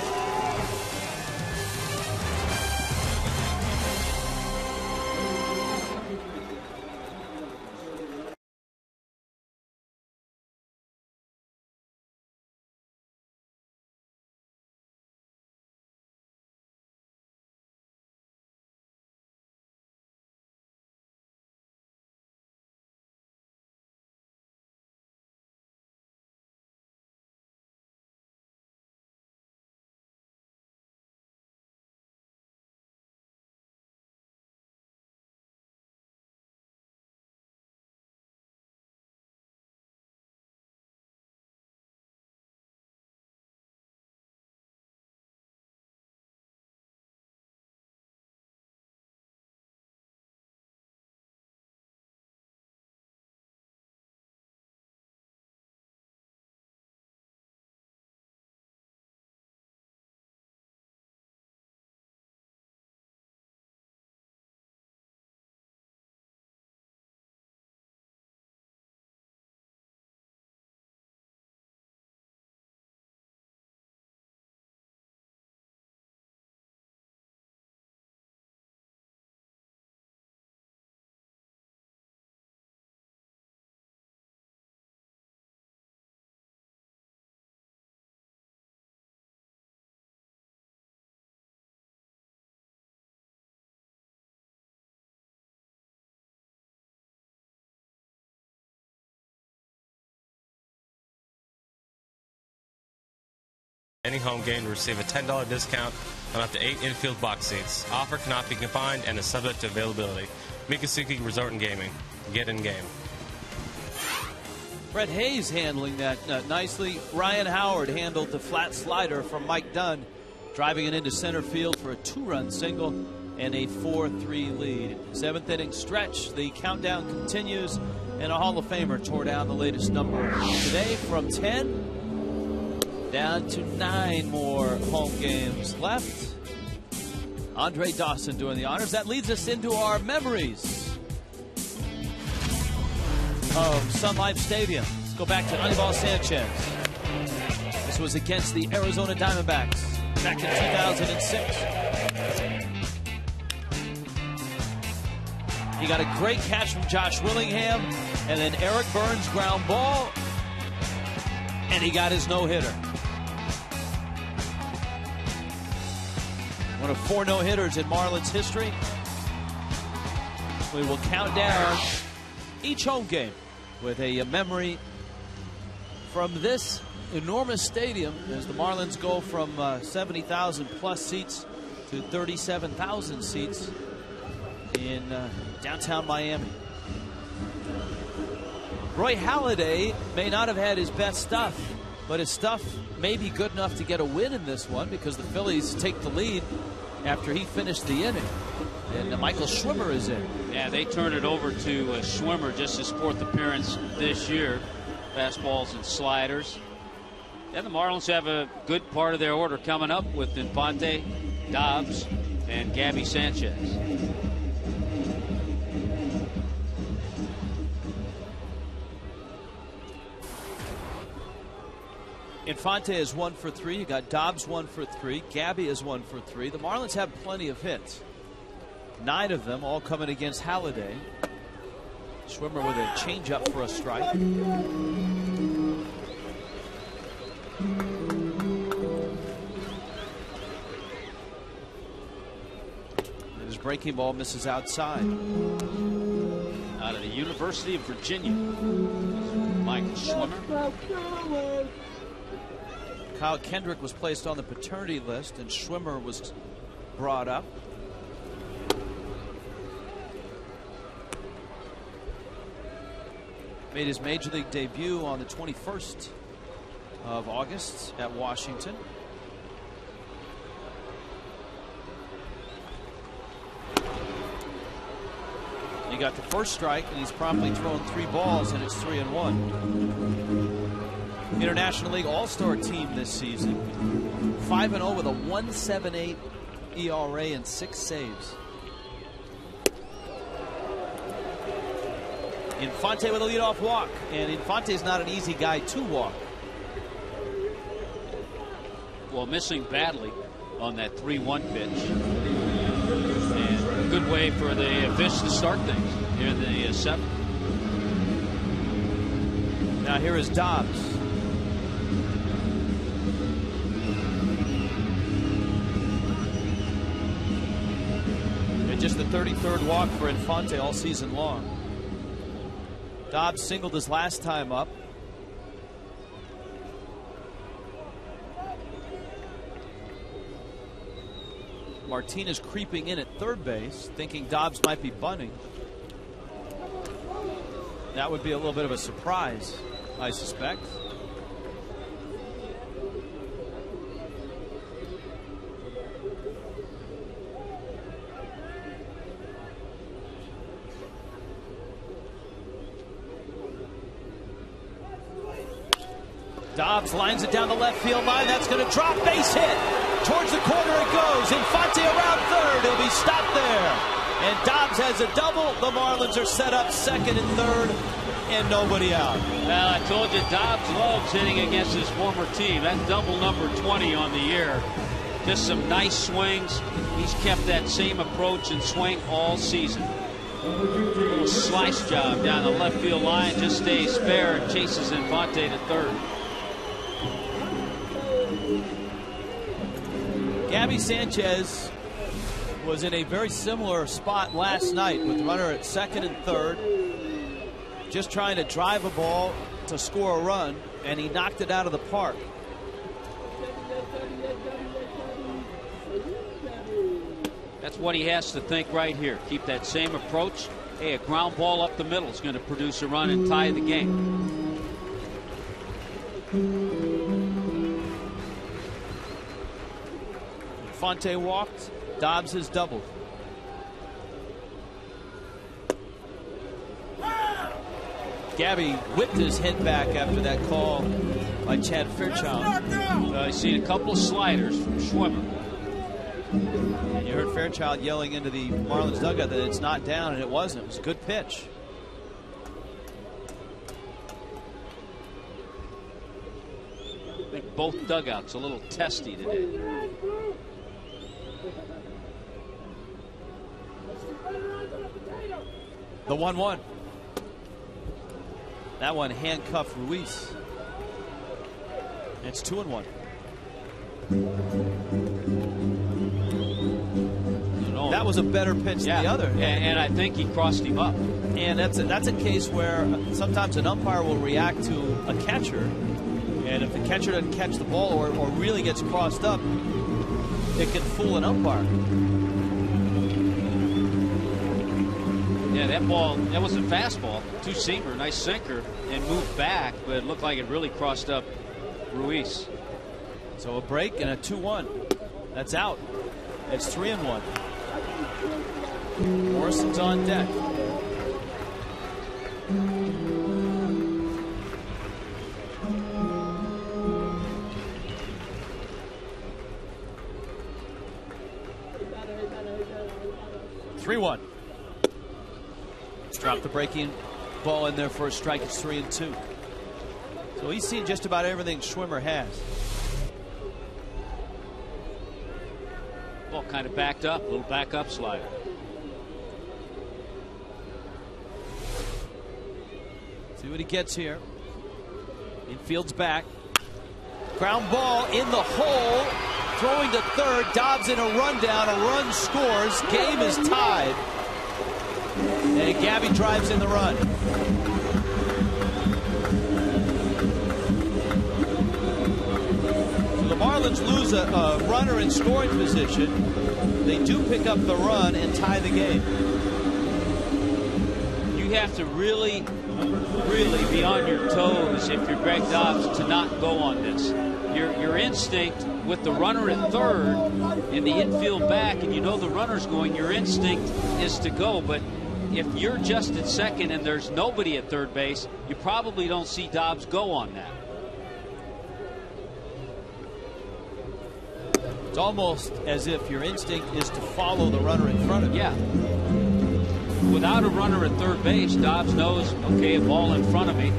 Any home game to receive a $10 discount on up to 8 infield box seats. Offer cannot be combined and is subject to availability. Mikasuki Resort and Gaming. Get in game. Brett Hayes handling that nicely. Ryan Howard handled the flat slider from Mike Dunn, driving it into center field for a 2-run single and a 4-3 lead. 7th inning stretch. The countdown continues, and a Hall of Famer tore down the latest number today from 10 down to 9 more home games left. Andre Dawson doing the honors. That leads us into our memories of Sun Life Stadium. Let's go back to Anibal Sanchez. This was against the Arizona Diamondbacks back in 2006. He got a great catch from Josh Willingham, and then Eric Burns ground ball, and he got his no-hitter. One of 4 no-hitters in Marlins history. We will count down each home game with a memory from this enormous stadium as the Marlins go from 70,000 plus seats to 37,000 seats in downtown Miami. Roy Halladay may not have had his best stuff, but his stuff may be good enough to get a win in this one because the Phillies take the lead after he finished the inning. And Michael Schwimmer is in. Yeah, they turn it over to Schwimmer, just his 4th appearance this year. Fastballs and sliders. And the Marlins have a good part of their order coming up with Infante, Dobbs, and Gabby Sanchez. Infante is 1 for 3. You got Dobbs 1 for 3. Gabby is 1 for 3. The Marlins have plenty of hits. 9 of them all coming against Halladay. Schwimmer with a changeup for a strike. And his breaking ball misses outside. Out of the University of Virginia, Michael Schwimmer. Kyle Kendrick was placed on the paternity list, and Schwimmer was brought up. Made his major league debut on the 21st of August at Washington. He got the first strike, and he's promptly thrown 3 balls, and it's 3-1. International League All-Star team this season. 5-0 with a 1.78 ERA and 6 saves. Infante with a leadoff walk, and Infante's not an easy guy to walk. Well, missing badly on that 3-1 pitch. And a good way for the Fish to start things here in the 7th. Now here is Dobbs. And just the 33rd walk for Infante all season long. Dobbs singled his last time up. Martinez creeping in at third base, thinking Dobbs might be bunting. That would be a little bit of a surprise, I suspect. Dobbs lines it down the left field line. That's going to drop. Base hit. Towards the corner it goes. Infante around third. He'll be stopped there. And Dobbs has a double. The Marlins are set up second and third, and nobody out. Well, I told you, Dobbs loves hitting against his former team. That double number 20 on the year. Just some nice swings. He's kept that same approach and swing all season. A little slice job down the left field line. Just stays fair and chases Infante to third. Gabby Sanchez was in a very similar spot last night with the runner at second and third, just trying to drive a ball to score a run, and he knocked it out of the park. That's what he has to think right here. Keep that same approach. Hey, a ground ball up the middle is going to produce a run and tie the game. Infante walked. Dobbs has doubled. Gabby whipped his head back after that call by Chad Fairchild. I've seen a couple of sliders from Schwimmer. And you heard Fairchild yelling into the Marlins dugout that it's not down, and it wasn't. It was a good pitch. I think both dugouts a little testy today. The 1-1. That one handcuffed Ruiz. It's 2-1. That was a better pitch than the other. And I think he crossed him up. And that's a case where sometimes an umpire will react to a catcher, and if the catcher doesn't catch the ball or really gets crossed up, it can fool an umpire. Yeah, that ball, that was a fastball, two-seamer, nice sinker, and moved back, but it looked like it really crossed up Ruiz. So a break and a 2-1. That's out. It's 3-1. Morrison's on deck. Drop the breaking ball in there for a strike. It's 3-2. So he's seen just about everything Schwimmer has. Ball kind of backed up, a little back up slider. See what he gets here. Infield's back. Ground ball in the hole. Throwing to third. Dobbs in a rundown. A run scores. Game is tied. And Gabby drives in the run. So the Marlins lose a runner in scoring position. They do pick up the run and tie the game. You have to really be on your toes if you're Greg Dobbs to not go on this. Your instinct with the runner at third and the infield back, and you know the runner's going, your instinct is to go. But if you're just at second and there's nobody at third base, you probably don't see Dobbs go on that. It's almost as if your instinct is to follow the runner in front of you. Yeah. Without a runner at third base, Dobbs knows, okay, a ball in front of me,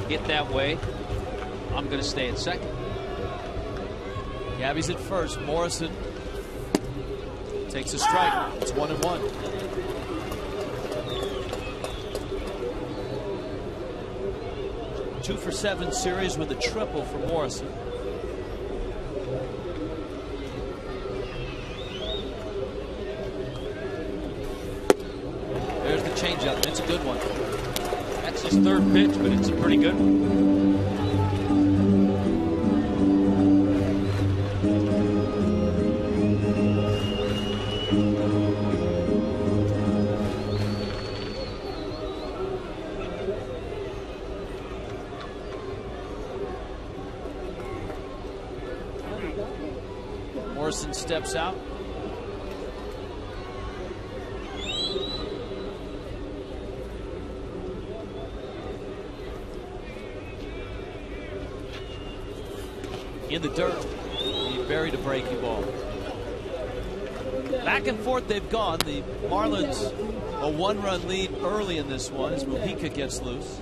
hit that way, I'm going to stay at second. Gabby's at first. Morrison takes a strike. It's 1-1. Two for 7 series with a triple for Morrison. There's the changeup. It's a good one. That's his third pitch, but it's a pretty good one. Morrison steps out. In the dirt, he buried a breaking ball. Back and forth they've gone. The Marlins a 1-run lead early in this one as Mujica gets loose.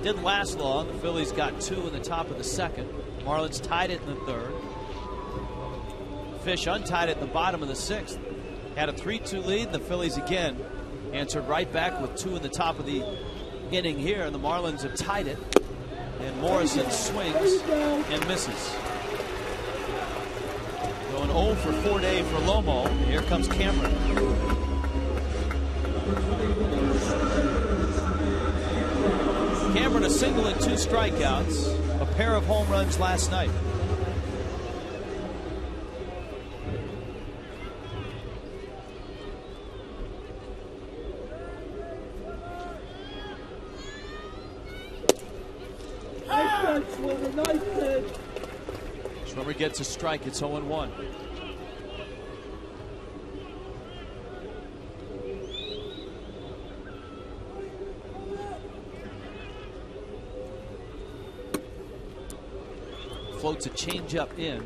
Didn't last long. The Phillies got 2 in the top of the second. Marlins tied it in the third. Fish untied it in the bottom of the 6th. Had a 3-2 lead, and the Phillies again answered right back with 2 in the top of the inning here, and the Marlins have tied it. And Morrison swings and misses. Going 0 for 4 day for Lomo. Here comes Cameron. Cameron a single and 2 strikeouts. A pair of home runs last night. Schwimmer gets a strike. It's 0-1. Floats a changeup in.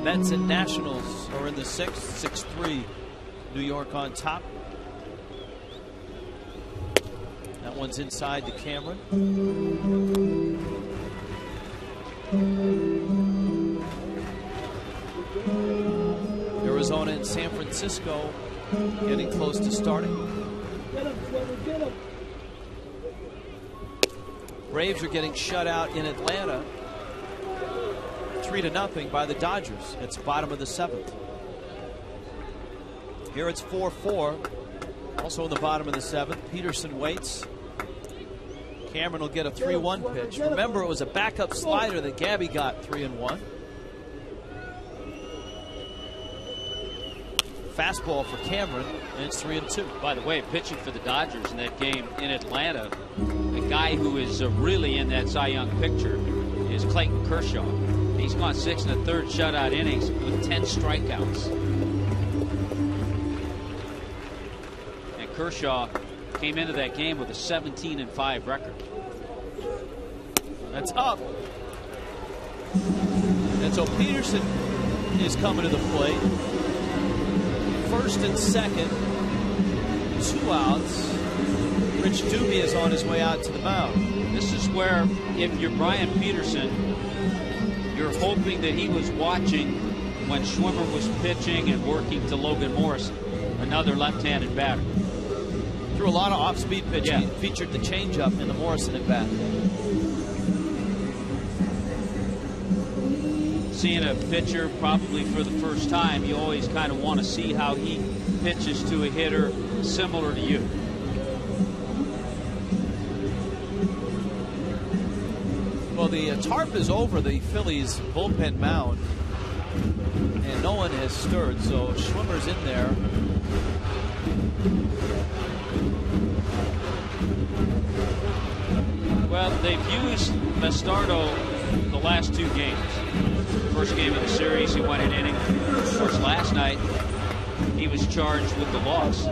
Mets and Nationals are in the 6th. 6-3. New York on top. That one's inside to Cameron. Arizona and San Francisco getting close to starting. Braves are getting shut out in Atlanta 3-0 by the Dodgers. It's bottom of the 7th. Here it's 4-4. Also in the bottom of the 7th. Peterson waits. Cameron will get a 3-1 pitch. Remember, it was a backup slider that Gabby got 3-1. Fastball for Cameron, and it's 3-2. By the way, pitching for the Dodgers in that game in Atlanta, the guy who is really in that Cy Young picture is Clayton Kershaw. He's gone 6 1/3 shutout innings with 10 strikeouts. And Kershaw came into that game with a 17-5 record. That's up. And so Peterson is coming to the plate. First and second, 2 outs. Rich Doobie is on his way out to the mound. This is where, if you're Brian Peterson, you're hoping that he was watching when Schwimmer was pitching and working to Logan Morrison, another left-handed batter. Threw a lot of off-speed pitching. Yeah. Featured the changeup in the Morrison at bat. Seeing a pitcher probably for the first time, you always kind of want to see how he pitches to a hitter similar to you. Well, the tarp is over the Phillies bullpen mound, and no one has stirred, so Schwimmer's in there. Well, they've used Bastardo the last 2 games. First game of the series, he went an inning. Of course, last night, he was charged with the loss.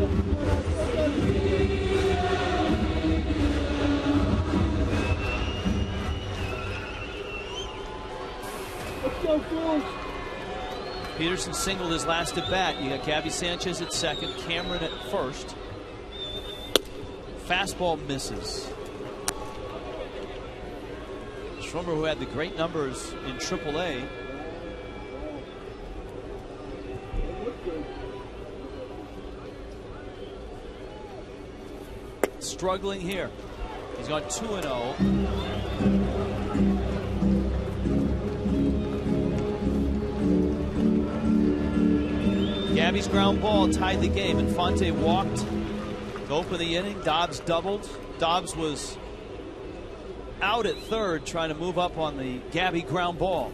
Peterson singled his last at bat. You got Gabby Sanchez at second, Cameron at first. Fastball misses. Schwimmer, who had the great numbers in AAA, struggling here. He's gone 2-0. Gabby's ground ball tied the game. Infante walked to open the inning. Dobbs doubled. Dobbs was out at third trying to move up on the Gabby ground ball.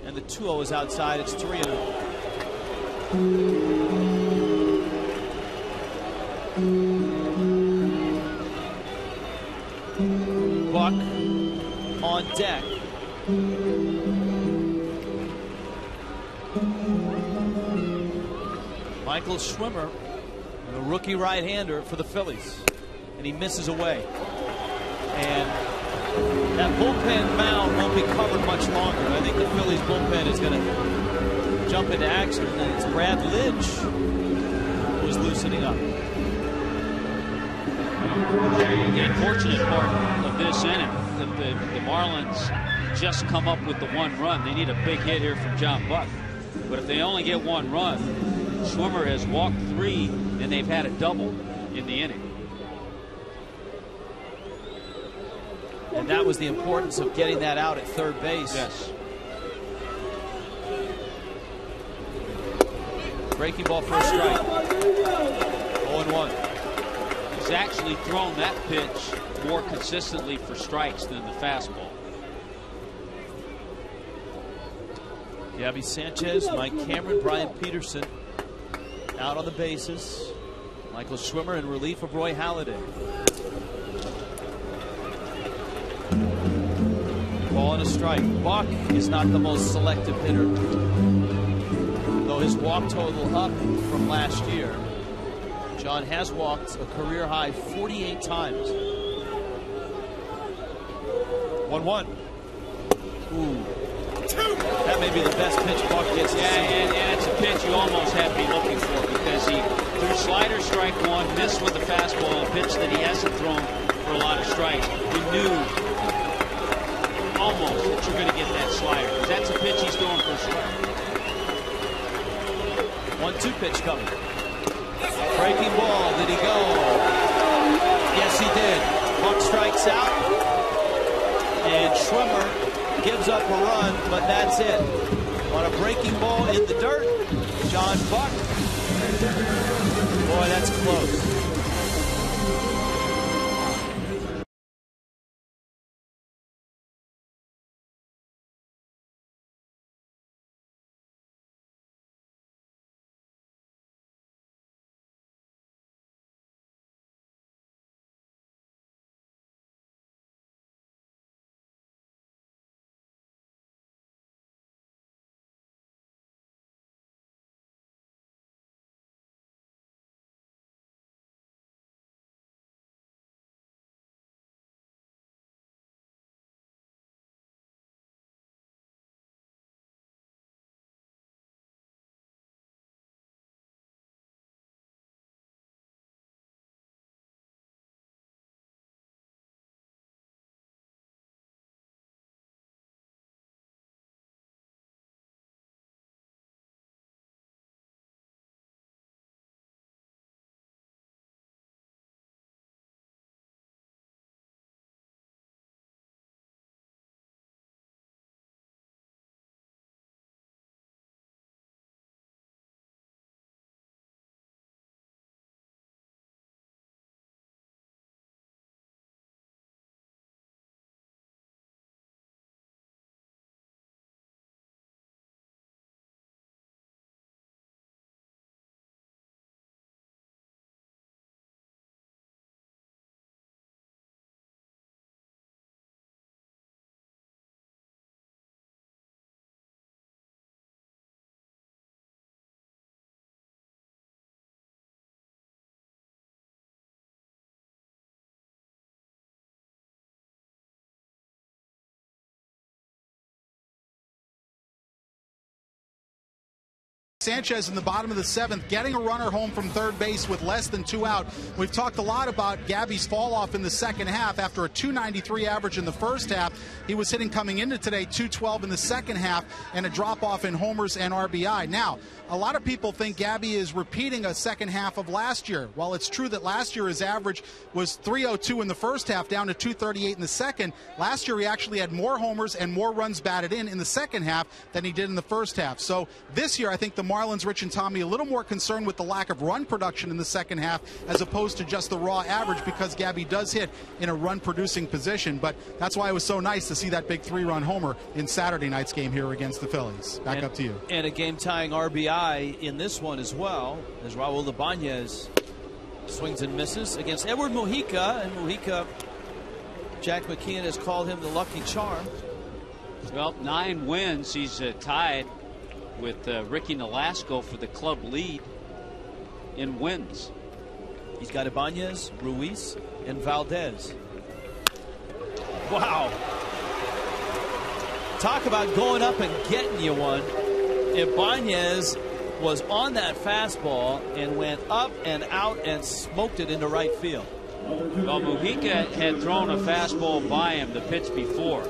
And the 2-0 is outside. It's 3-0. Buck on deck. Michael Schwimmer, the rookie right-hander for the Phillies, and he misses away. And that bullpen mound won't be covered much longer. I think the Phillies bullpen is going to jump into action, and it's Brad Lidge who's loosening up. The unfortunate part of this inning, the Marlins just come up with the one run. They need a big hit here from John Buck. But if they only get one run, Schwimmer has walked 3, and they've had a double in the inning. And that was the importance of getting that out at third base. Yes. Breaking ball for a strike. 0-1. He's actually thrown that pitch more consistently for strikes than the fastball. Gabby Sanchez, Mike Cameron, Brian Peterson out on the bases. Michael Schwimmer in relief of Roy Halladay. Ball and a strike. Buck is not the most selective hitter, though his walk total up from last year. John has walked a career high 48 times. 1-1. Ooh. That may be the best pitch Buck gets. Yeah, and it's a pitch you almost have to be looking for, because he threw slider strike 1, missed with the fastball, a pitch that he hasn't thrown for a lot of strikes. You knew almost that you're going to get that slider, because that's a pitch he's throwing for a strike. 1-2 pitch coming. Breaking ball. Did he go? Yes, he did. Buck strikes out, and Schwimmer gives up a run, but that's it. On a breaking ball in the dirt, John Buck. Boy, that's close. Sanchez in the bottom of the 7th, getting a runner home from third base with less than 2 out. We've talked a lot about Gabby's fall off in the second half. After a 293 average in the first half, he was hitting coming into today 212 in the second half, and a drop off in homers and RBI. Now, a lot of people think Gabby is repeating a second half of last year. While it's true that last year his average was 302 in the first half, down to 238 in the second, last year he actually had more homers and more runs batted in the second half than he did in the first half. So this year I think the Marlins, Rich and Tommy, a little more concerned with the lack of run production in the second half as opposed to just the raw average, because Gabby does hit in a run producing position. But that's why it was so nice to see that big 3-run homer in Saturday night's game here against the Phillies. Back up to you. And a game-tying RBI in this one as well, as Raul Ibanez swings and misses against Edward Mujica. And Mujica, Jack McKeon has called him the lucky charm. Well, 9 wins. He's tied with Ricky Nolasco for the club lead in wins. He's got Ibanez, Ruiz, and Valdez. Wow. Talk about going up and getting you one. Ibanez was on that fastball and went up and out and smoked it into right field. Well, Mujica had thrown a fastball by him the pitch before,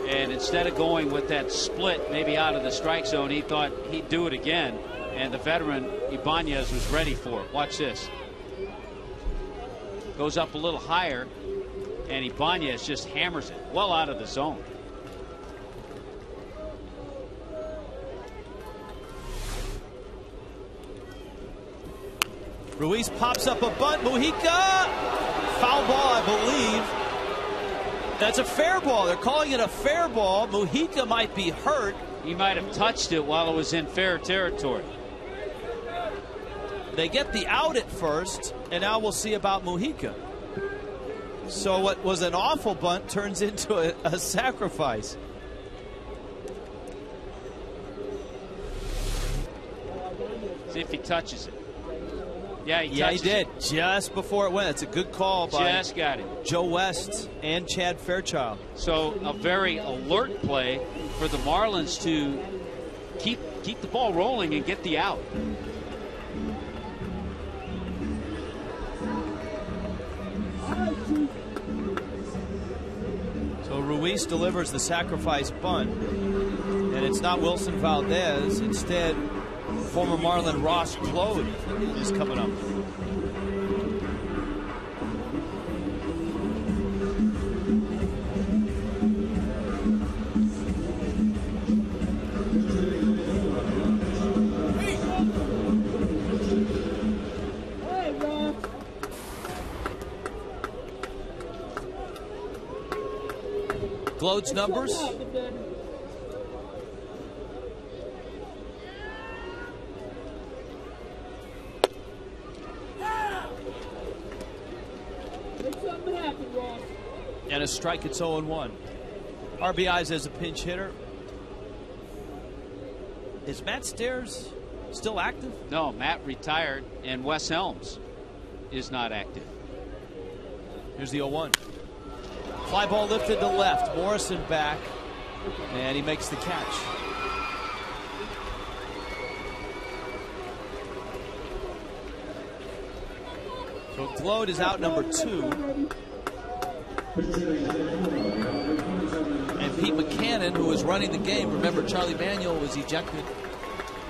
and instead of going with that split maybe out of the strike zone, he thought he'd do it again, and the veteran Ibanez was ready for it. Watch this. Goes up a little higher, and Ibanez just hammers it well out of the zone. Ruiz pops up a bunt. Mujica, foul ball, I believe. That's a fair ball. They're calling it a fair ball. Mujica might be hurt. He might have touched it while it was in fair territory. They get the out at first, and now we'll see about Mujica. So what was an awful bunt turns into a sacrifice. See if he touches it. Yeah, he did. Just before it went. It's a good call by just got him. Joe West and Chad Fairchild. So a very alert play for the Marlins to keep the ball rolling and get the out. So Ruiz delivers the sacrifice bunt, and it's not Wilson Valdez. Instead, former Marlin Ross Claude is coming up. Claude's numbers. And a strike, it's 0-1. RBIs as a pinch hitter. Is Matt Stairs still active? No, Matt retired, and Wes Helms is not active. Here's the 0-1. Fly ball lifted to left. Morrison back, and he makes the catch. So Claude is out number 2. And Pete McCannon, who was running the game, remember Charlie Manuel was ejected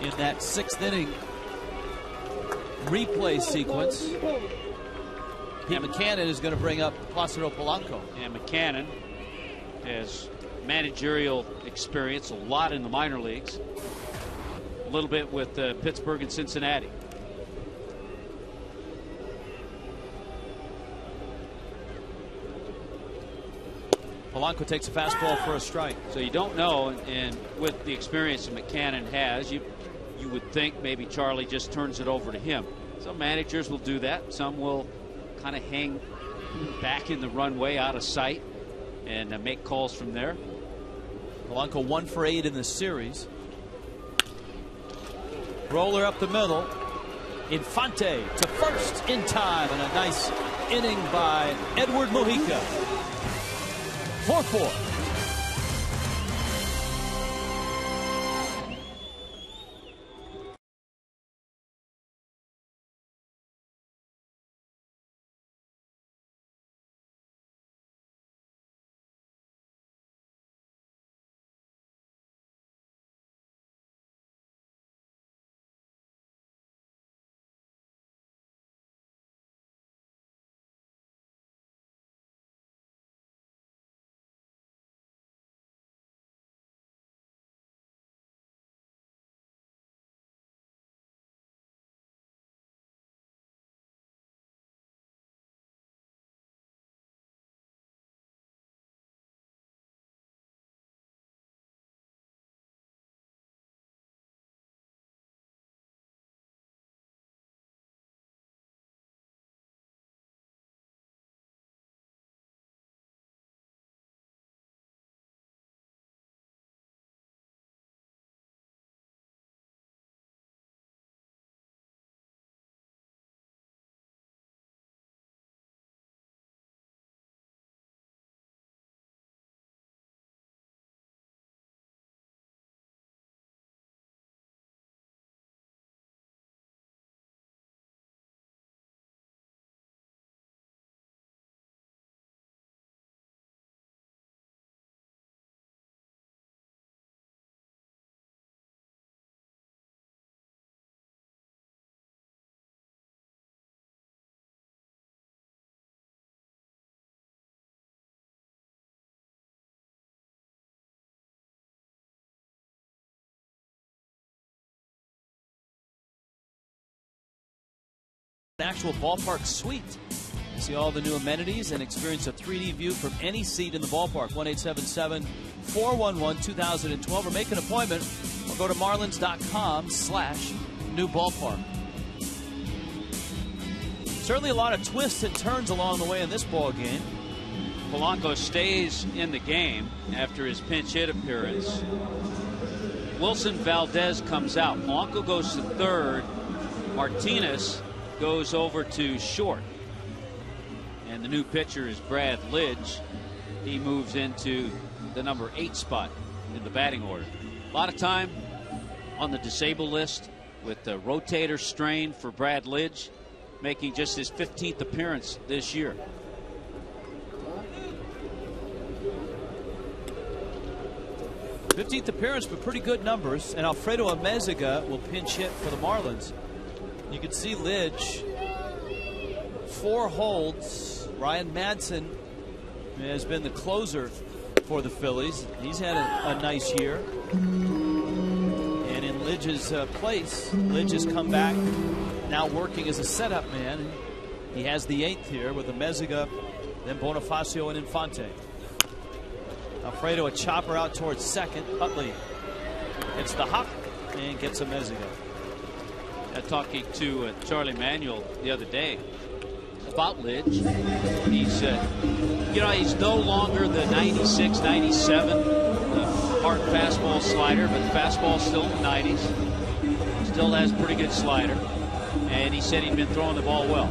in that 6th inning replay sequence. Pete McCannon is going to bring up Placido Polanco. And McCannon has managerial experience, a lot in the minor leagues, a little bit with Pittsburgh and Cincinnati. Polanco takes a fastball for a strike. So you don't know, and with the experience that McCannon has, you would think maybe Charlie just turns it over to him. Some managers will do that. Some will kind of hang back in the runway out of sight and make calls from there. Polanco 1 for 8 in the series. Roller up the middle. Infante to first in time, and a nice inning by Edward Mujica. 4-4. An actual ballpark suite. See all the new amenities and experience a 3D view from any seat in the ballpark. 1-877-411-2012 or make an appointment or go to marlins.com/new ballpark. Certainly a lot of twists and turns along the way in this ball game. Polanco stays in the game after his pinch hit appearance. Wilson Valdez comes out. Polanco goes to third. Martinez goes over to short. And the new pitcher is Brad Lidge. He moves into the number 8 spot in the batting order. A lot of time on the disabled list with the rotator strain for Brad Lidge, making just his 15th appearance this year. '15th appearance, but pretty good numbers. And Alfredo Amezaga will pinch hit for the Marlins. You can see Lidge, 4 holds. Ryan Madsen has been the closer for the Phillies. He's had a nice year. And in Lidge's place, Lidge has come back, now working as a setup man. He has the 8th here with Amezaga, then Bonifacio and Infante. Alfredo a chopper out towards second. Utley hits the hop and gets Amezaga. Talking to Charlie Manuel the other day about Lidge. He said, you know, he's no longer the 96, 97, the hard fastball slider, but the fastball's still in the 90s. Still has pretty good slider. And he said he'd been throwing the ball well.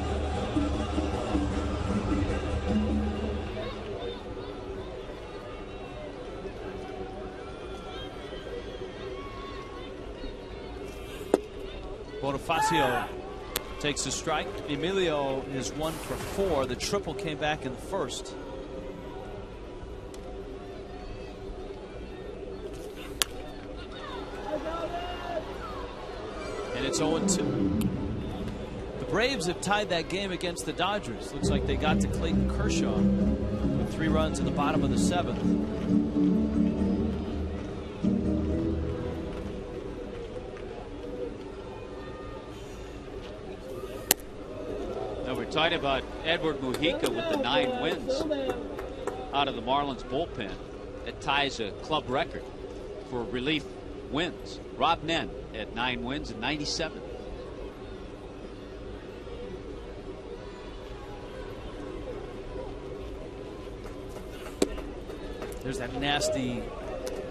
Bonifacio takes a strike. Emilio is 1 for 4. The triple came back in the first. And it's 0-2. The Braves have tied that game against the Dodgers. Looks like they got to Clayton Kershaw with 3 runs in the bottom of the 7th. Talking about Edward Mujica with the 9 wins out of the Marlins bullpen. That ties a club record for relief wins. Rob Nen at 9 wins in '97. There's that nasty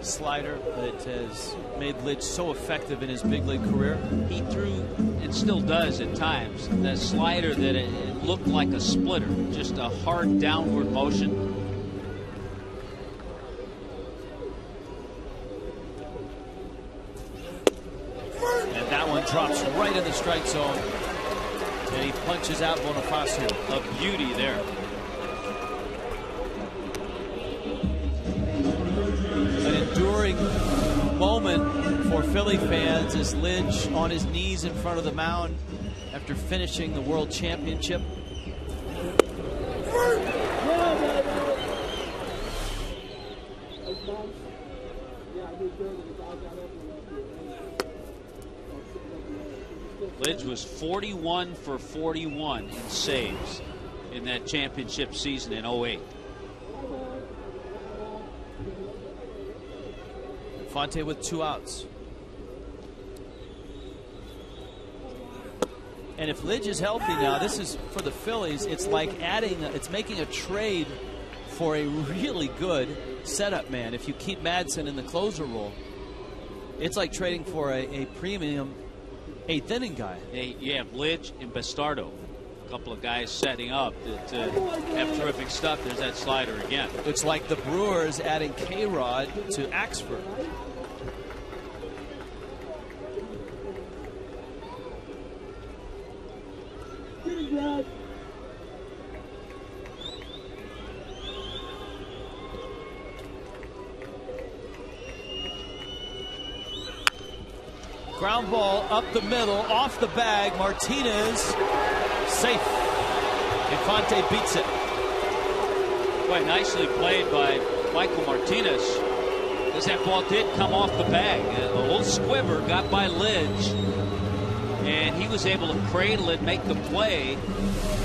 slider that has made Lidge so effective in his big league career. He threw, and still does at times, that slider that it looked like a splitter, just a hard downward motion. And that one drops right in the strike zone. And he punches out Bonifacio. A beauty there. An enduring moment for Philly fans as Lidge on his knees in front of the mound after finishing the World Championship. Lidge was 41 for 41 in saves in that championship season in '08. Infante with 2 outs. And if Lidge is healthy now, this is for the Phillies. It's like it's making a trade for a really good setup man. If you keep Madsen in the closer role, it's like trading for a premium 8th inning guy. You have Lidge and Bastardo, a couple of guys setting up that have terrific stuff. There's that slider again. It's like the Brewers adding K-Rod to Axford. Ground ball up the middle, off the bag. Martinez safe. Infante beats it. Quite nicely played by Michael Martinez, as that ball did come off the bag. A little squibber got by Lidge, and he was was able to cradle it, make the play,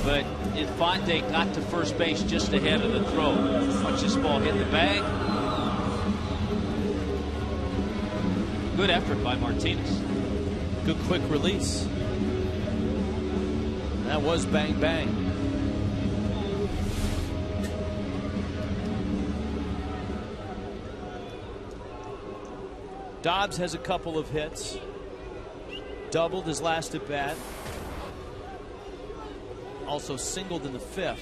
but Infante got to first base just ahead of the throw. Watch this ball hit the bag. Good effort by Martinez. Good quick release. That was bang bang. Dobbs has a couple of hits. Doubled his last at bat. Also singled in the 5th.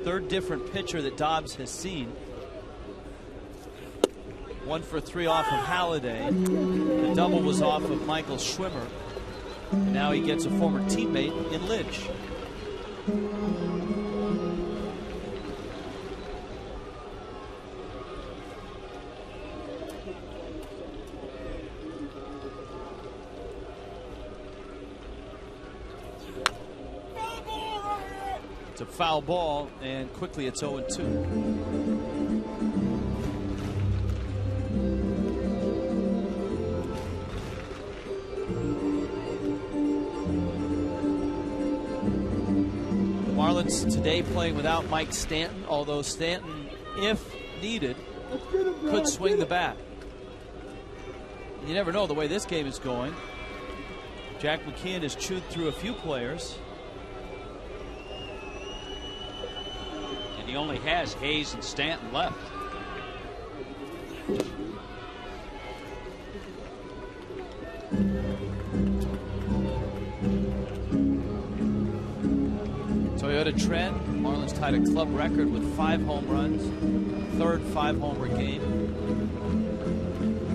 Third different pitcher that Dobbs has seen. 1 for 3 off of Halladay. The double was off of Michael Schwimmer. Now he gets a former teammate in Lidge. It's a foul ball, and quickly it's 0-2. Marlins today playing without Mike Stanton, although Stanton, if needed, could swing the bat. You never know the way this game is going. Jack McKeon has chewed through a few players. And he only has Hayes and Stanton left. Toyota Trend, Marlins tied a club record with 5 home runs, third 5-homer game.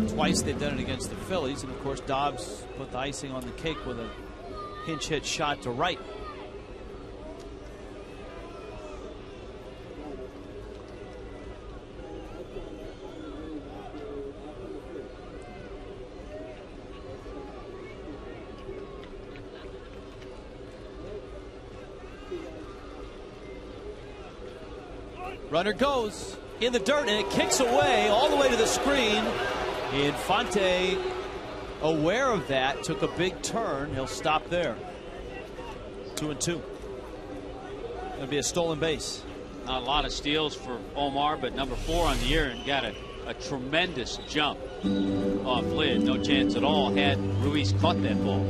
Twice they've done it against the Phillies, and of course Dobbs put the icing on the cake with a pinch hit shot to right. Runner goes in the dirt, and it kicks away all the way to the screen. Infante, aware of that, took a big turn. He'll stop there. 2-2. It'll be a stolen base. Not a lot of steals for Omar, but number 4 on the year and got a tremendous jump off Lid. No chance at all had Ruiz caught that ball.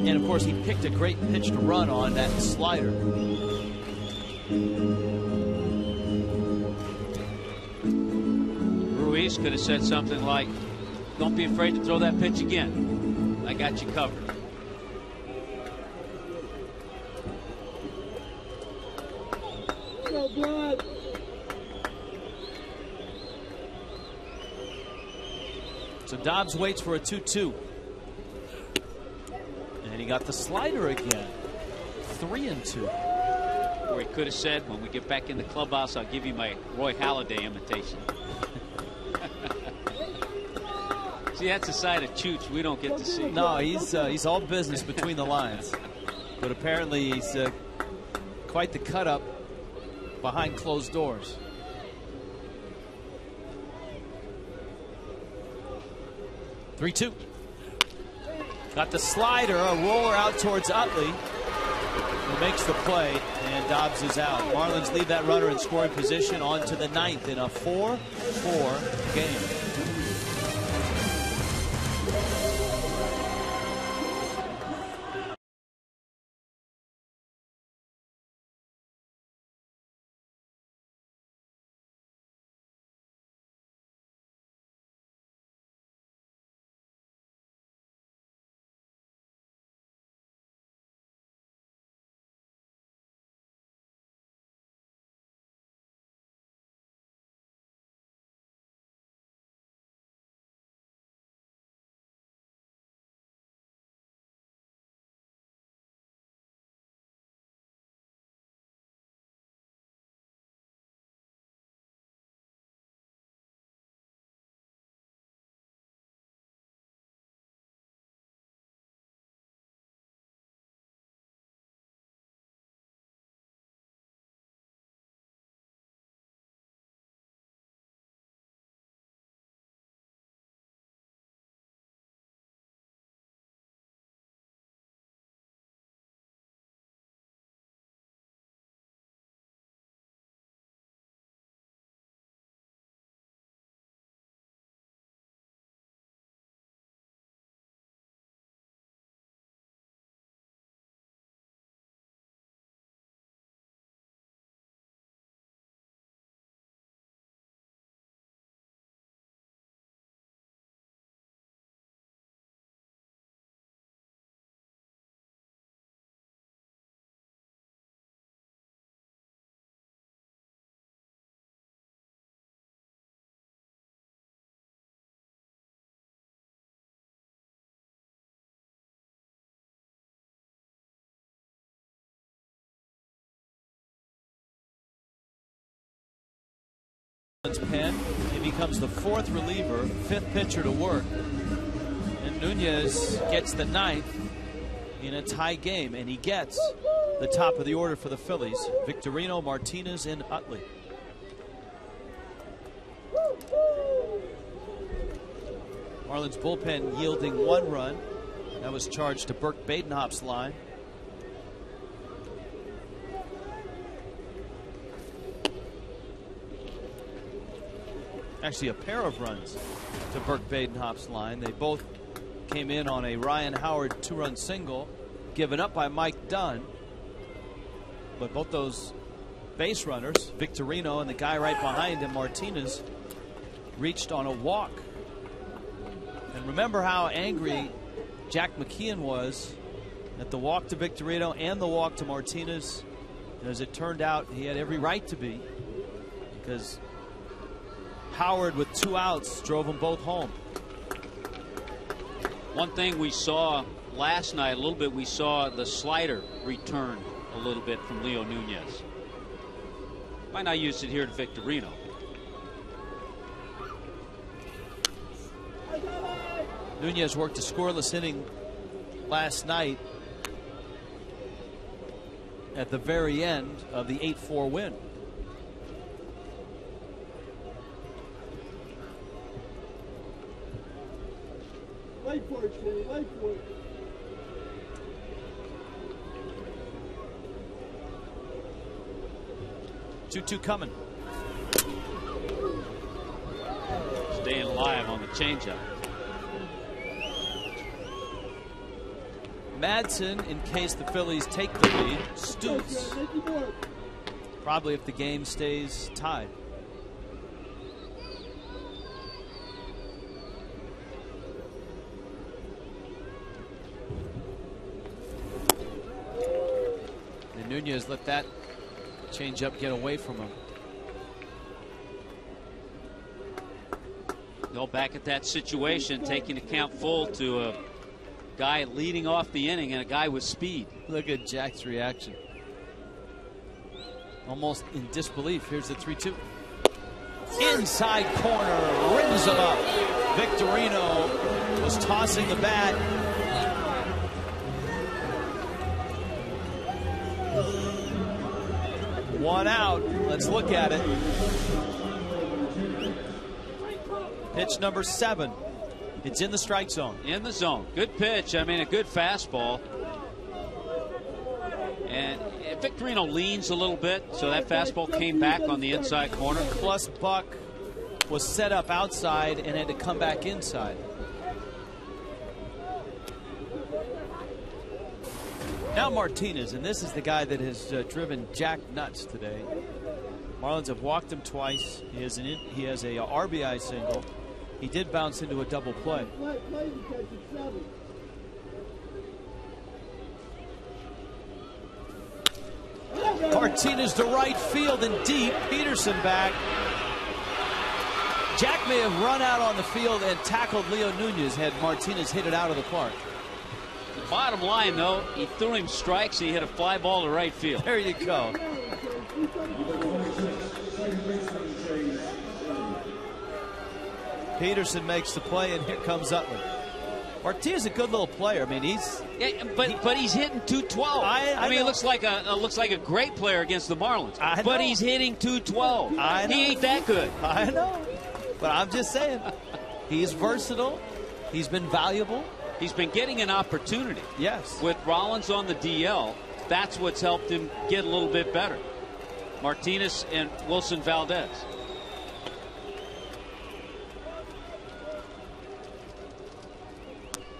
And of course, he picked a great pitch to run on that slider. Ruiz could have said something like, "Don't be afraid to throw that pitch again. I got you covered." So Dobbs waits for a 2-2. And he got the slider again. 3-2. Or he could have said, "When we get back in the clubhouse, I'll give you my Roy Halladay imitation." See, that's a side of Chooch we don't get to see. No, he's all business between the lines. But apparently he's quite the cut-up behind closed doors. Three-2. Got the slider, a roller out towards Utley, who makes the play, and Dobbs is out. Marlins leave that runner in scoring position on to the 9th in a 4-4 game. pen. He becomes the 4th reliever, 5th pitcher to work. And Nunez gets the 9th in a tie game, and he gets the top of the order for the Phillies: Victorino, Martinez, and Utley. Marlins bullpen yielding 1 run. That was charged to Burke Badenhop's line. Actually, a pair of runs to Burke Badenhop's line. They both came in on a Ryan Howard 2-run single given up by Mike Dunn. But both those base runners, Victorino and the guy right behind him, Martinez, reached on a walk. And remember how angry Jack McKeon was at the walk to Victorino and the walk to Martinez. And as it turned out, he had every right to be, because Howard, with 2 outs, drove them both home. One thing we saw last night a little bit, we saw the slider return a little bit from Leo Nunez. Might not use it here to Victorino. Nunez worked a scoreless inning last night at the very end of the 8-4 win. Wait for it, Shane. Wait for it. Two coming. Staying alive on the changeup. Madsen, in case the Phillies take the lead. Stutz, probably if the game stays tied. And Nunez let that changeup get away from him. Go back at that situation, taking the count full to a guy leading off the inning and a guy with speed. Look at Jack's reaction. Almost in disbelief. Here's the 3-2. Inside corner, rings him up. Victorino was tossing the bat. One out. Let's look at it. Pitch number 7. It's in the strike zone. In the zone. Good pitch. I mean, a good fastball. And Victorino leans a little bit, so that fastball came back on the inside corner. Plus, Buck was set up outside and had to come back inside. Now Martinez, and this is the guy that has driven Jack nuts today. Marlins have walked him twice. He has a RBI single. He did bounce into a double play. Martinez to right field and deep. Peterson back. Jack may have run out on the field and tackled Leo Nunez had Martinez hit it out of the park. The bottom line, though, he threw him strikes. He hit a fly ball to right field. There you go. Peterson makes the play, and here comes Utley. Martinez is a good little player. I mean, he's but he's hitting 212. I mean, it looks like a great player against the Marlins. But he's hitting 212. He ain't that good. I know, but I'm just saying, he's versatile. He's been valuable. He's been getting an opportunity. Yes. With Rollins on the DL, that's what's helped him get a little bit better. Martinez and Wilson Valdez.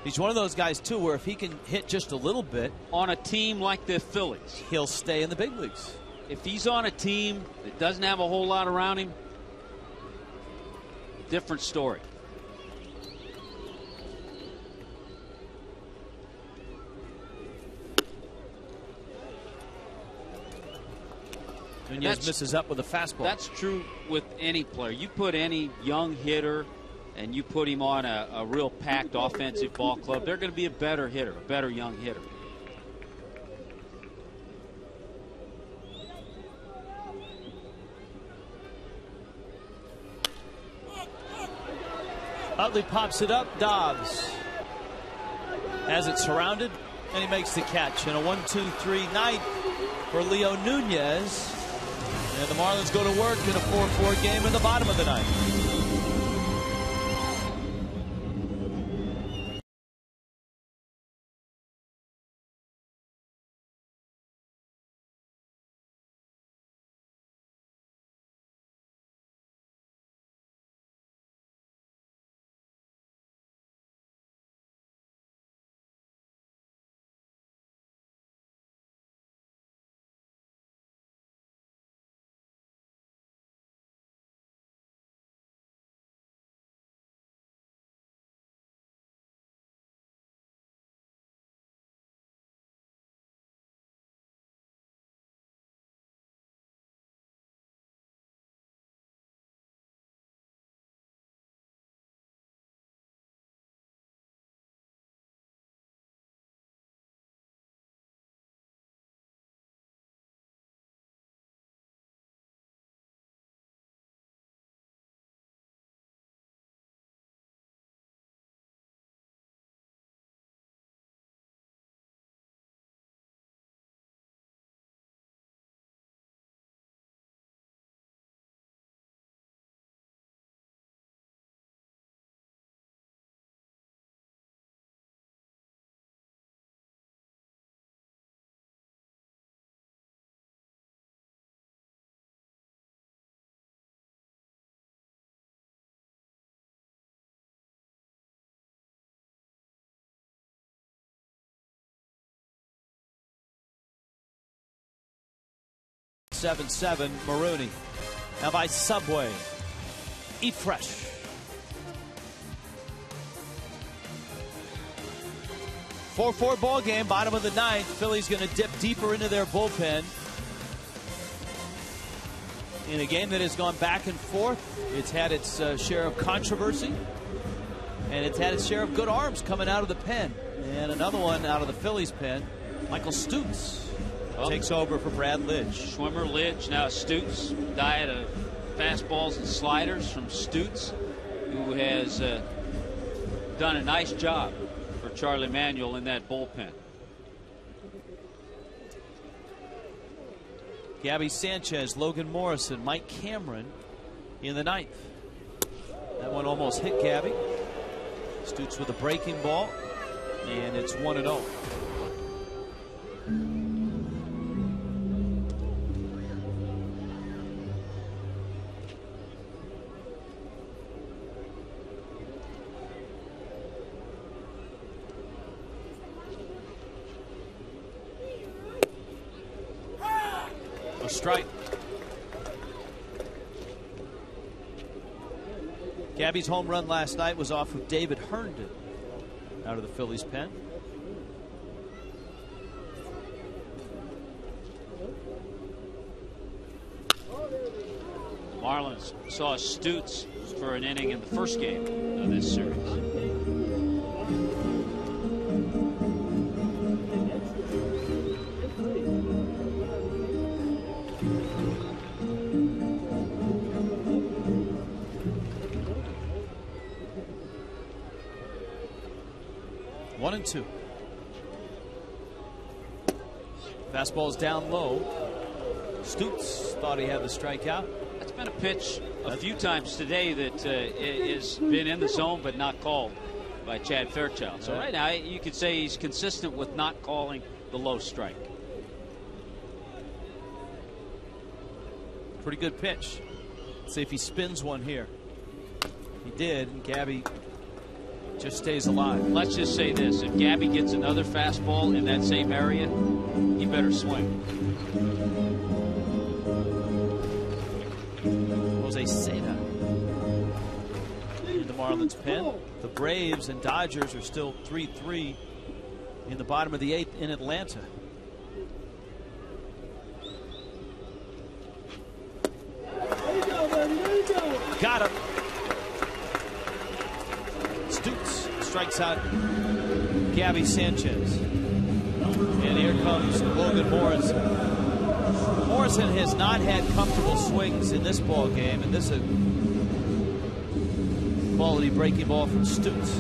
He's one of those guys, too, where if he can hit just a little bit on a team like the Phillies, he'll stay in the big leagues. If he's on a team that doesn't have a whole lot around him, different story. Nunez misses up with a fastball. That's true with any player. You put any young hitter and you put him on a real packed offensive ball club, they're going to be a better hitter, a better young hitter. Utley pops it up. Dobbs has it surrounded, and he makes the catch. And a 1-2-3 night for Leo Nunez. And the Marlins go to work in a 4-4 game in the bottom of the ninth. Seven Maroney. Now by Subway. Eat fresh. Four ball game, bottom of the ninth. Phillies going to dip deeper into their bullpen. In a game that has gone back and forth, it's had its share of controversy, and it's had its share of good arms coming out of the pen. And another one out of the Phillies pen, Michael Stutz. Takes over for Brad Lidge. Schwimmer, Lidge, now Stutz. Diet of fastballs and sliders from Stutz, who has done a nice job for Charlie Manuel in that bullpen. Gabby Sanchez, Logan Morrison, Mike Cameron in the ninth. That one almost hit Gabby. Stutz with a breaking ball, and it's 1-0. A strike. Gabby's home run last night was off of David Herndon out of the Phillies pen. Marlins saw Stutz for an inning in the first game of this series. One and two. Fastball's down low. Stutz thought he had the strikeout. That's been a pitch a few times today that has been in the zone but not called by Chad Fairchild. So right now you could say he's consistent with not calling the low strike. Pretty good pitch. Let's see if he spins one here. He did, and Gabby just stays alive. Let's just say this. If Gabby gets another fastball in that same area, he better swing. Jose Seda in the Marlins pen. The Braves and Dodgers are still 3-3 in the bottom of the eighth in Atlanta. Got him. Stutz strikes out Gabby Sanchez. And here comes Logan Morrison. Morrison has not had comfortable swings in this ball game, and this Quality breaking ball from Stutz.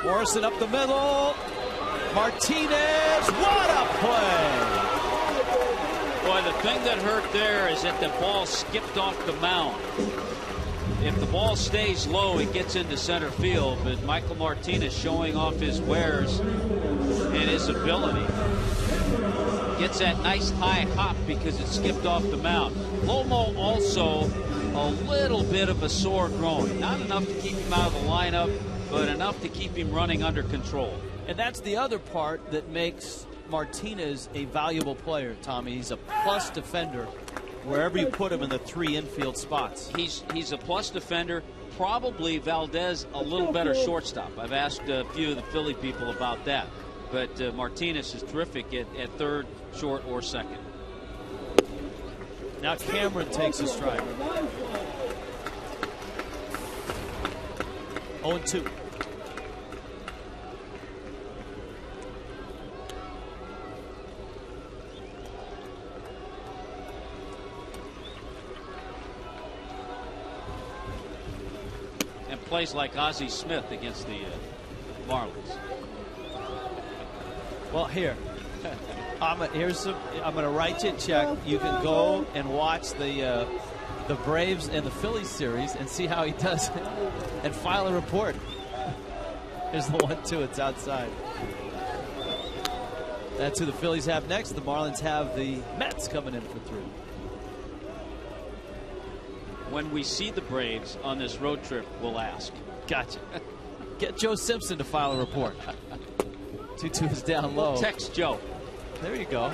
Morrison up the middle. Martinez, what a play! Boy, the thing that hurt there is that the ball skipped off the mound. If the ball stays low, it gets into center field, but Michael Martinez showing off his wares and his ability. Gets that nice high hop because it skipped off the mound. Lomo also a little bit of a sore groin. Not enough to keep him out of the lineup, but enough to keep him running under control. And that's the other part that makes Martinez a valuable player, Tommy. He's a plus defender wherever you put him in the 3 infield spots. He's a plus defender. Probably Valdez a little better shortstop. I've asked a few of the Philly people about that. But Martinez is terrific at third, short, or second. Now Cameron takes a strike. 0-2. And plays like Ozzie Smith against the Marlins. Well, here. I'm going to write you a check. You can go and watch the Braves and the Phillies series and see how he does it and file a report. Here's the 1-2. It's outside. That's who the Phillies have next. The Marlins have the Mets coming in for 3. When we see the Braves on this road trip, we'll ask. Gotcha. Get Joe Simpson to file a report. 2-2 is down low. We'll text Joe. There you go.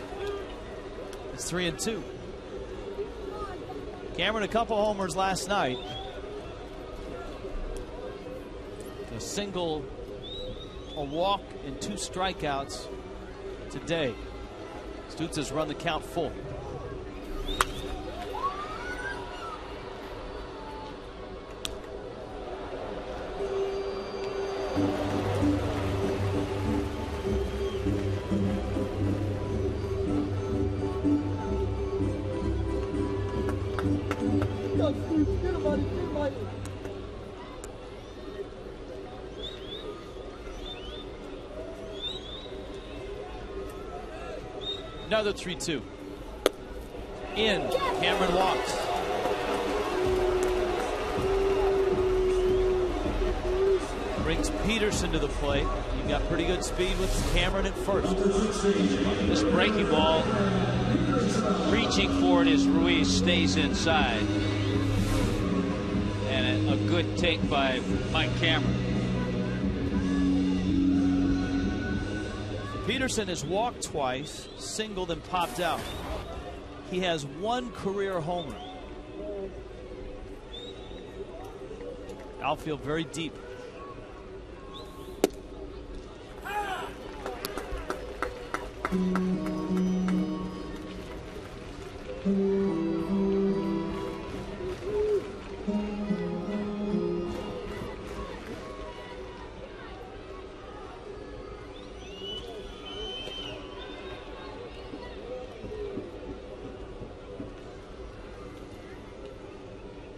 It's 3-2. Cameron, a couple homers last night. A single, a walk, and 2 strikeouts today. Stutz has run the count full. Another 3-2. In. Cameron walks. Brings Peterson to the plate. You've got pretty good speed with Cameron at first. This breaking ball, reaching for it as Ruiz stays inside. And a good take by Mike Cameron. Peterson has walked twice, singled and popped out. He has 1 career homer. Outfield very deep.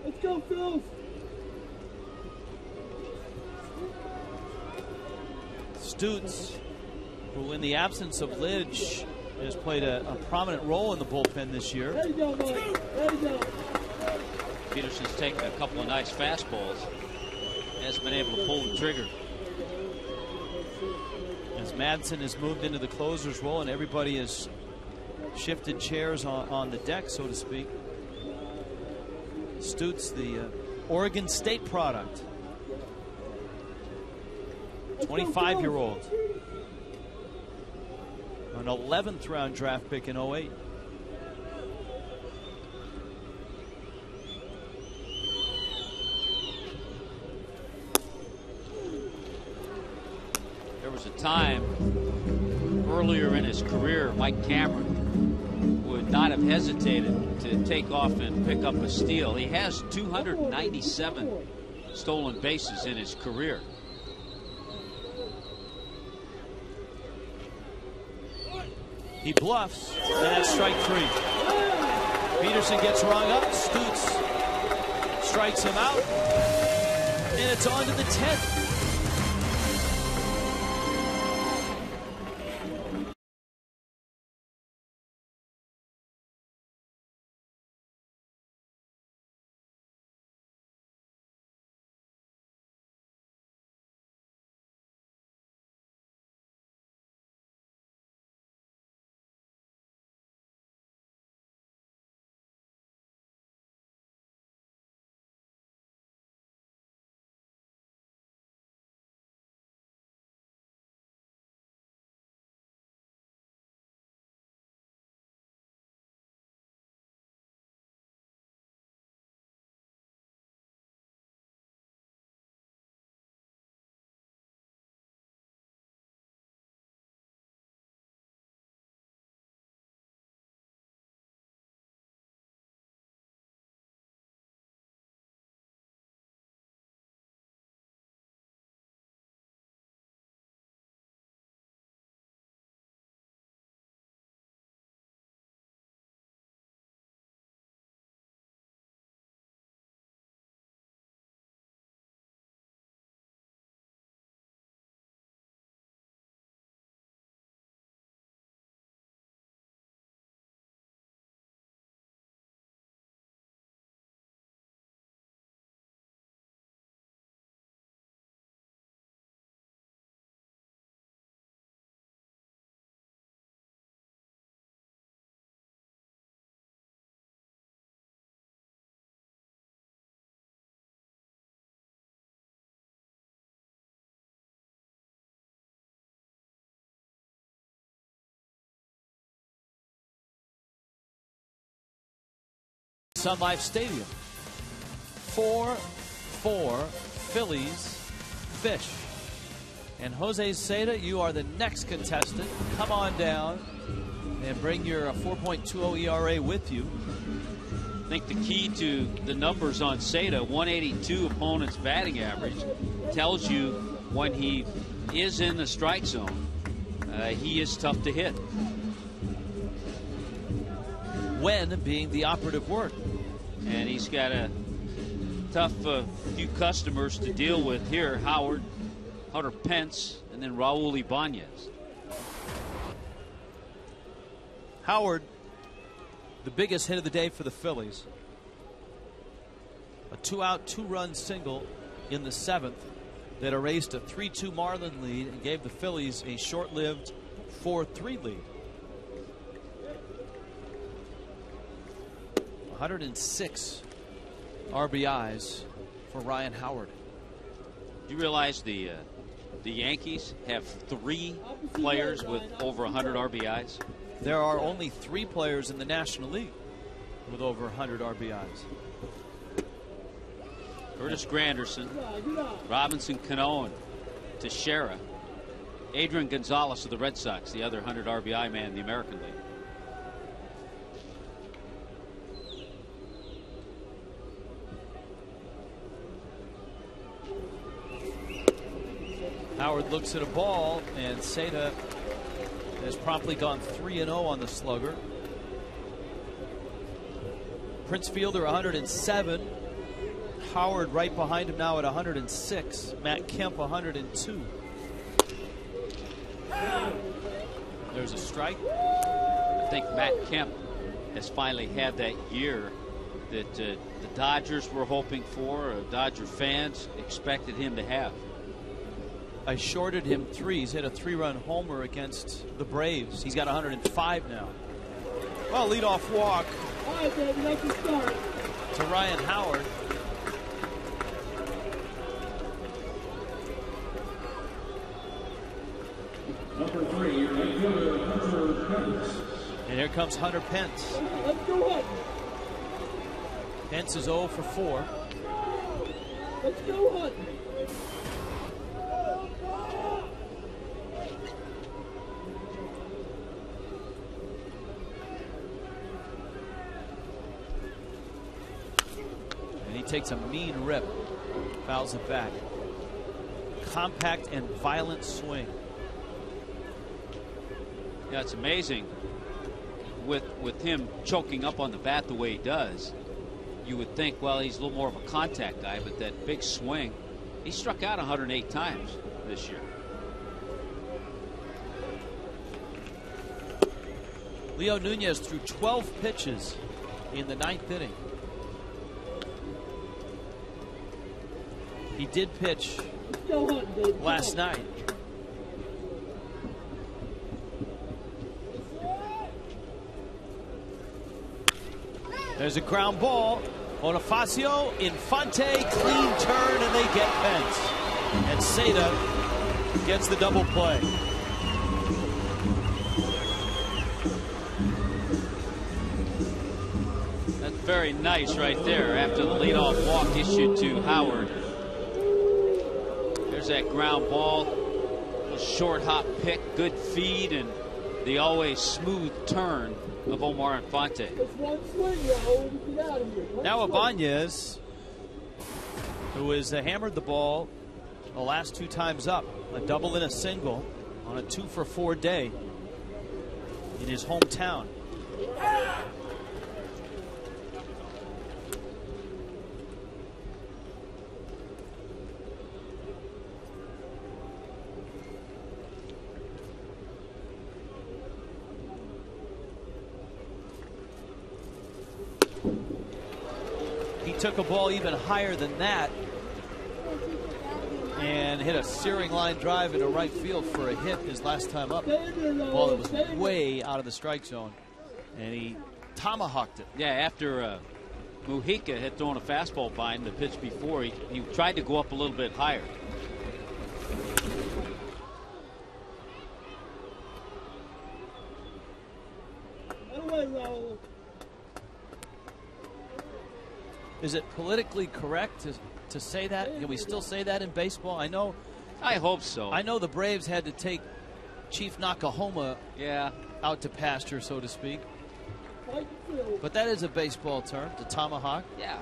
Let's go, Phil. Stutz, who in the absence of Lidge has played a prominent role in the bullpen this year. There you go, Mike. There you go. Peterson's taken a couple of nice fastballs. Hasn't been able to pull the trigger. As Madsen has moved into the closer's role and everybody has shifted chairs on the deck, so to speak. Stutz, the Oregon State product. 25-year-old. An 11th round draft pick in 08. There was a time earlier in his career, Mike Cameron would not have hesitated to take off and pick up a steal. He has 297 stolen bases in his career. He bluffs, and that's strike 3. Peterson gets rung up. Stutz strikes him out, and it's on to the 10th. Sun Life Stadium. 4-4 Phillies Fish. And Jose Seda, you are the next contestant. Come on down and bring your 4.20 ERA with you. I think the key to the numbers on Seda, 182 opponent's batting average, tells you when he is in the strike zone, he is tough to hit. When being the operative word. And he's got a tough few customers to deal with here. Howard, Hunter Pence, and then Raul Ibanez. Howard, the biggest hit of the day for the Phillies. A 2-out, 2-run single in the 7th that erased a 3-2 Marlin lead and gave the Phillies a short-lived 4-3 lead. 106 RBIs for Ryan Howard. Do you realize the Yankees have 3 players with over 100 RBIs? There are only 3 players in the National League with over 100 RBIs. Curtis Granderson, Robinson Cano, and Teixeira. Adrian Gonzalez of the Red Sox, the other 100 RBI man in the American League. Howard looks at a ball, and Seda has promptly gone 3-0 on the slugger. Prince Fielder 107. Howard right behind him now at 106. Matt Kemp 102. There's a strike. I think Matt Kemp has finally had that year that the Dodgers were hoping for, Dodger fans expected him to have. I shorted him 3. He's hit a 3-run homer against the Braves. He's got 105 now. Well, leadoff walk to Ryan Howard. Number 3, Hunter Pence. And here comes Hunter Pence. Let's go Hunt. Pence is 0 for 4. Let's go Hunt. Takes a mean rip, fouls it back. Compact and violent swing. Yeah, it's amazing with him choking up on the bat the way he does. You would think, well, he's a little more of a contact guy, but that big swing, he struck out 108 times this year. Leo Nunez threw 12 pitches in the 9th inning. He did pitch last night. There's a ground ball. Bonifacio, Infante, clean turn, and they get Pence. And Seda gets the double play. That's very nice right there after the leadoff walk issued to Howard. There's that ground ball. A short hop pick, good feed, and the always smooth turn of Omar Infante. Now Ibanez, who has hammered the ball the last 2 times up, a double and a single on a 2-for-4 day in his hometown. Took a ball even higher than that and hit a searing line drive into right field for a hit his last time up. Ball that was way out of the strike zone, and he tomahawked it. Yeah, after Mujica had thrown a fastball by him the pitch before, he tried to go up a little bit higher. Is it politically correct to say that? Can we still say that in baseball? I hope so. I know the Braves had to take Chief Nakahoma out to pasture, so to speak. But that is a baseball term, the tomahawk. Yeah.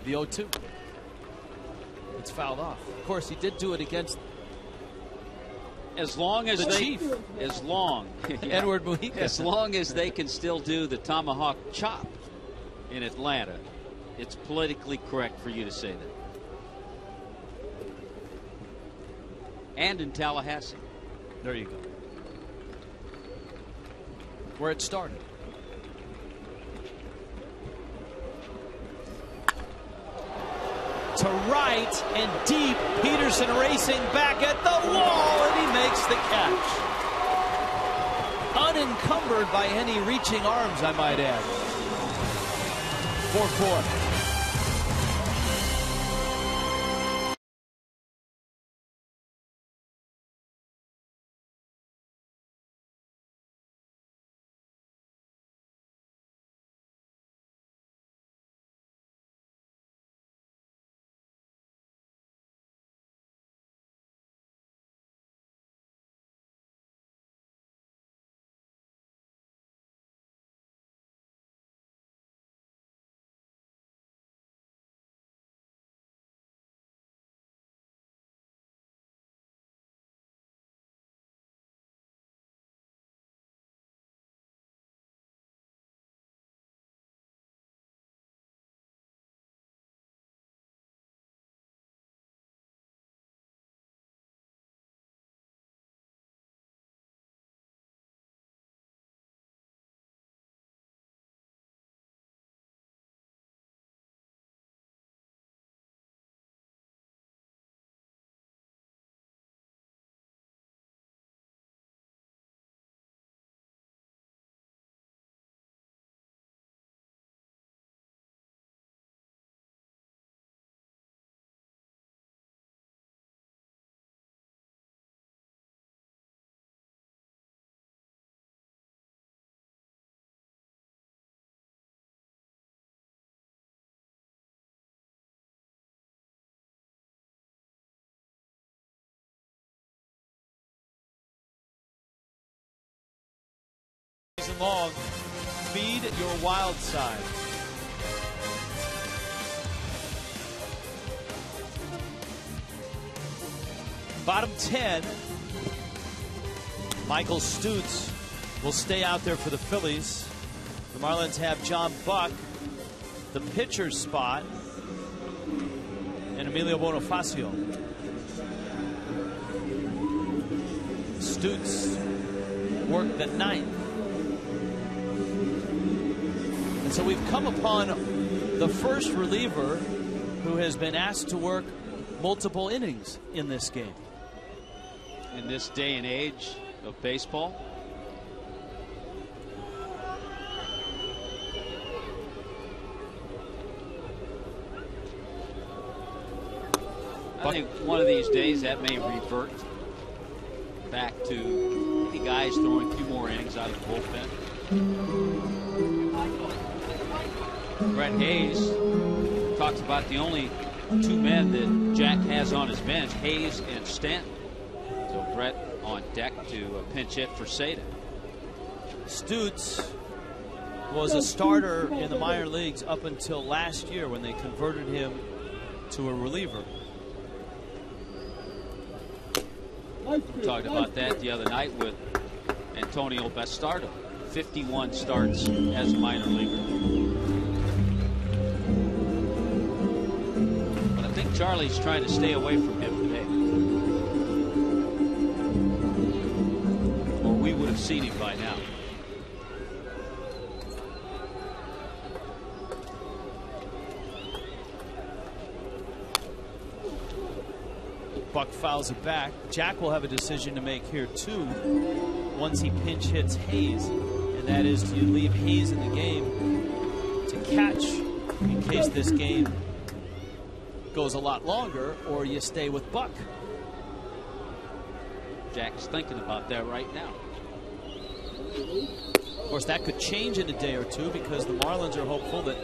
The 0-2. It's fouled off. Of course, he did do it against as long as Edward Mujica. As long as they can still do the tomahawk chop in Atlanta, it's politically correct for you to say that. And in Tallahassee. There you go. Where it started. To right and deep. Peterson racing back at the wall, and he makes the catch. Unencumbered by any reaching arms, I might add. 4-4. Long, feed your wild side. Bottom 10 Michael Stutz will stay out there for the Phillies. The Marlins have John Buck, the pitcher's spot, and Emilio Bonifacio. Stutz worked the ninth. And so we've come upon the first reliever who has been asked to work multiple innings in this game. In this day and age of baseball, I think one of these days that may revert back to the guys throwing a few more innings out of the bullpen. Brett Hayes talks about the only two men that Jack has on his bench, Hayes and Stanton. So Brett on deck to pinch hit for Seda. Stutz was a starter in the minor leagues up until last year when they converted him to a reliever. We talked about that the other night with Antonio Bastardo. 51 starts as a minor leaguer. But I think Charlie's trying to stay away from him today. Or we would have seen him by now. Buck fouls it back. Jack will have a decision to make here too once he pinch hits Hayes, and that is, do you leave Hayes in the game to catch in case this game goes a lot longer, or you stay with Buck? Jack's thinking about that right now. Of course, that could change in a day or two because the Marlins are hopeful that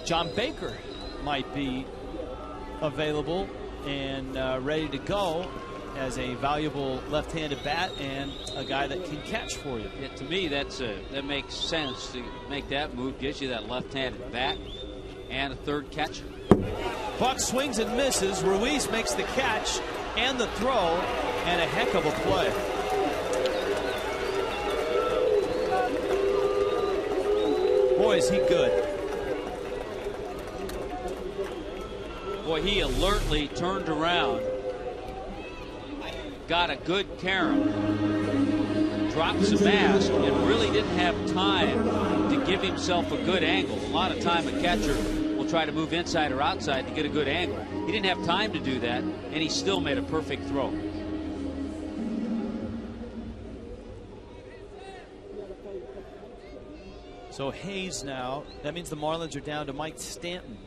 John Baker might be available and ready to go as a valuable left-handed bat and a guy that can catch for you. Yeah, to me, that makes sense to make that move. Gives you that left-handed bat and a third catcher. Buck swings and misses. Ruiz makes the catch and the throw, and a heck of a play. Boy, is he good. Boy, he alertly turned around, got a good carom, dropped some mask, and really didn't have time to give himself a good angle. A lot of time a catcher will try to move inside or outside to get a good angle. He didn't have time to do that, and he still made a perfect throw. So Hayes now, that means the Marlins are down to Mike Stanton.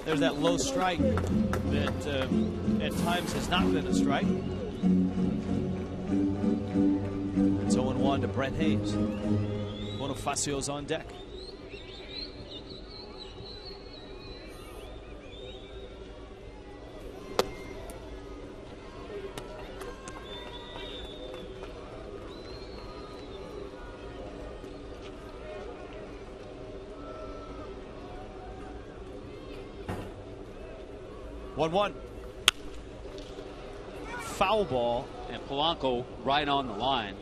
There's that low strike that at times has not been a strike. It's 0-1 to Brett Hayes. Bonifacio's on deck. One. Foul ball. And Polanco right on the line,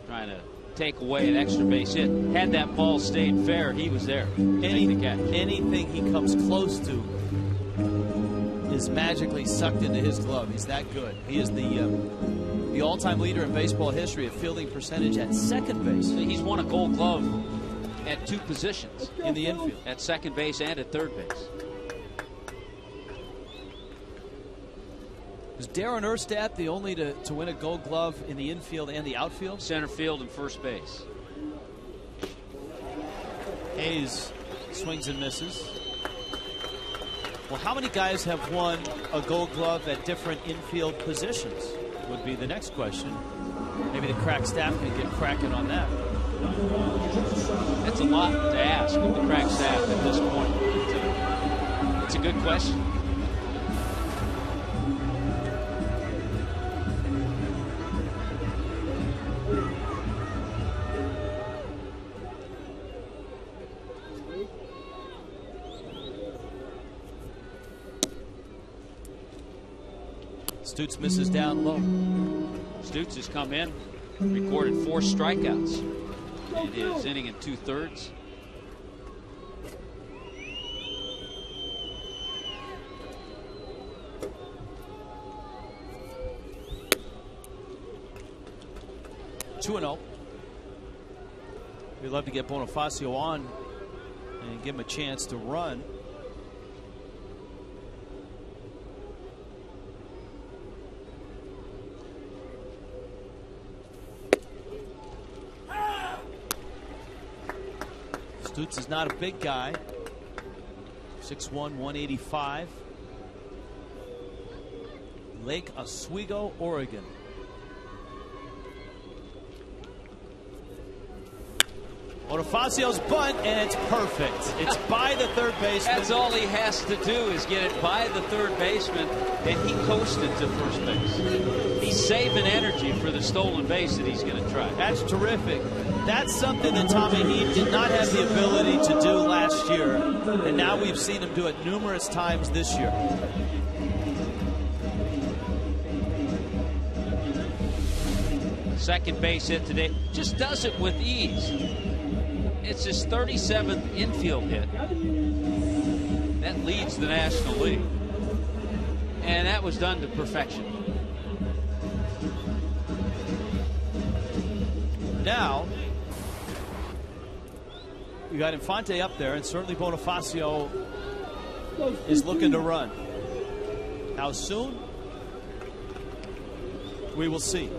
trying to take away an extra base hit. Had that ball stayed fair, he was there. Anything he comes close to is magically sucked into his glove. He's that good. He is the all-time leader in baseball history of fielding percentage at second base. He's won a Gold Glove at 2 positions in the infield, at second base and at third base. Was Darren Erstad the only to win a Gold Glove in the infield and the outfield? Center field and first base. Hayes swings and misses. Well, how many guys have won a Gold Glove at different infield positions would be the next question. Maybe the crack staff can get cracking on that. That's a lot to ask of the crack staff at this point. It's a good question. Stutz misses down low. Stutz has come in, recorded 4 strikeouts in his inning and 2/3. We'd love to get Bonifacio on and give him a chance to run. Stutz is not a big guy. 6'1", 185. Lake Oswego, Oregon. Bonifacio's bunt, and it's perfect. It's by the third baseman. That's all he has to do is get it by the third baseman, and he coasted to first base. He's saving energy for the stolen base that he's going to try. That's terrific. That's something that Tommy Heath did not have the ability to do last year, and now we've seen him do it numerous times this year. Second base hit today. Just does it with ease. It's his 37th infield hit. That leads the National League. And that was done to perfection. Now, we got Infante up there, and certainly Bonifacio is looking to run. How soon? We will see.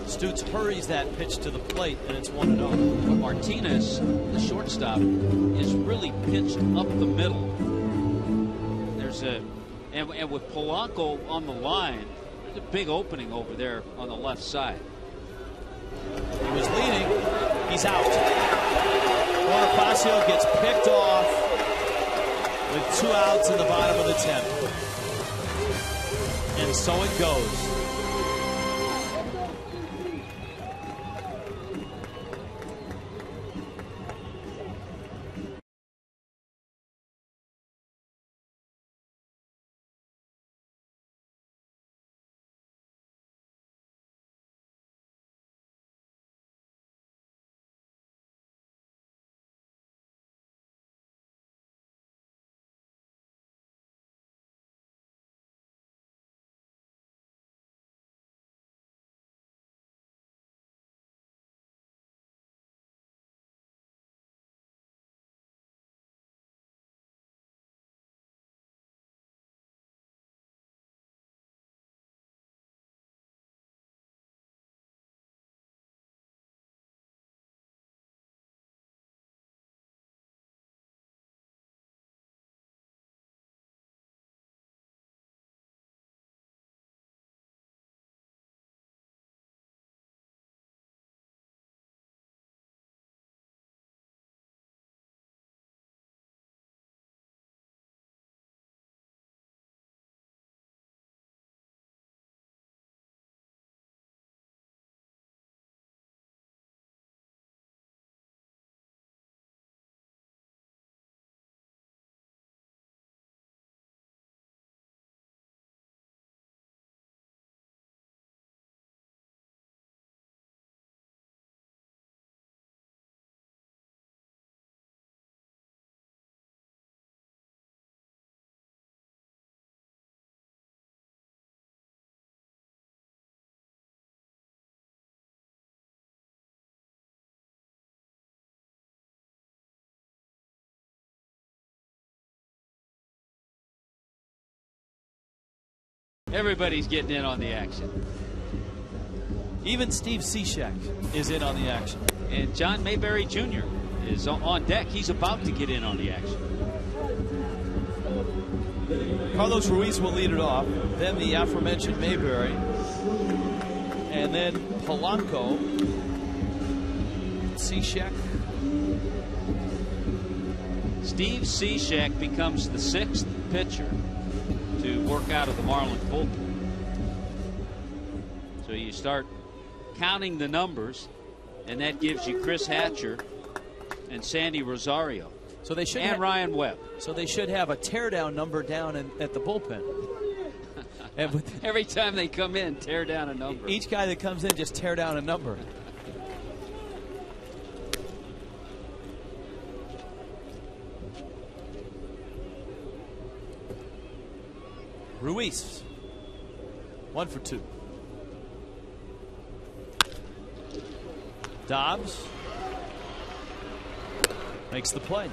Stutz hurries that pitch to the plate, and it's 1-0. But Martinez, the shortstop, is really pitched up the middle. There's and with Polanco on the line, there's a big opening over there on the left side. He was leading. He's out. Bonifacio gets picked off with 2 outs in the bottom of the 10th. And so it goes. Everybody's getting in on the action. Even Steve Cishek is in on the action. And John Mayberry Jr. is on deck. He's about to get in on the action. Carlos Ruiz will lead it off. Then the aforementioned Mayberry. And then Polanco. Cishek. Steve Cishek becomes the 6th pitcher to work out of the Marlins bullpen. So you start counting the numbers, and that gives you Chris Hatcher and Sandy Rosario. So they should and Ryan Webb. So they should have a teardown number down at the bullpen. And with every time they come in, tear down a number. Each guy that comes in just tear down a number. Ruiz, 1 for 2. Dobbs makes the play.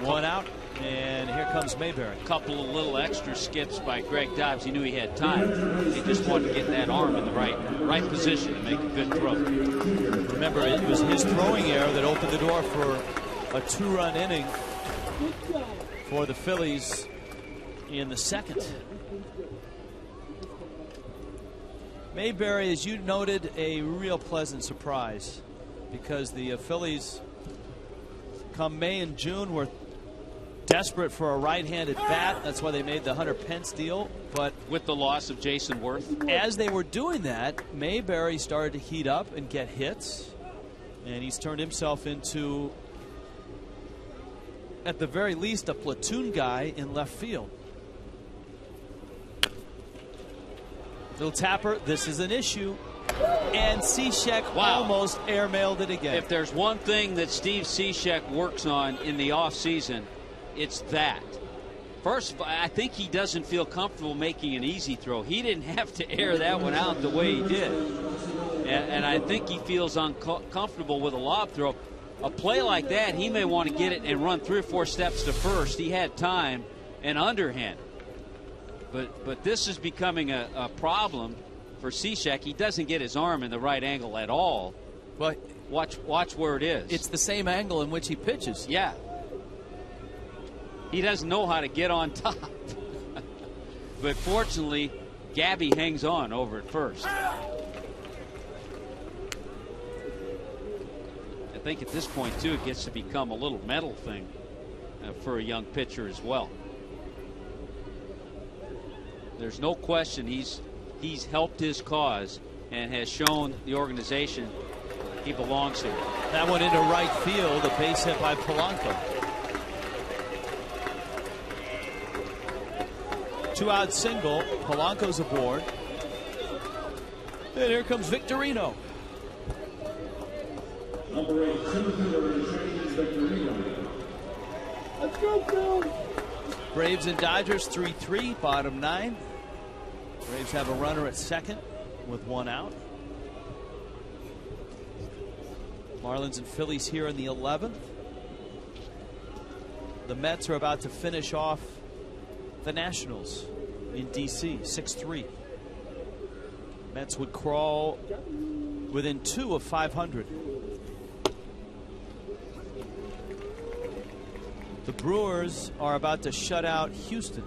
1 out, and here comes Mayberry. A couple of little extra skips by Greg Dobbs. He knew he had time. He just wanted to get that arm in the right position to make a good throw. Remember, it was his throwing error that opened the door for a 2-run inning for the Phillies in the second. Mayberry, as you noted, a real pleasant surprise, because the Phillies, come May and June, were desperate for a right-handed bat. That's why they made the Hunter Pence deal. But with the loss of Jason Worth, as they were doing that, Mayberry started to heat up and get hits, and he's turned himself into, at the very least, a platoon guy in left field. Little tapper, this is an issue. And Cishek almost airmailed it again. If there's one thing that Steve Cishek works on in the offseason, it's that. First of all, I think he doesn't feel comfortable making an easy throw. He didn't have to air that one out the way he did. And I think he feels uncomfortable with a lob throw. A play like that, he may want to get it and run 3 or 4 steps to first. He had time and underhand. But this is becoming a problem for Cishek. He doesn't get his arm in the right angle at all. Well, watch where it is. It's the same angle in which he pitches. Yeah. He doesn't know how to get on top. But fortunately, Gabby hangs on over at first. I think at this point, too, it gets to become a little mental thing for a young pitcher as well. There's no question he's helped his cause and has shown the organization he belongs here. That one into right field, a base hit by Polanco. 2-out single. Polanco's aboard. And here comes Victorino. Number 8, Victorino. Let's go, Phil. Braves and Dodgers 3-3, bottom 9. Braves have a runner at second with 1 out. Marlins and Phillies here in the 11th. The Mets are about to finish off the Nationals in D.C. 6-3. Mets would crawl within 2 of 500. The Brewers are about to shut out Houston.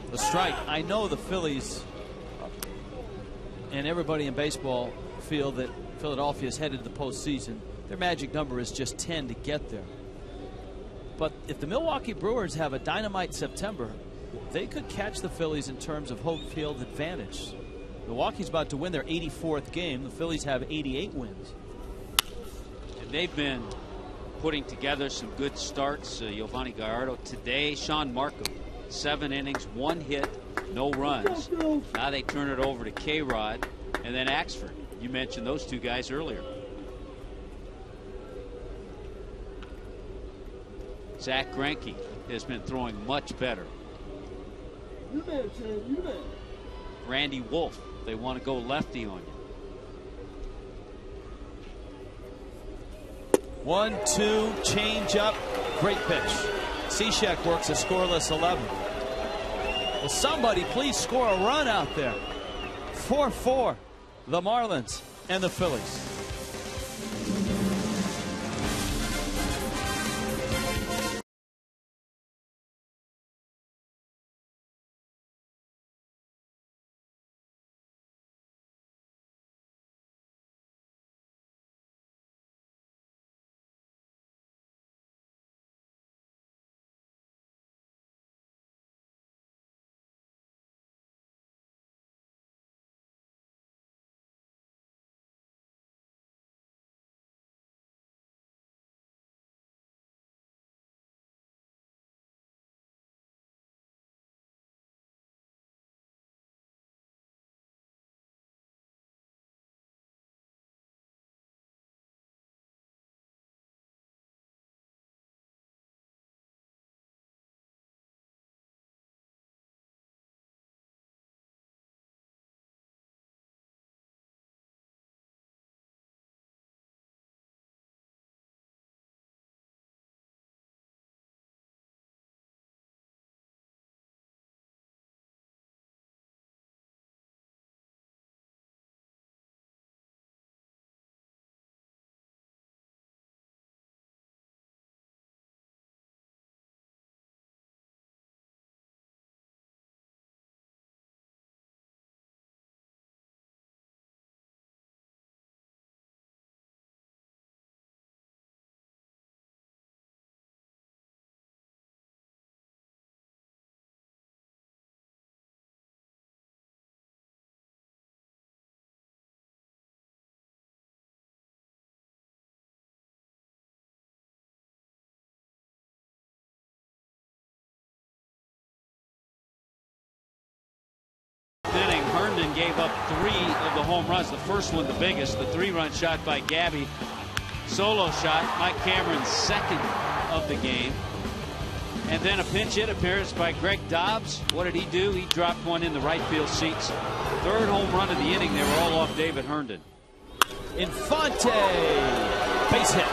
The strike. I know the Phillies and everybody in baseball feel that Philadelphia is headed to the postseason. Their magic number is just 10 to get there. But if the Milwaukee Brewers have a dynamite September, they could catch the Phillies in terms of home field advantage. Milwaukee's about to win their 84th game. The Phillies have 88 wins. And they've been putting together some good starts. Giovanni Gallardo today. Sean Markham, 7 innings, 1 hit, no runs. Now they turn it over to K-Rod and then Axford. You mentioned those 2 guys earlier. Zach Greinke has been throwing much better. Randy Wolf, they want to go lefty on you. 1-2, change up, great pitch. Cishek works a scoreless 11. Will somebody please score a run out there? 4-4, the Marlins and the Phillies. and gave up 3 of the home runs. The first one, the biggest, the 3-run shot by Gabby. Solo shot, Mike Cameron's second of the game. And then a pinch hit appearance by Greg Dobbs. What did he do? He dropped one in the right field seats. 3rd home run of the inning. They were all off David Herndon. Infante, base hit.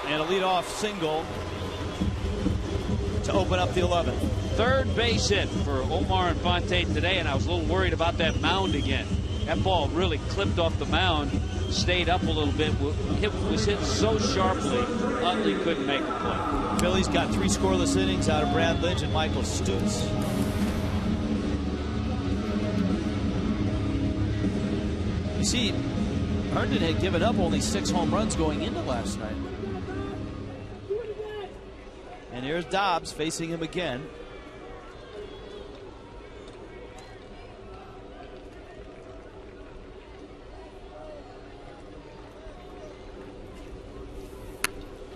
And a leadoff single to open up the 11th. 3rd base hit for Omar Infante today, and I was a little worried about that mound again. That ball really clipped off the mound, stayed up a little bit. It was hit so sharply, Utley couldn't make a play. Phillies got 3 scoreless innings out of Brad Lynch and Michael Stutz. You see, Herndon had given up only 6 home runs going into last night. And here's Dobbs facing him again.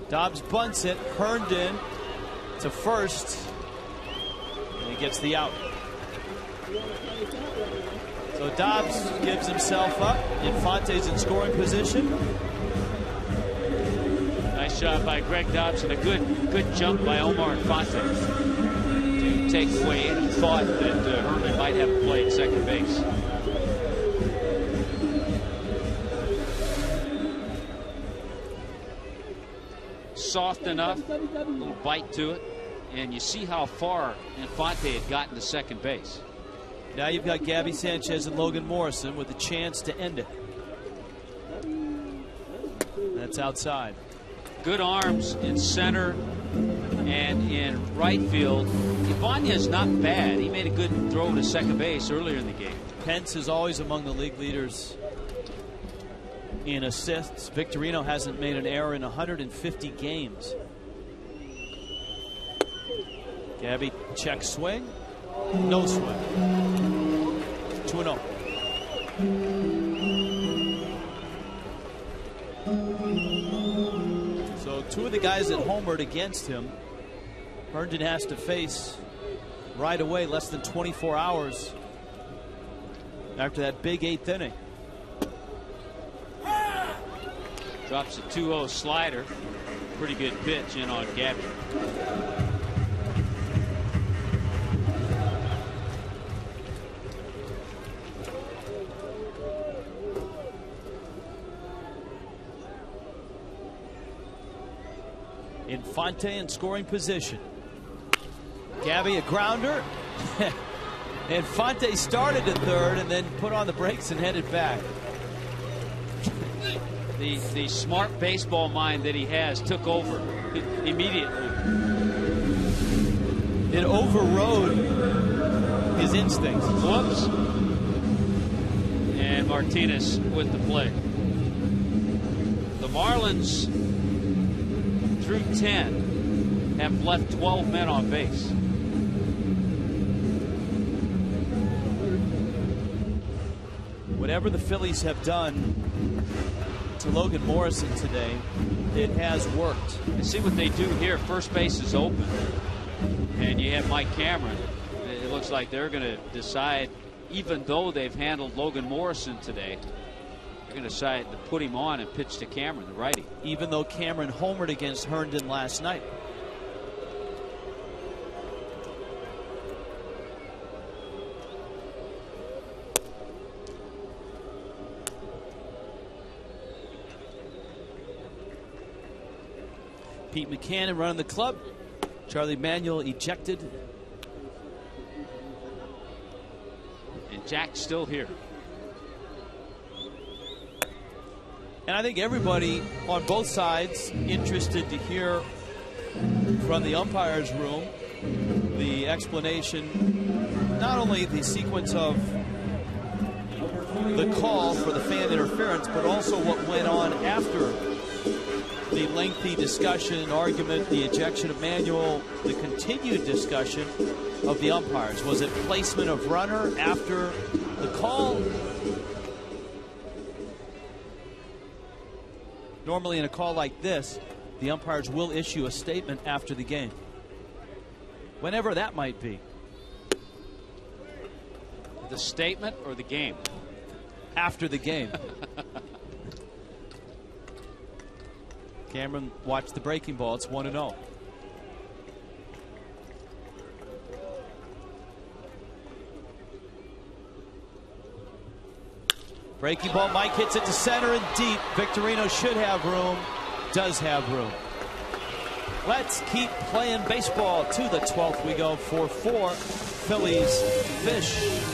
Dobbs bunts it. Herndon to first. And he gets the out. So Dobbs gives himself up. Infante's in scoring position. Nice shot by Greg Dobbs and a good jump by Omar Infante to take away any thought that Herndon might have played second base. Soft enough, a little bite to it, and you see how far Infante had gotten to second base. Now you've got Gabby Sanchez and Logan Morrison with a chance to end it. That's outside. Good arms in center and in right field. Ibanez not bad. He made a good throw to second base earlier in the game. Pence is always among the league leaders in assists. Victorino hasn't made an error in 150 games. Gabby check swing. No swing. 2-0. So 2 of the guys that homered against him, Herndon has to face right away, less than 24 hours after that big 8th inning. Drops a 2-0 slider. Pretty good pitch in on Gabby. Infante in scoring position. Gabby a grounder. Infante started at third and then put on the brakes and headed back. The smart baseball mind that he has took over immediately. It overrode his instincts. Whoops. And Martinez with the play. The Marlins, through 10, have left 12 men on base. Whatever the Phillies have done to Logan Morrison today, it has worked. You see what they do here. First base is open, and you have Mike Cameron. It looks like they're going to decide, even though they've handled Logan Morrison today, they're going to decide to put him on and pitch to Cameron, the righty. Even though Cameron homered against Herndon last night. Pete McCann running the club. Charlie Manuel ejected. And Jack's still here. And I think everybody on both sides interested to hear from the umpire's room the explanation, not only the sequence of the call for the fan interference, but also what went on after the lengthy discussion, argument, the ejection of Manuel, the continued discussion of the umpires. Was it placement of runner after the call? Normally in a call like this, the umpires will issue a statement after the game, whenever that might be. The statement or the game? After the game. Cameron watched the breaking ball. It's 1-0. Breaking ball. Mike hits it to center and deep. Victorino should have room. Does have room. Let's keep playing baseball. To the 12th we go for 4. Phillies Fish.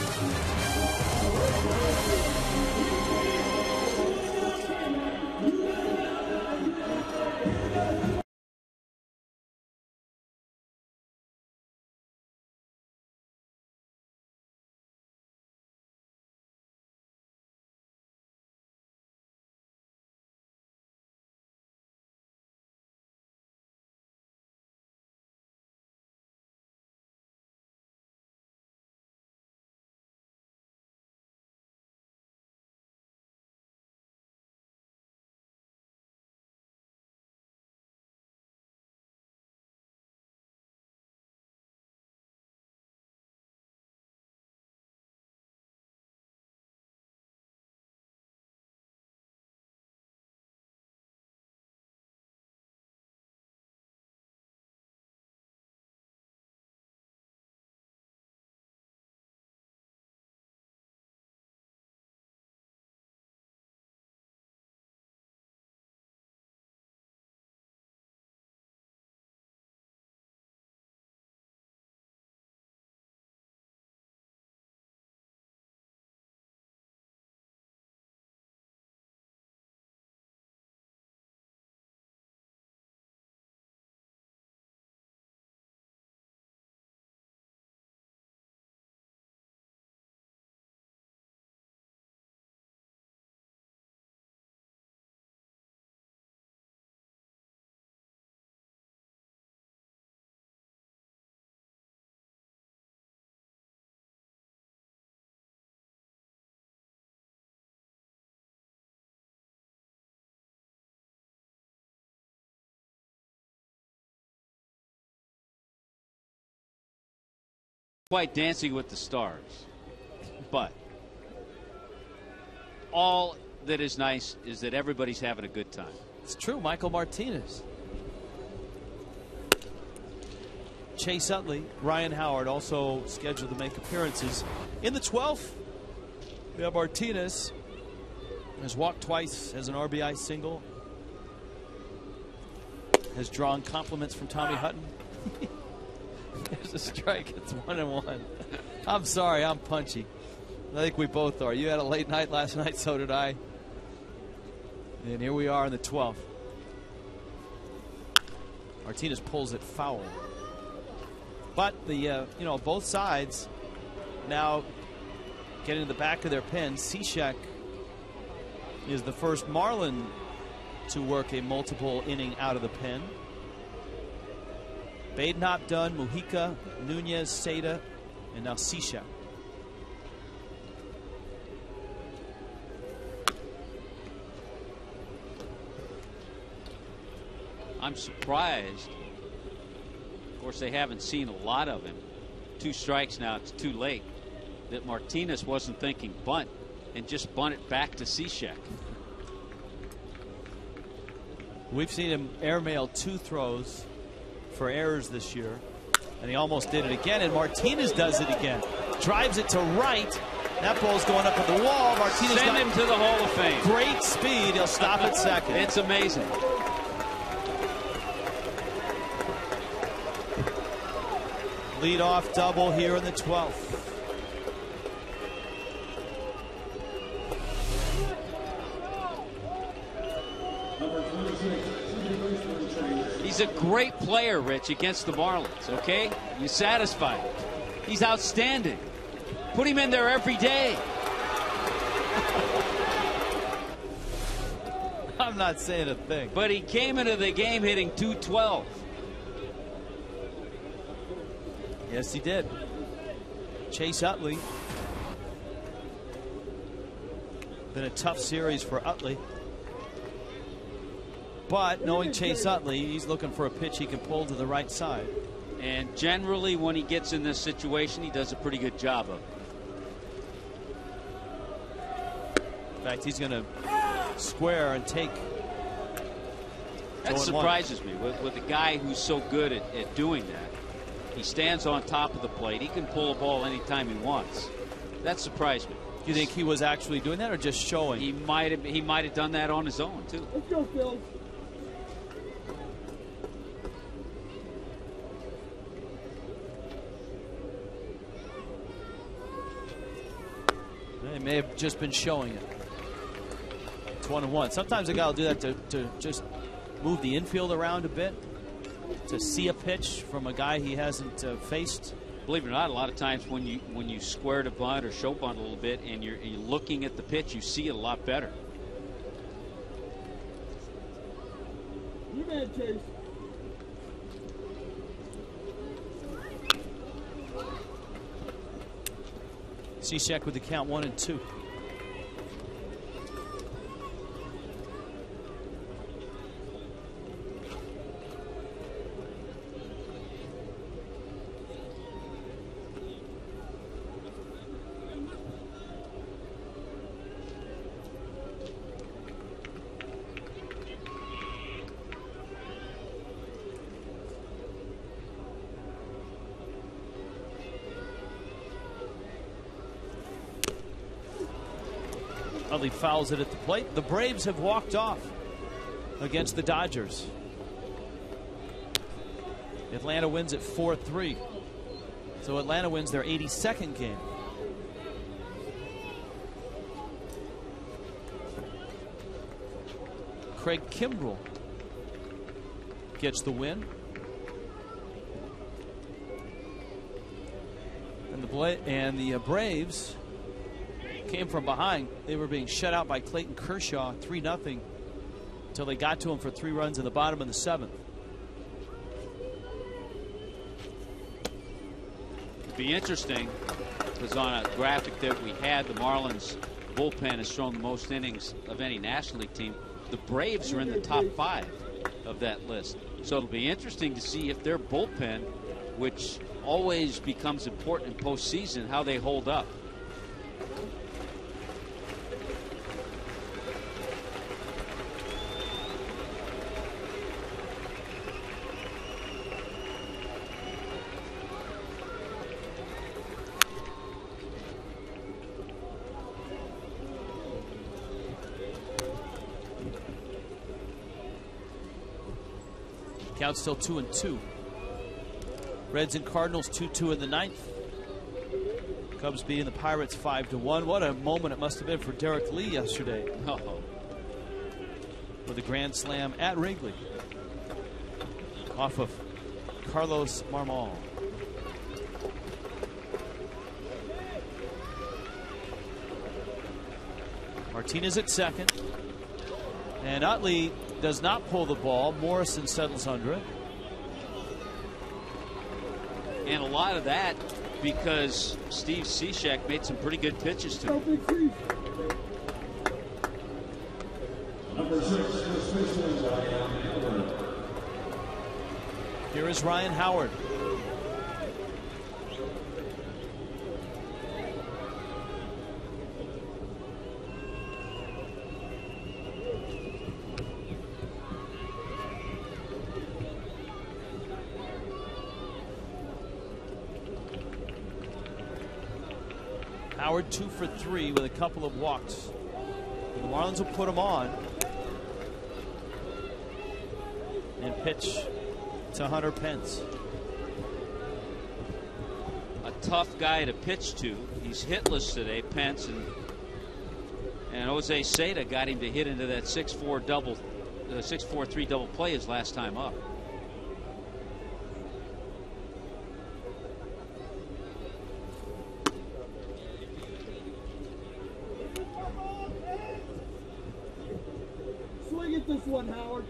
Quite Dancing with the Stars, but all that is nice is that everybody's having a good time. It's true. Michael Martinez, Chase Utley, Ryan Howard also scheduled to make appearances. In the 12th, we have Martinez. Has walked twice, has an RBI single, has drawn compliments from Tommy Hutton. There's a strike. It's 1-1. I'm sorry. I'm punchy. I think we both are. You had a late night last night. So did I. And here we are in the 12th. Martinez pulls it foul. But the both sides now getting to the back of their pen. Cishek is the first Marlin to work a multiple inning out of the pen. Badenhop done, Mujica, Nunez, Seda, and now Cishek. I'm surprised. Of course, they haven't seen a lot of him. 2 strikes now, it's too late. That Martinez wasn't thinking bunt and just bunt it back to Cishek. We've seen him airmail 2 throws for errors this year, and he almost did it again, and Martinez does it again. Drives it to right. That ball's going up at the wall. Martinez send him to the Hall of Fame. Great speed. He'll stop at second. It's amazing. Lead-off double here in the 12th. He's a great player, Rich, against the Marlins, okay? You satisfied? He's outstanding. Put him in there every day. I'm not saying a thing. But he came into the game hitting .212. Yes, he did. Chase Utley. Been a tough series for Utley. But knowing Chase Utley, he's looking for a pitch he can pull to the right side. And generally, when he gets in this situation, he does a pretty good job of it. In fact, he's going to square and take. That surprises me with a guy who's so good at doing that. He stands on top of the plate. He can pull a ball anytime he wants. That surprised me. Do you think he was actually doing that or just showing? He might have done that on his own too. Let's go, Phil. He may have just been showing it. It's 1-1. Sometimes a guy will do that to just move the infield around a bit, to see a pitch from a guy he hasn't faced. Believe it or not, a lot of times when you square to bunt or show bunt a little bit and you're looking at the pitch, you see it a lot better. You man, Chase. Cishek with the count 1-2. He fouls it at the plate. The Braves have walked off against the Dodgers. Atlanta wins at 4-3. So Atlanta wins their 82nd game. Craig Kimbrell gets the win. And the Braves came from behind. They were being shut out by Clayton Kershaw 3-0 until they got to him for 3 runs in the bottom of the 7th. It'd be interesting because on a graphic that we had, the Marlins bullpen has shown the most innings of any National League team. The Braves are in the top 5 of that list. So it'll be interesting to see if their bullpen, which always becomes important in postseason, how they hold up. Count still 2-2. Reds and Cardinals 2-2 in the 9th. Cubs beating the Pirates 5-1. What a moment it must have been for Derek Lee yesterday. With a grand slam at Wrigley off of Carlos Marmol. Martinez at second. And Utley does not pull the ball. Morrison settles under it. And a lot of that because Steve Cishek made some pretty good pitches to him. Number 6, here is Ryan Howard. Howard 2 for 3 with a couple of walks. The Marlins will put him on and pitch to Hunter Pence. A tough guy to pitch to. He's hitless today, Pence, and Jose Seda got him to hit into that 6-4 double, 6-4-3 double play his last time up. Swing at this one, Howard.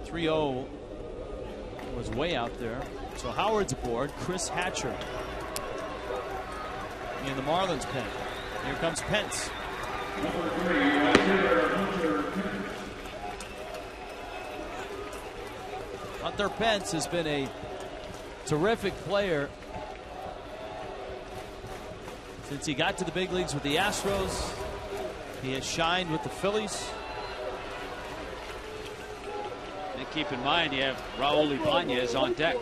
3-0 was way out there. So Howard's aboard. Chris Hatcher in the Marlins pen. Here comes Pence. Hunter Pence has been a Terrific player. Since he got to the big leagues with the Astros, he has shined with the Phillies. And keep in mind, you have Raul Ibanez on deck.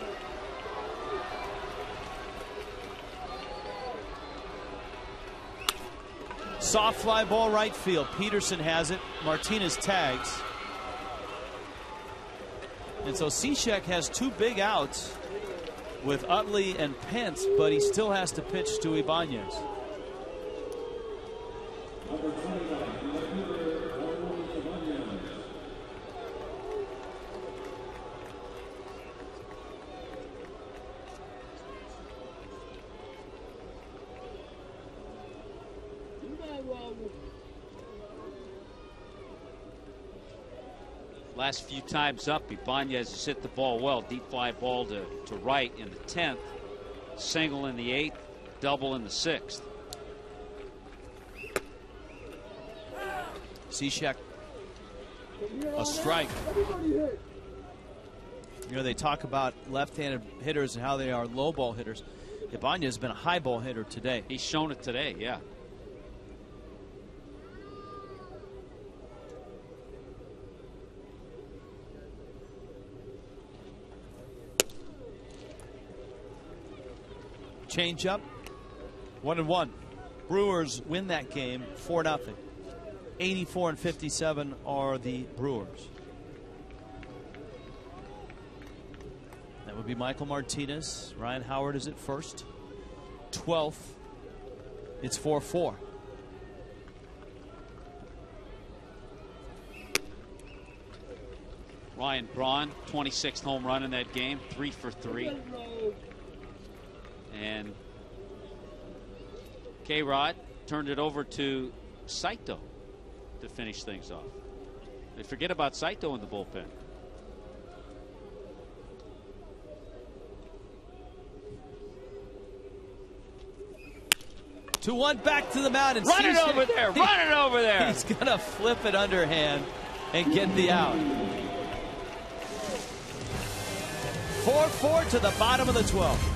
Soft fly ball right field. Peterson has it. Martinez tags. And so Cishek has 2 big outs with Utley and Pence, but he still has to pitch to Ibanez. Last few times up, Ibanez has hit the ball well. Deep fly ball to right in the 10th, single in the 8th, double in the 6th. Cishek, a strike. You know, they talk about left-handed hitters and how they are low ball hitters. Ibanez has been a high ball hitter today. He's shown it today, yeah. Change up, 1-1. Brewers win that game 4-0. 84-57 are the Brewers. That would be Michael Martinez. Ryan Howard is at first. 12th. It's 4-4. Ryan Braun, 26th home run in that game, 3 for 3. And K-Rod turned it over to Saito to finish things off. They forget about Saito in the bullpen. Two one, back to the mound. And Run it over there! Run it over there! He's going to flip it underhand and get the out. 4-4 to the bottom of the 12th.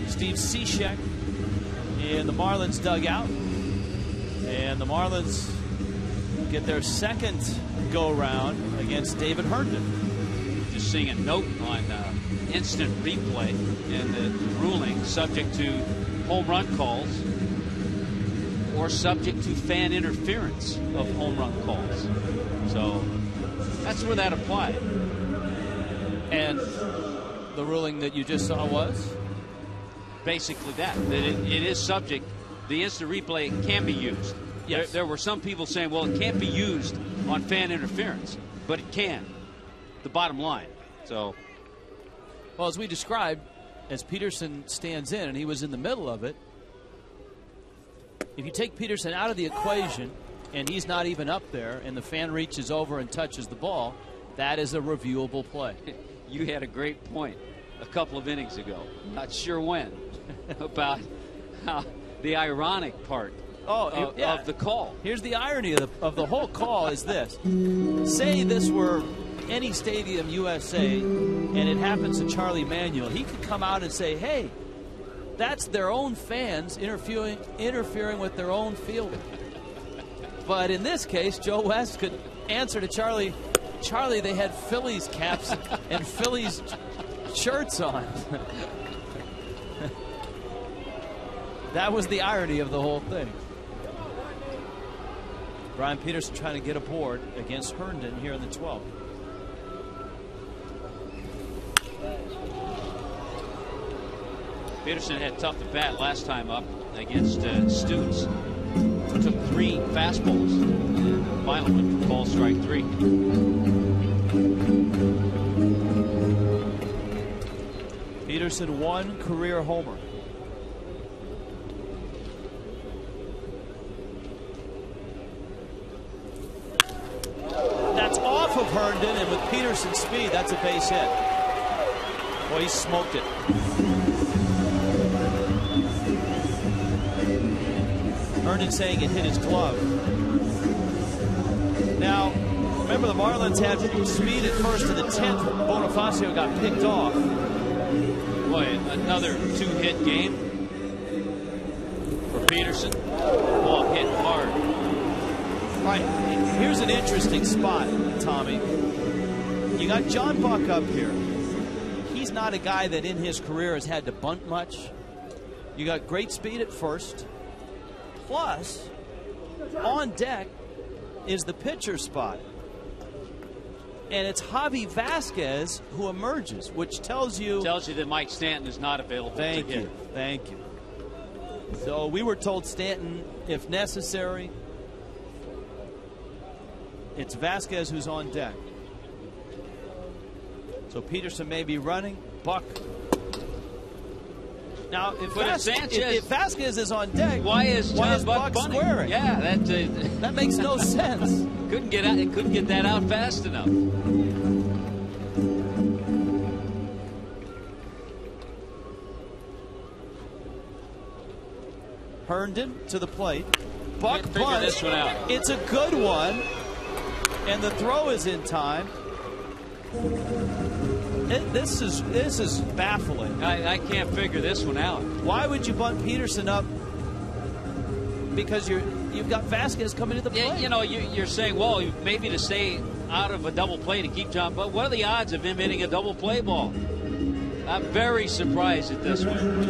Steve Cishek in the Marlins dugout. And the Marlins get their second go-round against David Herndon. Just seeing a note on instant replay in the ruling, subject to home run calls or subject to fan interference of home run calls. So that's where that applied. And the ruling that you just saw was? Basically that it is subject. The instant replay can be used. Yes. There were some people saying, well, it can't be used on fan interference, but it can. The bottom line. So, well, as we described, as Peterson stands in, and he was in the middle of it, If you take Peterson out of the equation and he's not even up there and the fan reaches over and touches the ball, that is a reviewable play. You had a great point a couple of innings ago, not sure when, about how the ironic part of the call. Here's the irony of the whole call is this. Say this were any stadium USA and it happens to Charlie Manuel. He could come out and say, hey, that's their own fans interfering with their own fielder. But in this case, Joe West could answer to Charlie, they had Phillies caps and Phillies shirts on. That was the irony of the whole thing. Brian Peterson trying to get aboard against Herndon here in the 12th. Peterson had tough at bat last time up against Stoots. Took 3 fastballs. And the final went for ball strike 3. Peterson 1 career homer. That's off of Herndon, and with Peterson's speed, that's a base hit. Boy, he smoked it. Herndon saying it hit his glove. Now, remember the Marlins had speed at first in the 10th. Bonifacio got picked off. Boy, another 2-hit game for Peterson. Ball hit hard. All right, here's an interesting spot, Tommy. You got John Buck up here. He's not a guy that in his career has had to bunt much. You got great speed at first. Plus, on deck is the pitcher spot. And it's Javi Vasquez who emerges, which tells you that Mike Stanton is not available. Thank you. Thank you. So we were told Stanton, if necessary, it's Vasquez who's on deck. So Peterson may be running. Buck. Now, if Vasquez is on deck, why is Buck squaring? Yeah, that makes no sense. Couldn't get that out fast enough. Herndon to the plate. Buck figure this one out. It's a good one, and the throw is in time. This is baffling. I can't figure this one out. Why would you bunt Peterson up? Because you've got Vasquez coming to the plate. Yeah, you know, you're saying, well, maybe to stay out of a double play to keep John Buck. What are the odds of him hitting a double play ball? I'm very surprised at this one.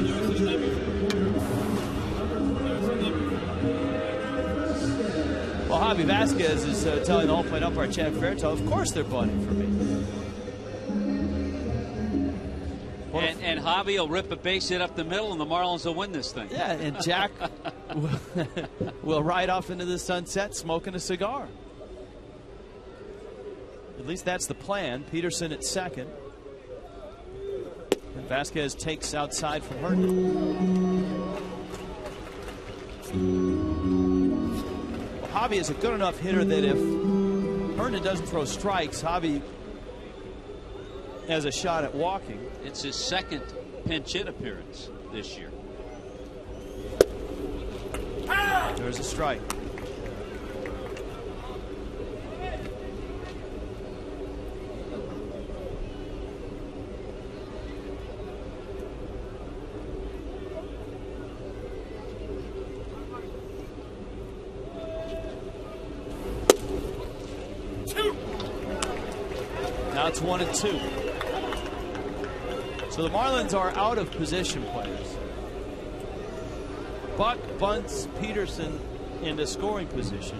Well, Javi Vasquez is telling the home-plate umpire, Chad Fairchild, of course they're bunting for me. And Javi will rip a base hit up the middle, and the Marlins will win this thing. Yeah, and Jack will ride off into the sunset smoking a cigar. At least that's the plan. Peterson at second. And Vasquez takes outside from Herndon. Well, Javi is a good enough hitter that if Herndon doesn't throw strikes, Javi has a shot at walking. It's his second pinch hit appearance this year. There's a strike. Now it's 1-2. So the Marlins are out of position players. Buck bunts Peterson into scoring position.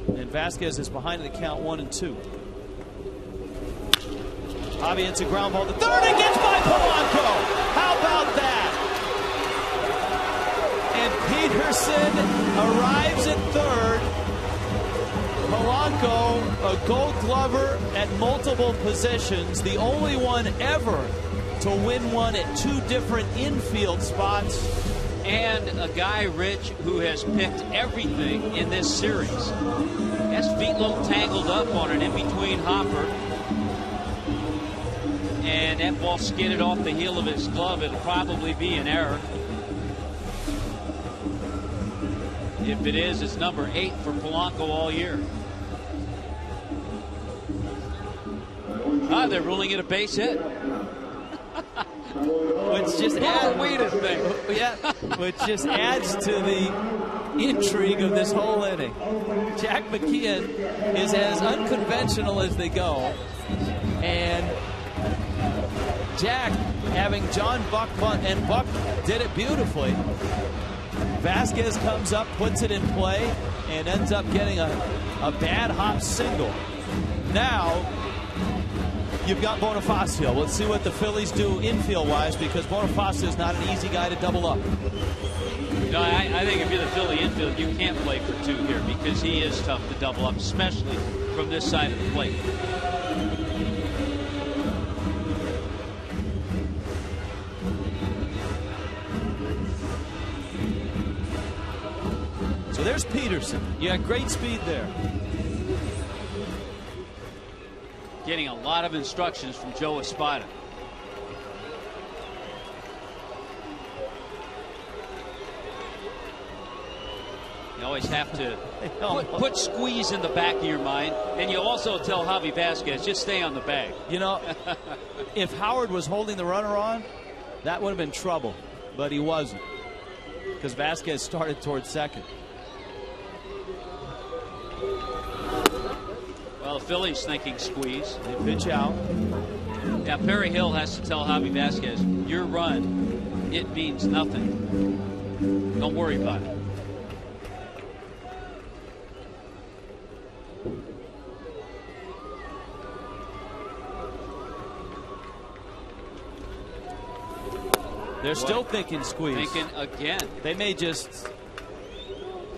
And Vasquez is behind the count 1-2. Javi hits a ground ball to third and gets by Polanco. How about that? And Peterson arrives at third. Polanco, a Gold Glover at multiple positions, the only one ever to win one at two different infield spots, And a guy, Rich, who has picked everything in this series. Has feet a little tangled up on an in-between hopper. And that ball skidded off the heel of his glove. It'll probably be an error. If it is, it's number 8 for Polanco all year. They're ruling it a base hit. Which just which just adds to the intrigue of this whole inning. Jack McKeon is as unconventional as they go, and Jack having John Buck bunt, and Buck did it beautifully. Vasquez comes up, puts it in play, and ends up getting a bad hop single. Now you've got Bonifacio. Let's see what the Phillies do infield-wise, because Bonifacio is not an easy guy to double up. No, I think if you're the Philly infield, you can't play for 2 here, because he is tough to double up, especially from this side of the plate. So there's Peterson. You got great speed there. Getting a lot of instructions from Joe Espada. You always have to put squeeze in the back of your mind, and you also tell Javi Vasquez, just stay on the bag. You know, if Howard was holding the runner on, that would have been trouble, but he wasn't, because Vasquez started towards second. Well, the Phillies thinking squeeze. They pitch out. Yeah, Perry Hill has to tell Javi Vasquez, your run, it means nothing. Don't worry about it. They're still thinking squeeze. Thinking again. They may just...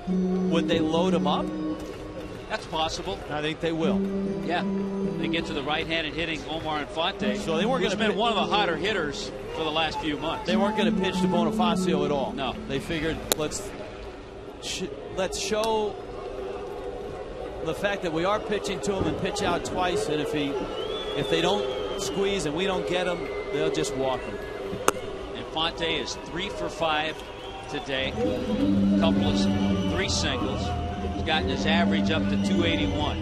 Would they load him up? That's possible. I think they will. Yeah. They get to the right-handed hitting Omar Infante. So they weren't going to been one of the hotter hitters for the last few months. They weren't going to pitch to Bonifacio at all. No. They figured let's show the fact that we are pitching to him and pitch out twice, and if they don't squeeze and we don't get him, they'll just walk him. Infante is 3 for 5 today. Couple of 3 singles. He's gotten his average up to 281.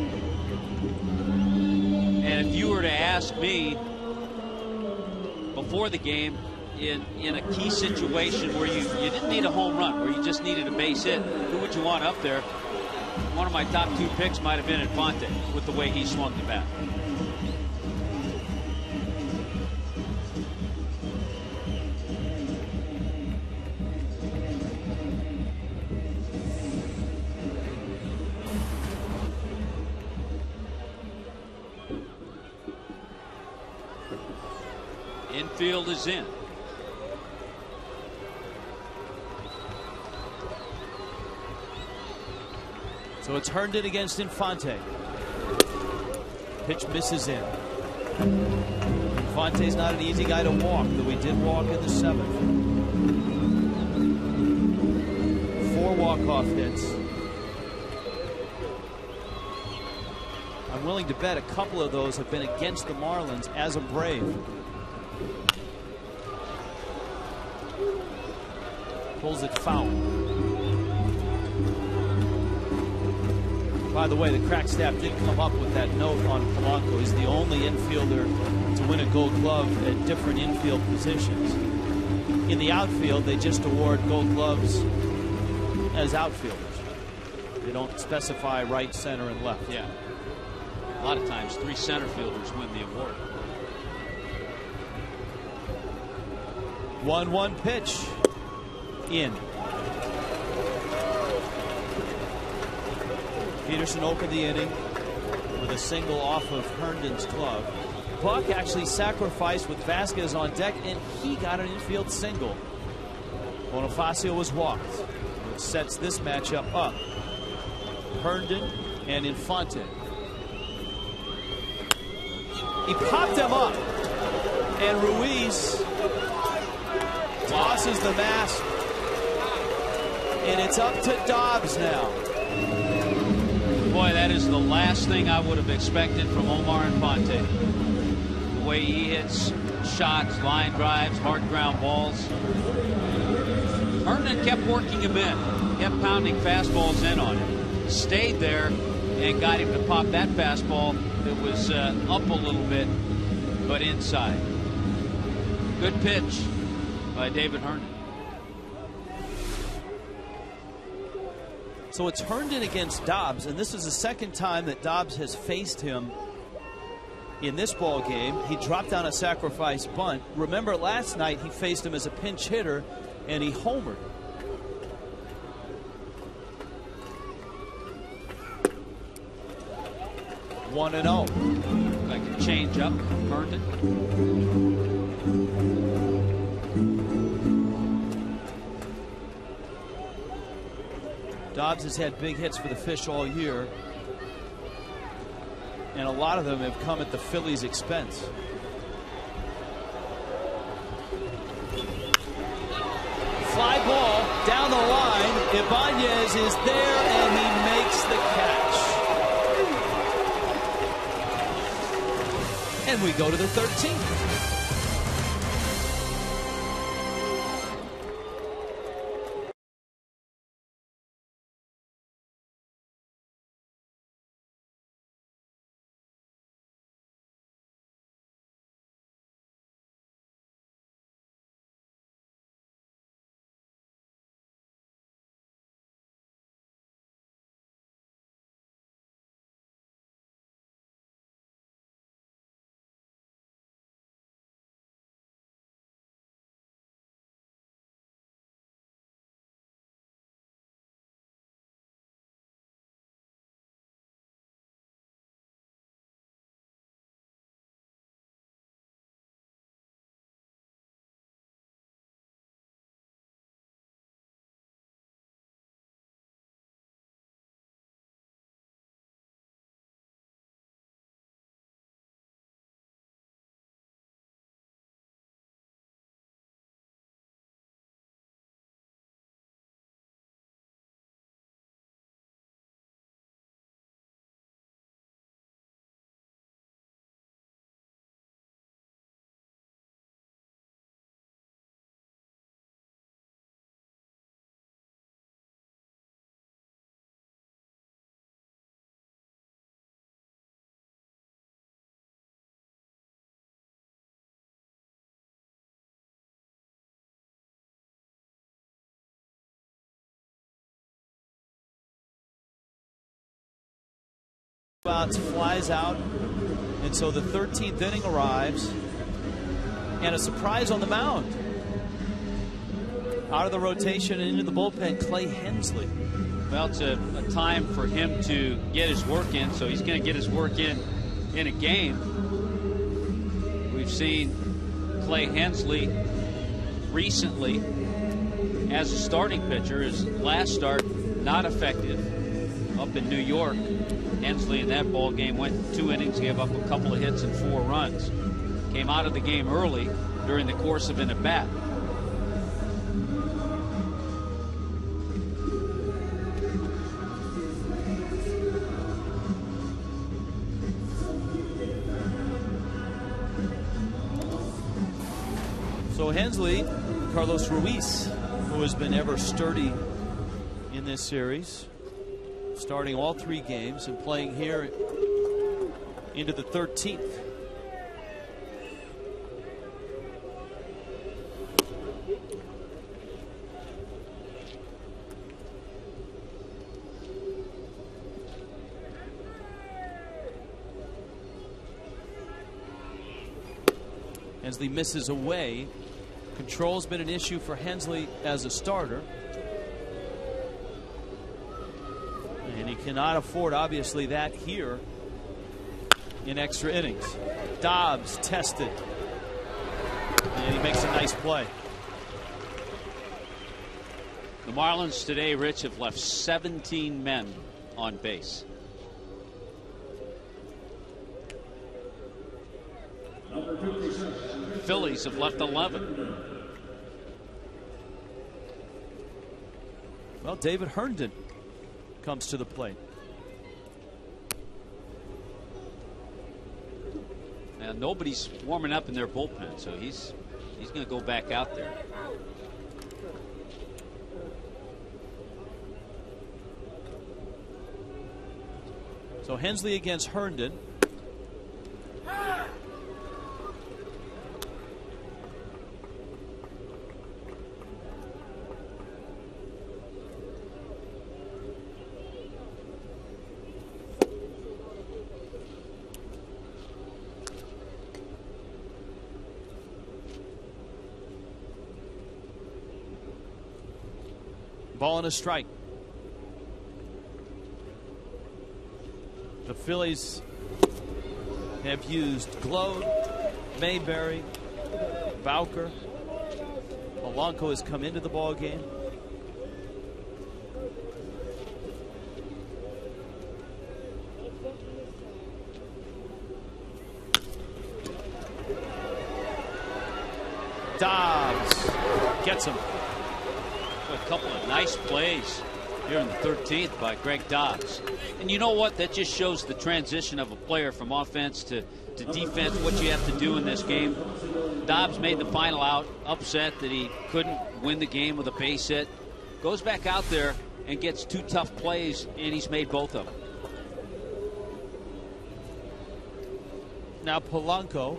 And if you were to ask me before the game, in a key situation where you didn't need a home run, where you just needed a base hit, who would you want up there? One of my top 2 picks might have been Infante with the way he swung the bat. Infield is in. So it's Herndon against Infante. Pitch misses in. Infante's not an easy guy to walk, though he did walk in the 7th. 4 walk-off hits. I'm willing to bet a couple of those have been against the Marlins as a Brave. Pulls it foul. By the way, the crack staff did come up with that note on Polanco. He's the only infielder to win a Gold Glove at different infield positions. In the outfield, they just award Gold Gloves as outfielders. They don't specify right, center, and left. Yeah. A lot of times, 3 center fielders win the award. 1-1 pitch. In. Peterson opened the inning with a single off of Herndon's glove. Buck actually sacrificed with Vasquez on deck, and he got an infield single. Bonifacio was walked, which sets this matchup up. Herndon and Infante. He popped him up, and Ruiz tosses the mask and it's up to Dobbs now. Boy, that is the last thing I would have expected from Omar Infante. The way he hits shots, line drives, hard ground balls. Herndon kept working him in, kept pounding fastballs in on him. Stayed there and got him to pop that fastball that was up a little bit, but inside. Good pitch by David Herndon. So it's Herndon against Dobbs, and this is the second time that Dobbs has faced him in this ball game. He dropped down a sacrifice bunt. Remember last night he faced him as a pinch hitter and he homered. One and 0. Like a change up, Herndon. Dobbs has had big hits for the Fish all year, and a lot of them have come at the Phillies' expense. Fly ball down the line. Ibanez is there, and he makes the catch. And we go to the 13th. Outs, flies out, and so the 13th inning arrives, and a surprise on the mound. Out of the rotation and into the bullpen, Clay Hensley. Well, it's a time for him to get his work in, so he's going to get his work in a game. We've seen Clay Hensley recently as a starting pitcher. His last start not effective up in New York. Hensley in that ball game went 2 innings, gave up a couple of hits and 4 runs. Came out of the game early during the course of an at-bat. So Hensley, Carlos Ruiz, who has been ever sturdy in this series, starting all 3 games and playing here into the 13th. Hensley misses away. Control's been an issue for Hensley as a starter. And he cannot afford, obviously, that here in extra innings. Dobbs tested. And he makes a nice play. The Marlins today, Rich, have left 17 men on base. Phillies have left 11. Well, Now David Herndon comes to the plate. Now nobody's warming up in their bullpen, so he's going to go back out there. So Hensley against Herndon. Ball and a strike. The Phillies have used Globe, Mayberry, Bowker. Polanco has come into the ball game. Dobbs gets him. A couple of nice plays here in the 13th by Greg Dobbs. And you know what? That just shows the transition of a player from offense to defense, what you have to do in this game. Dobbs made the final out, upset that he couldn't win the game with a base hit. Goes back out there and gets two tough plays, and he's made both of them. Now Polanco.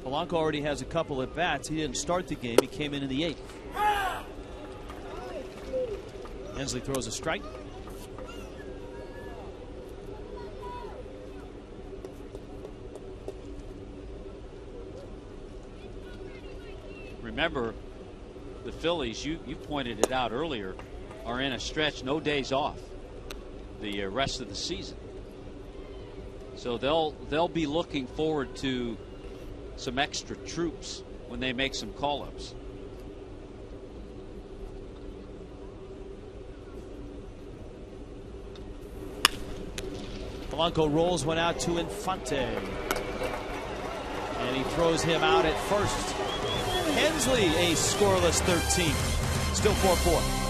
Polanco already has a couple at bats. He didn't start the game. He came in the 8th. Hensley throws a strike. Remember, the Phillies, you pointed it out earlier, are in a stretch, no days off the rest of the season. So they'll be looking forward to some extra troops when they make some call-ups. Polanco rolls one out to Infante. And he throws him out at first. Hensley, a scoreless 13. Still 4-4.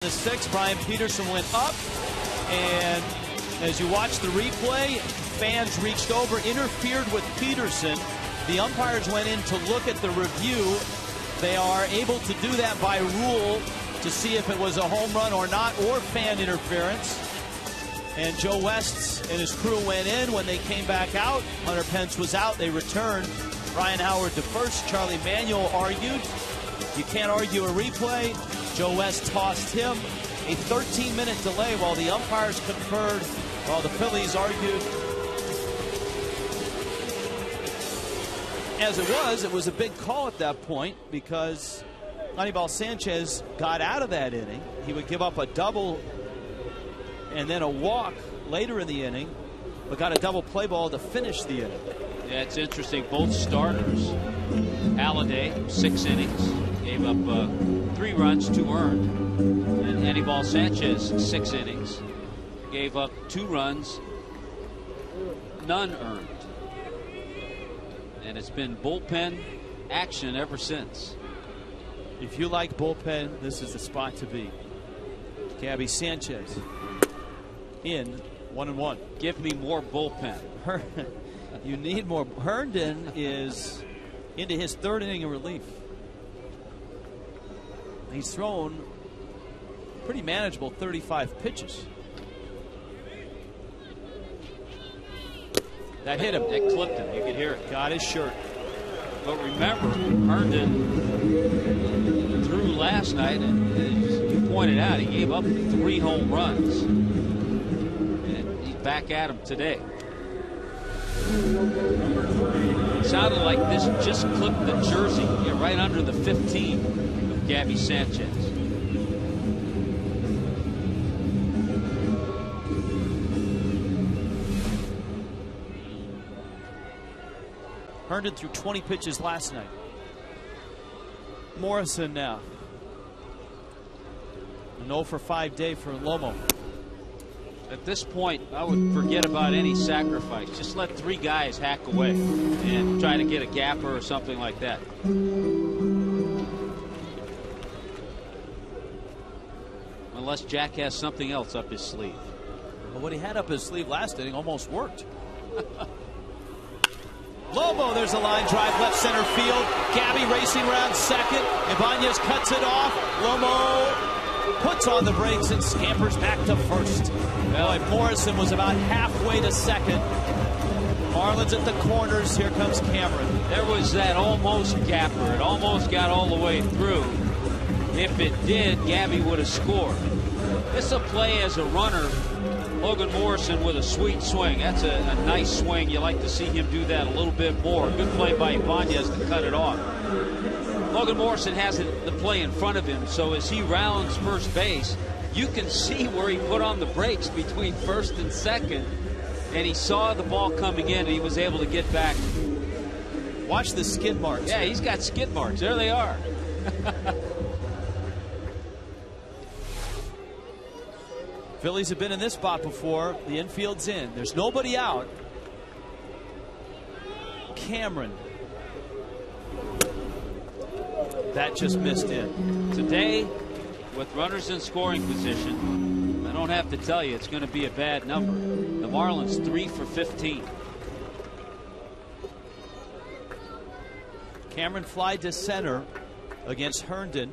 The 6th, Brian Peterson went up, and as you watch the replay, fans reached over, interfered with Peterson. The umpires went in to look at the review. They are able to do that by rule to see if it was a home run or not, or fan interference. And Joe West and his crew went in. When they came back out, Hunter Pence was out. They returned. Ryan Howard to first. Charlie Manuel argued. You can't argue a replay. Joe West tossed him. A 13-minute delay while the umpires conferred, while the Phillies argued. As it was a big call at that point because Anibal Sanchez got out of that inning. He would give up a double and then a walk later in the inning, but got a double play ball to finish the inning. Yeah, it's interesting. Both starters, Halladay, 6 innings, gave up 3 runs, 2 earned. And Anibal Sanchez, 6 innings, gave up 2 runs, none earned. And it's been bullpen action ever since. If you like bullpen, this is the spot to be. Gabby Sanchez in 1-1. Give me more bullpen. You need more. Herndon is into his 3rd inning of relief. He's thrown pretty manageable 35 pitches. That hit him. That clipped him. You could hear it. Got his shirt. But remember, Herndon threw last night, and as you pointed out, he gave up 3 home runs. And he's back at him today. It sounded like this just clipped the jersey, right under the 15 of Gabby Sanchez. Herndon threw 20 pitches last night. Morrison now. An 0 for 5 day for Lomo. At this point, I would forget about any sacrifice. Just let 3 guys hack away and try to get a gapper or something like that. Unless Jack has something else up his sleeve. Well, what he had up his sleeve last inning almost worked. Lobo, there's a line drive left center field. Gabby racing around second. Ibanez cuts it off. Lomo puts on the brakes and scampers back to first. Boy, Morrison was about halfway to second. Marlins at the corners. Here comes Cameron. There was that almost gapper. It almost got all the way through. If it did, Gabby would have scored. This will play as a runner. Logan Morrison with a sweet swing. That's a nice swing. You like to see him do that a little bit more. Good play by Ibanez to cut it off. Logan Morrison has the play in front of him, so as he rounds first base, you can see where he put on the brakes between first and second, and he saw the ball coming in, and he was able to get back. Watch the skid marks. Yeah, he's got skid marks. There they are. Phillies have been in this spot before. The infield's in. There's nobody out. Cameron. That just missed in. Today, with runners in scoring position, I don't have to tell you it's going to be a bad number. The Marlins 3 for 15. Cameron flied to center against Herndon.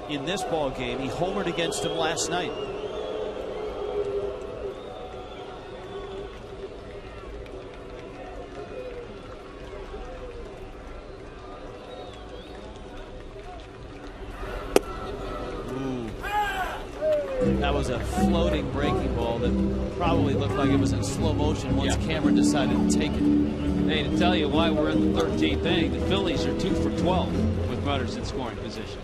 In this ball game, he homered against him last night. That was a floating breaking ball that probably looked like it was in slow motion once Cameron decided to take it. Hey, to tell you why we're in the 13th inning, the Phillies are 2 for 12 with runners in scoring position.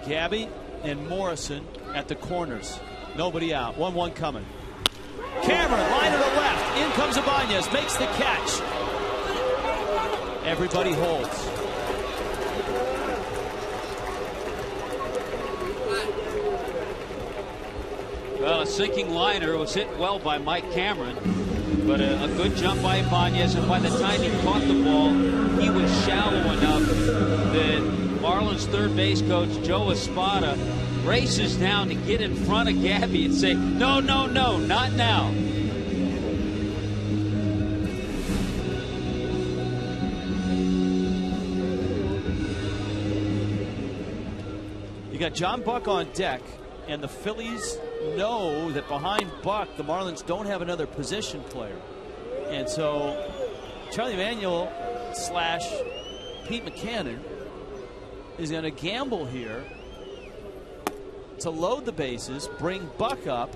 Gabby and Morrison at the corners. Nobody out. 1-1 coming. Cameron, line to the left. In comes Ibanez. Makes the catch. Everybody holds. Well, a sinking liner was hit well by Mike Cameron, but a good jump by Ibanez, and by the time he caught the ball, he was shallow enough that Marlins third base coach Joe Espada races down to get in front of Gabby and say, no, no, no, not now. You got John Buck on deck, and the Phillies know that behind Buck, the Marlins don't have another position player. And so Charlie Manuel / Pete Mackanin is going to gamble here to load the bases, bring Buck up,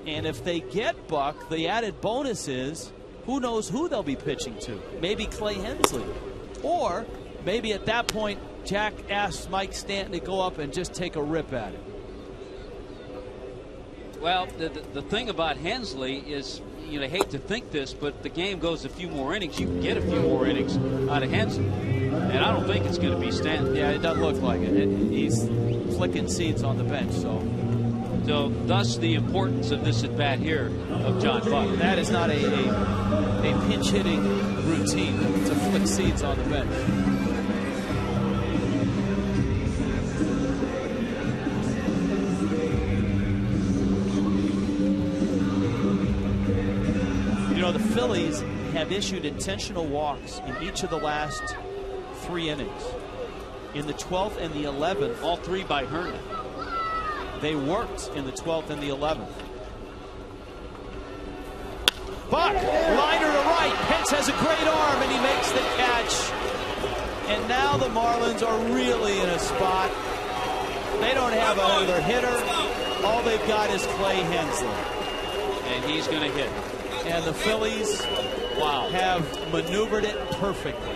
And if they get Buck, the added bonus is who knows who they'll be pitching to. Maybe Clay Hensley. Or maybe at that point, Jack asks Mike Stanton to go up and just take a rip at it. Well, the thing about Hensley is, you know, I hate to think this, but the game goes a few more innings. You can get a few more innings out of Hensley. And I don't think it's going to be Stanton. Yeah, it doesn't look like it. He's flicking seeds on the bench. So thus the importance of this at-bat here of John Buck. That is not a pinch hitting routine to flick seeds on the bench. You know, the Phillies have issued intentional walks in each of the last 3 innings. In the 12th and the 11th. All 3 by Herndon. They worked in the 12th and the 11th. Buck, liner to right. Pence has a great arm, and he makes the catch. And now the Marlins are really in a spot. They don't have another hitter. All they've got is Clay Hensley. And he's going to hit. And the Phillies, wow, have maneuvered it perfectly.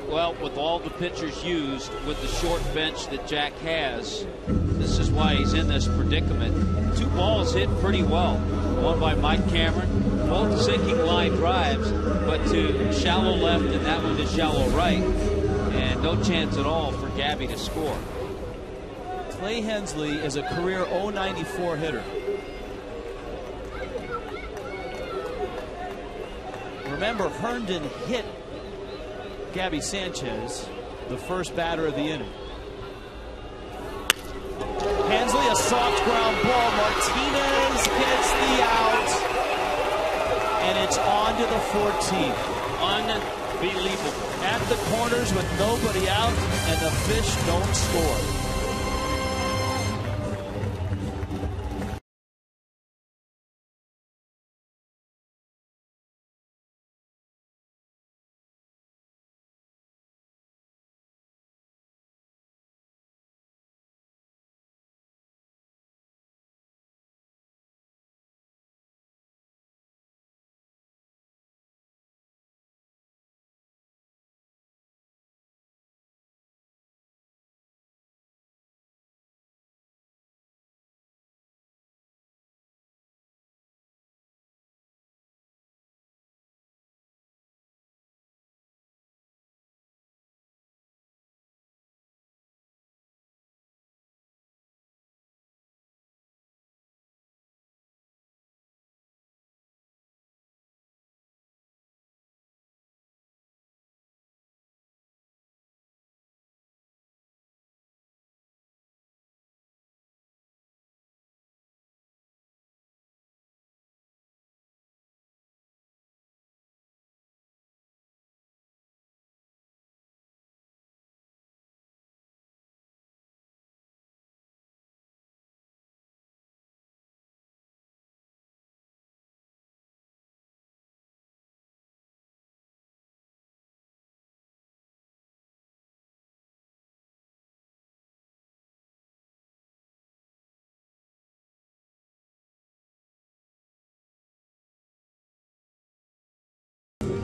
Well, with all the pitchers used, with the short bench that Jack has, this is why he's in this predicament. 2 balls hit pretty well. One by Mike Cameron, both sinking line drives, but to shallow left and that one to shallow right. And no chance at all for Gabby to score. Clay Hensley is a career .094 hitter. Remember, Herndon hit Gabby Sanchez, the first batter of the inning. Hensley, a soft ground ball. Martinez gets the out, and it's on to the 14th. Unbelievable. At the corners with nobody out, and the Fish don't score.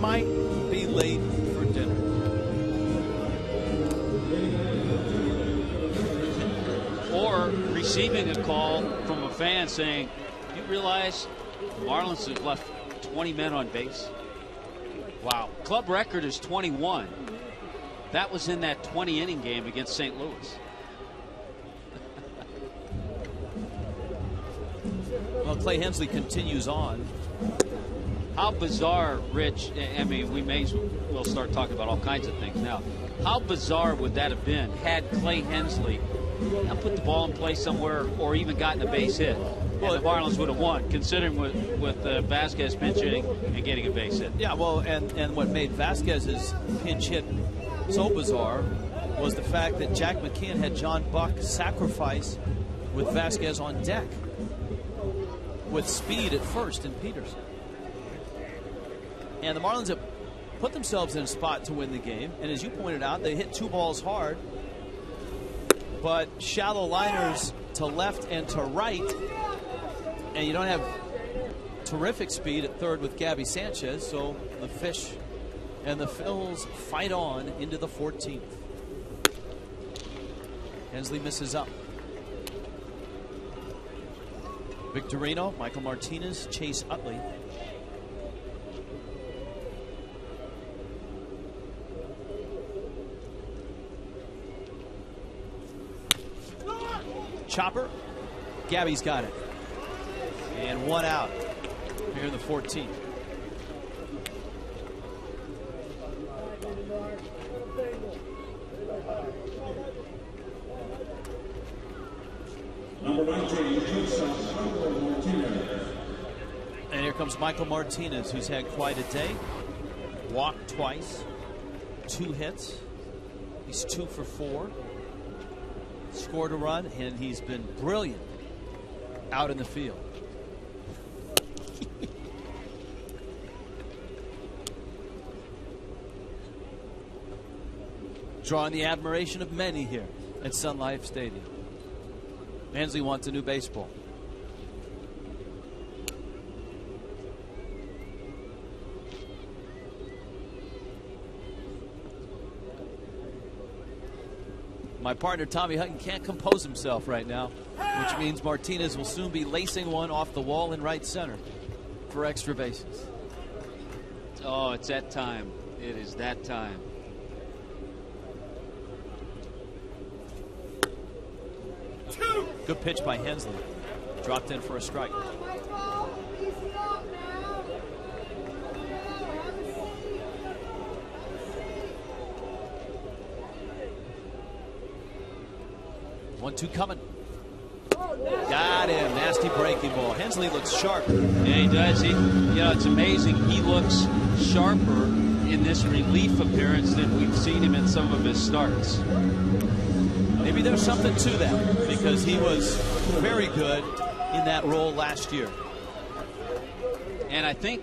Might be late for dinner. Or receiving a call from a fan saying, "Do you realize Marlins have left 20 men on base?" Wow. Club record is 21. That was in that 20-inning game against St. Louis. Well, Clay Hensley continues on. How bizarre, Rich, I mean, we may as well start talking about all kinds of things now. How bizarre would that have been had Clay Hensley put the ball in play somewhere or even gotten a base hit? Well, and the Marlins would have won, considering with Vasquez pinch hitting and getting a base hit. Yeah, well, and what made Vasquez's pinch hit so bizarre was the fact that Jack McKeon had John Buck sacrifice with Vasquez on deck with speed at first in Peterson. And the Marlins have put themselves in a spot to win the game. And as you pointed out, they hit 2 balls hard. But shallow liners to left and to right, and you don't have terrific speed at third with Gabby Sanchez, so the Fish and the Phils fight on into the 14th. Hensley misses up. Victorino, Michael Martinez, Chase Utley. Chopper. Gabby's got it. And one out here in the 14th. And here comes Michael Martinez, who's had quite a day. Walked twice, 2 hits. He's 2 for 4. Scored a run, and he's been brilliant out in the field. Drawing the admiration of many here at Sun Life Stadium. Hensley wants a new baseball. My partner Tommy Hutton can't compose himself right now, which means Martinez will soon be lacing one off the wall in right center for extra bases. Oh, it's that time. It is that time. Good pitch by Hensley. Dropped in for a strike. One-two coming. Got him. Nasty breaking ball. Hensley looks sharp. Yeah, he does. It's amazing. He looks sharper in this relief appearance than we've seen him in some of his starts. Maybe there's something to that, because he was very good in that role last year. And I think,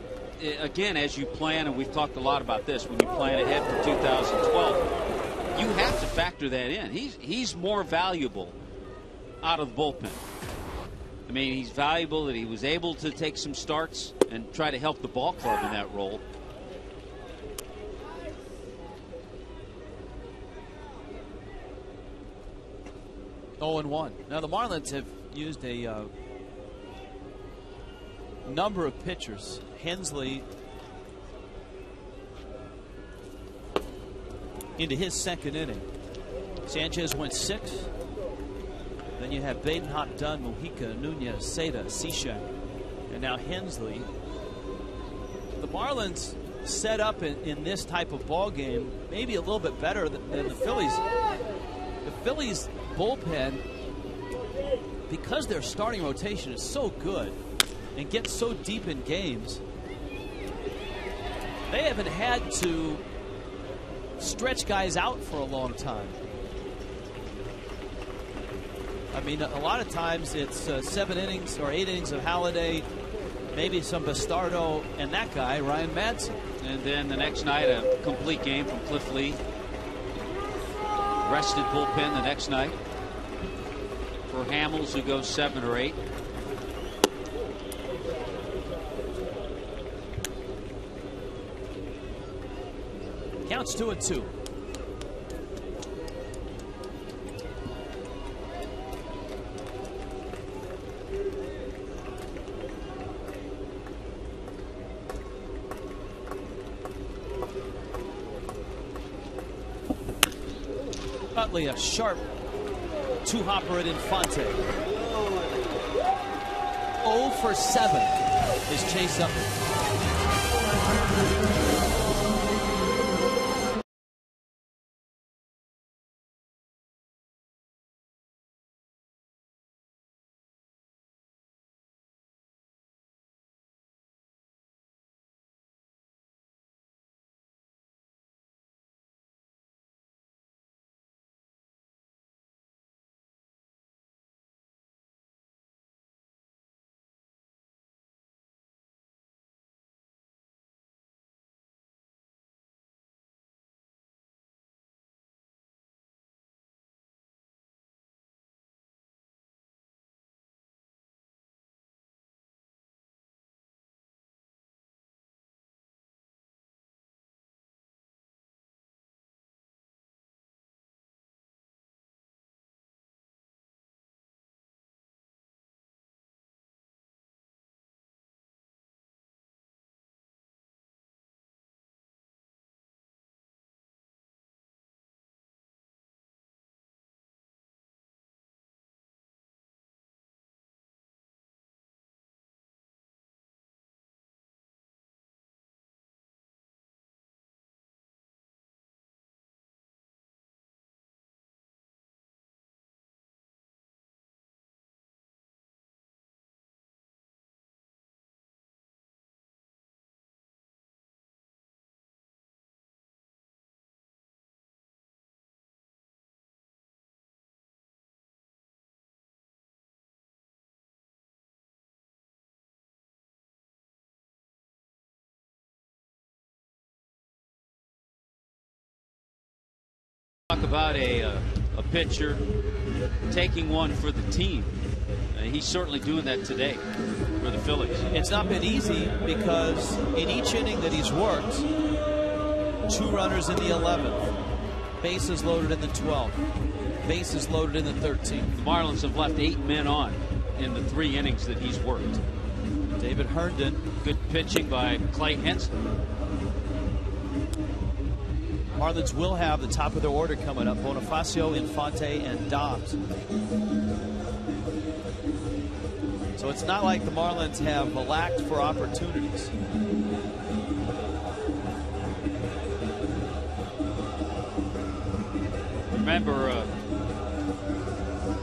again, as you plan, and we've talked a lot about this, when you plan ahead for 2012, you have to factor that in. He's more valuable out of the bullpen. I mean, he's valuable that he was able to take some starts and try to help the ball club in that role. Oh, and 1. Now the Marlins have used a number of pitchers. Hensley into his second inning. Sanchez went 6. Then you have Badenhop, Dunn, Mojica, Nunez, Seda, Cishek, and now Hensley. The Marlins set up in this type of ball game maybe a little bit better than the Phillies. The Phillies bullpen, because their starting rotation is so good and gets so deep in games, they haven't had to stretch guys out for a long time. I mean, a lot of times it's 7 innings or 8 innings of Halladay, maybe some Bastardo, and that guy, Ryan Madsen. And then the next night, a complete game from Cliff Lee. Rested bullpen the next night for Hamels, who goes 7 or 8. Counts 2-2. Utley, a sharp 2-hopper at Infante. 0 for 7 is Chase Utley. talk about a pitcher taking one for the team. He's certainly doing that today for the Phillies. It's not been easy because in each inning that he's worked, 2 runners in the 11th, bases loaded in the 12th, bases loaded in the 13th. The Marlins have left 8 men on in the 3 innings that he's worked. David Herndon. Good pitching by Clay Henson. Marlins will have the top of their order coming up: Bonifacio, Infante, and Dobbs. So it's not like the Marlins have lacked for opportunities. Remember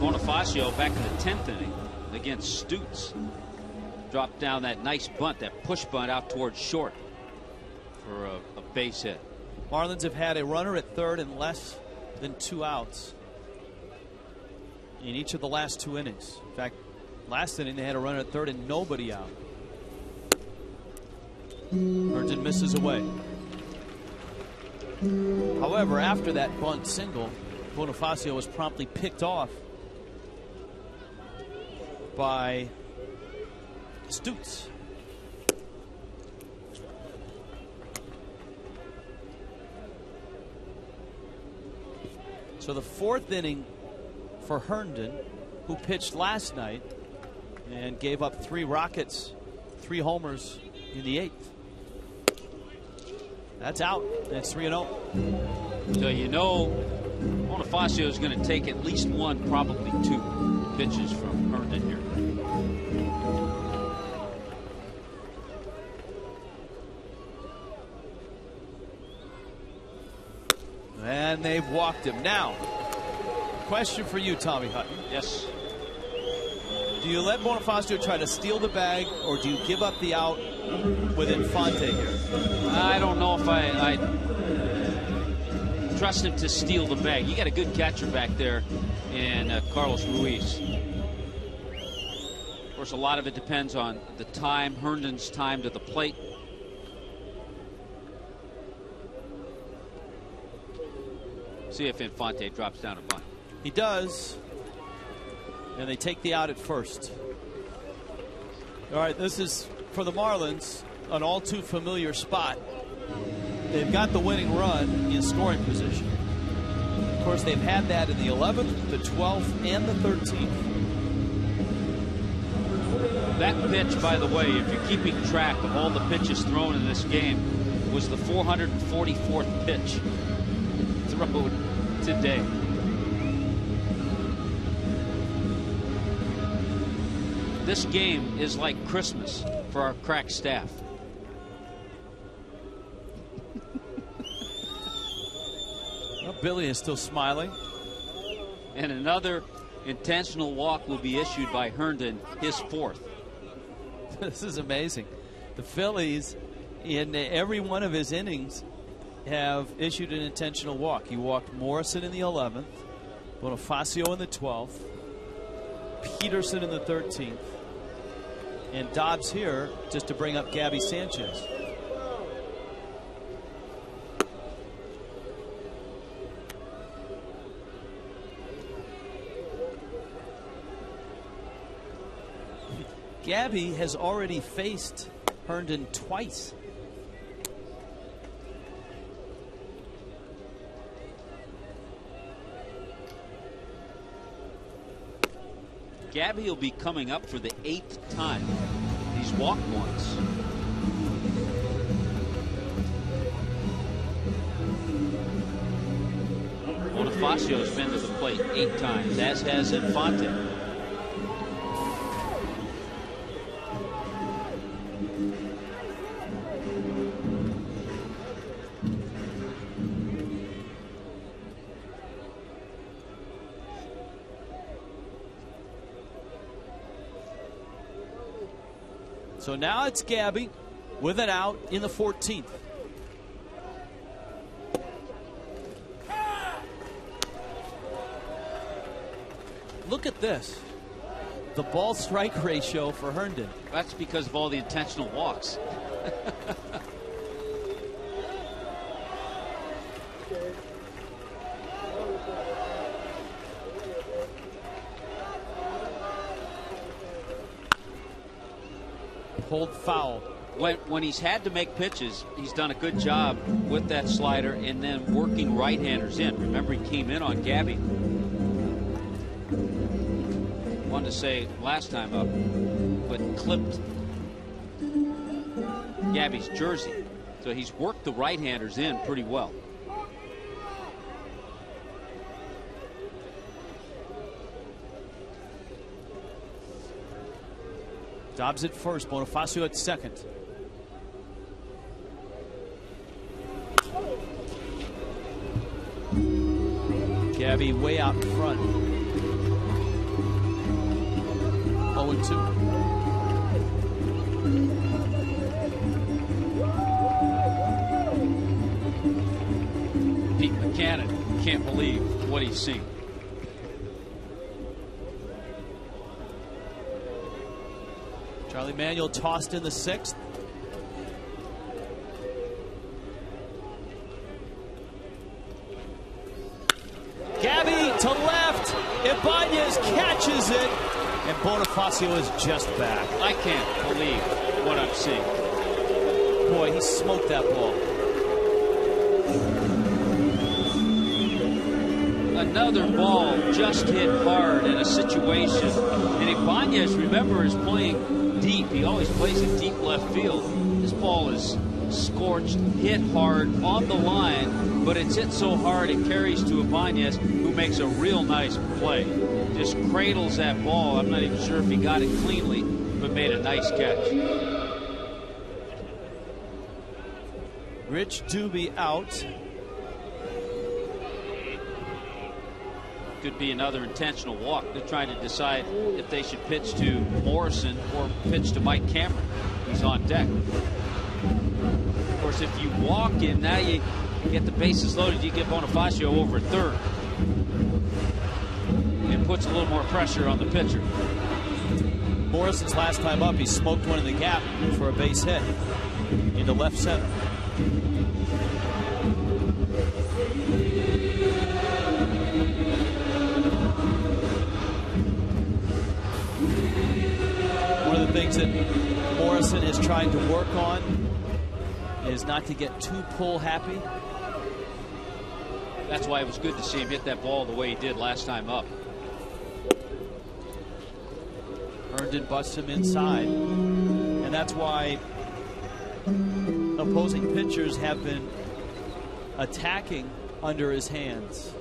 Bonifacio back in the 10th inning against Stutes. Dropped down that nice bunt, that push bunt out towards short for a base hit. Marlins have had a runner at third and less than 2 outs in each of the last 2 innings. In fact, last inning they had a runner at third and nobody out. Herndon misses away. However, after that bunt single, Bonifacio was promptly picked off by Stutes. So the 4th inning for Herndon, who pitched last night and gave up 3 rockets, 3 homers in the 8th. That's out. It's 3-0. So you know Bonifacio is going to take at least 1, probably 2 pitches from Herndon here. And they've walked him. Now, question for you, Tommy Hutton. Yes. Do you let Bonifacio try to steal the bag, or do you give up the out with Infante here? I don't know if I trust him to steal the bag. You got a good catcher back there in Carlos Ruiz. Of course, a lot of it depends on the time, Herndon's time to the plate. See if Infante drops down a bunt. He does. And they take the out at first. All right, this is, for the Marlins, an all too familiar spot. They've got the winning run in scoring position. Of course, they've had that in the 11th, the 12th, and the 13th. That pitch, by the way, if you're keeping track of all the pitches thrown in this game, was the 444th pitch thrown today. This game is like Christmas for our crack staff. Well, Billy is still smiling. And another intentional walk will be issued by Herndon, his 4th. This is amazing. The Phillies, in every one of his innings, have issued an intentional walk. He walked Morrison in the 11th, Bonifacio in the 12th, Peterson in the 13th, and Dobbs here just to bring up Gabby Sanchez. Gabby has already faced Herndon twice. Gabby will be coming up for the 8th time. He's walked once. Bonifacio's been to the plate 8 times, as has Infante. So now it's Gabby with an out in the 14th. Look at this. The ball strike ratio for Herndon. That's because of all the intentional walks. Pulled foul. When he's had to make pitches, he's done a good job with that slider and then working right-handers in. Remember, he came in on Gabby. Wanted to say last time up, but clipped Gabby's jersey. So he's worked the right-handers in pretty well. Dobbs at first, Bonifacio at second. Gabby way out in front. 0-2. Pete McCannon can't believe what he's seen. Charlie Manuel tossed in the sixth. Gabby to left. Ibanez catches it. And Bonifacio is just back. I can't believe what I'm seeing. Boy, he smoked that ball. Another ball just hit hard in a situation. And Ibanez, remember, is playing deep. He always plays in deep left field. This ball is scorched, hit hard on the line, but it's hit so hard it carries to Ibanez, who makes a real nice play. Just cradles that ball. I'm not even sure if he got it cleanly, but made a nice catch. Rich Doobie out. Could be another intentional walk. They're trying to decide if they should pitch to Morrison or pitch to Mike Cameron. He's on deck. Of course, if you walk him, now you get the bases loaded. You get Bonifacio over third. It puts a little more pressure on the pitcher. Morrison's last time up, he smoked one in the gap for a base hit into left center. One of the things that Morrison is trying to work on is not to get too pull happy. That's why it was good to see him hit that ball the way he did last time up. Herndon busts him inside, and that's why opposing pitchers have been attacking under his hands,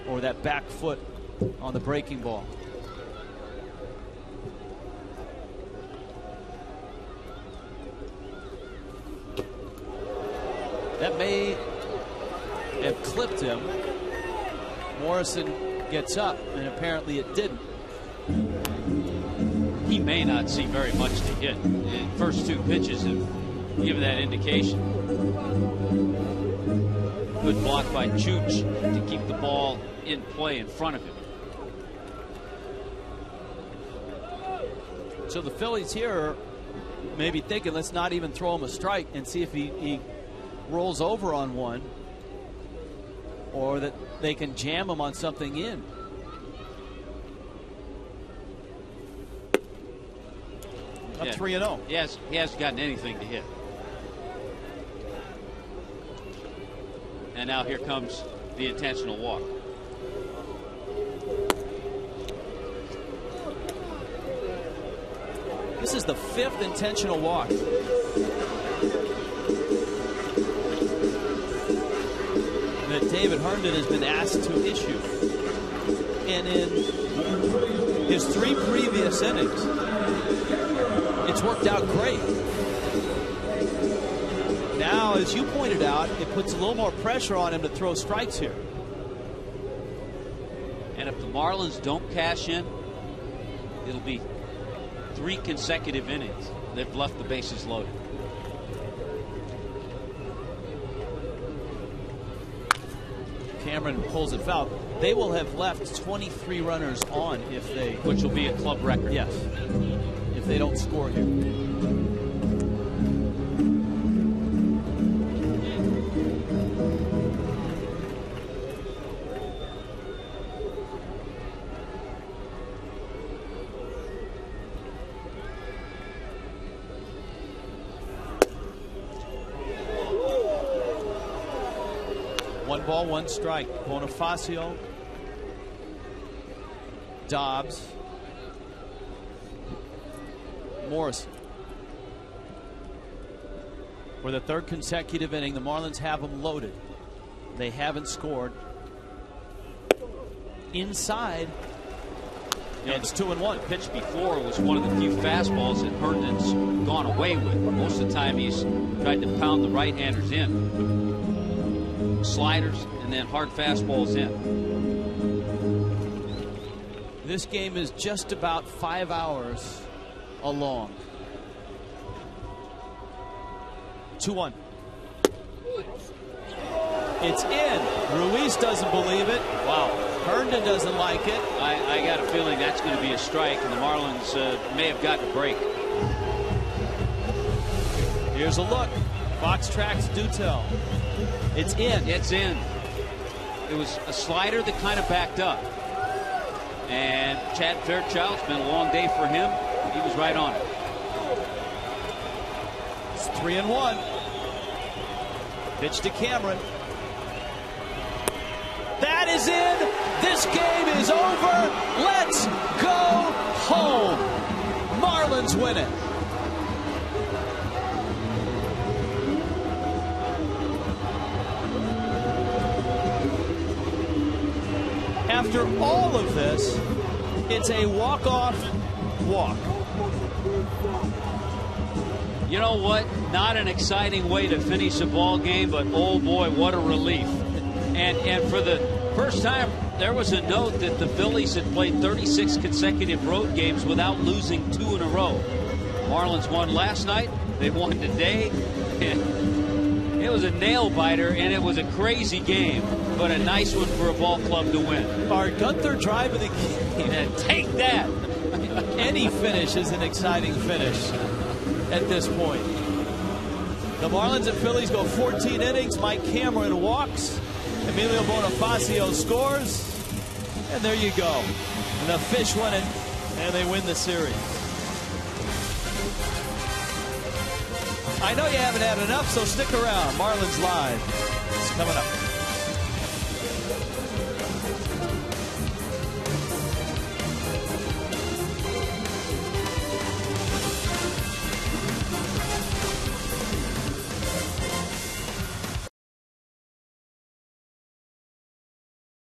or that back foot on the breaking ball. That may have clipped him. Morrison gets up, and apparently it didn't. He may not see very much to hit. The first two pitches have given that indication. Good block by Chooch to keep the ball in play in front of him. So the Phillies here are maybe thinking, let's not even throw him a strike and see if he rolls over on one, or that they can jam him on something in. Up 3-0. He hasn't gotten anything to hit. And now here comes the intentional walk. This is the 5th intentional walk. That David Herndon has been asked to issue. And in his 3 previous innings, it's worked out great. Now, as you pointed out, it puts a little more pressure on him to throw strikes here. And if the Marlins don't cash in, it'll be 3 consecutive innings they've left the bases loaded. Cameron pulls it foul. They will have left 23 runners on if they... Which will be a club record. Yes. If they don't score here. 1 ball, 1 strike. Bonifacio, Dobbs, Morrison. For the 3rd consecutive inning, the Marlins have them loaded. They haven't scored. Inside. It's 2-1. Pitch before was one of the few fastballs that Herndon's gone away with. Most of the time he's tried to pound the right-handers in. Sliders and then hard fastballs in. This game is just about 5 hours along. 2-1. It's in. Ruiz doesn't believe it. Wow. Herndon doesn't like it. I got a feeling that's going to be a strike, and the Marlins may have gotten a break. Here's a look. Fox tracks do tell. It's in. It's in. It was a slider that kind of backed up. And Chad Fairchild, it's been a long day for him. He was right on it. It's 3-1. Pitch to Cameron. That is in. This game is over. Let's go home. Marlins win it. After all of this, it's a walk-off walk. You know what? Not an exciting way to finish a ball game, but oh boy, what a relief. And for the first time, there was a note that the Phillies had played 36 consecutive road games without losing 2 in a row. Marlins won last night. They won today. And it was a nail-biter, and it was a crazy game, but a nice one for a ball club to win. Our Gunther drive of the game. And take that. Any finish is an exciting finish at this point. The Marlins and Phillies go 14 innings. Mike Cameron walks. Emilio Bonifacio scores. And there you go. And the Fish win it, and they win the series. I know you haven't had enough, so stick around. Marlins Live is coming up.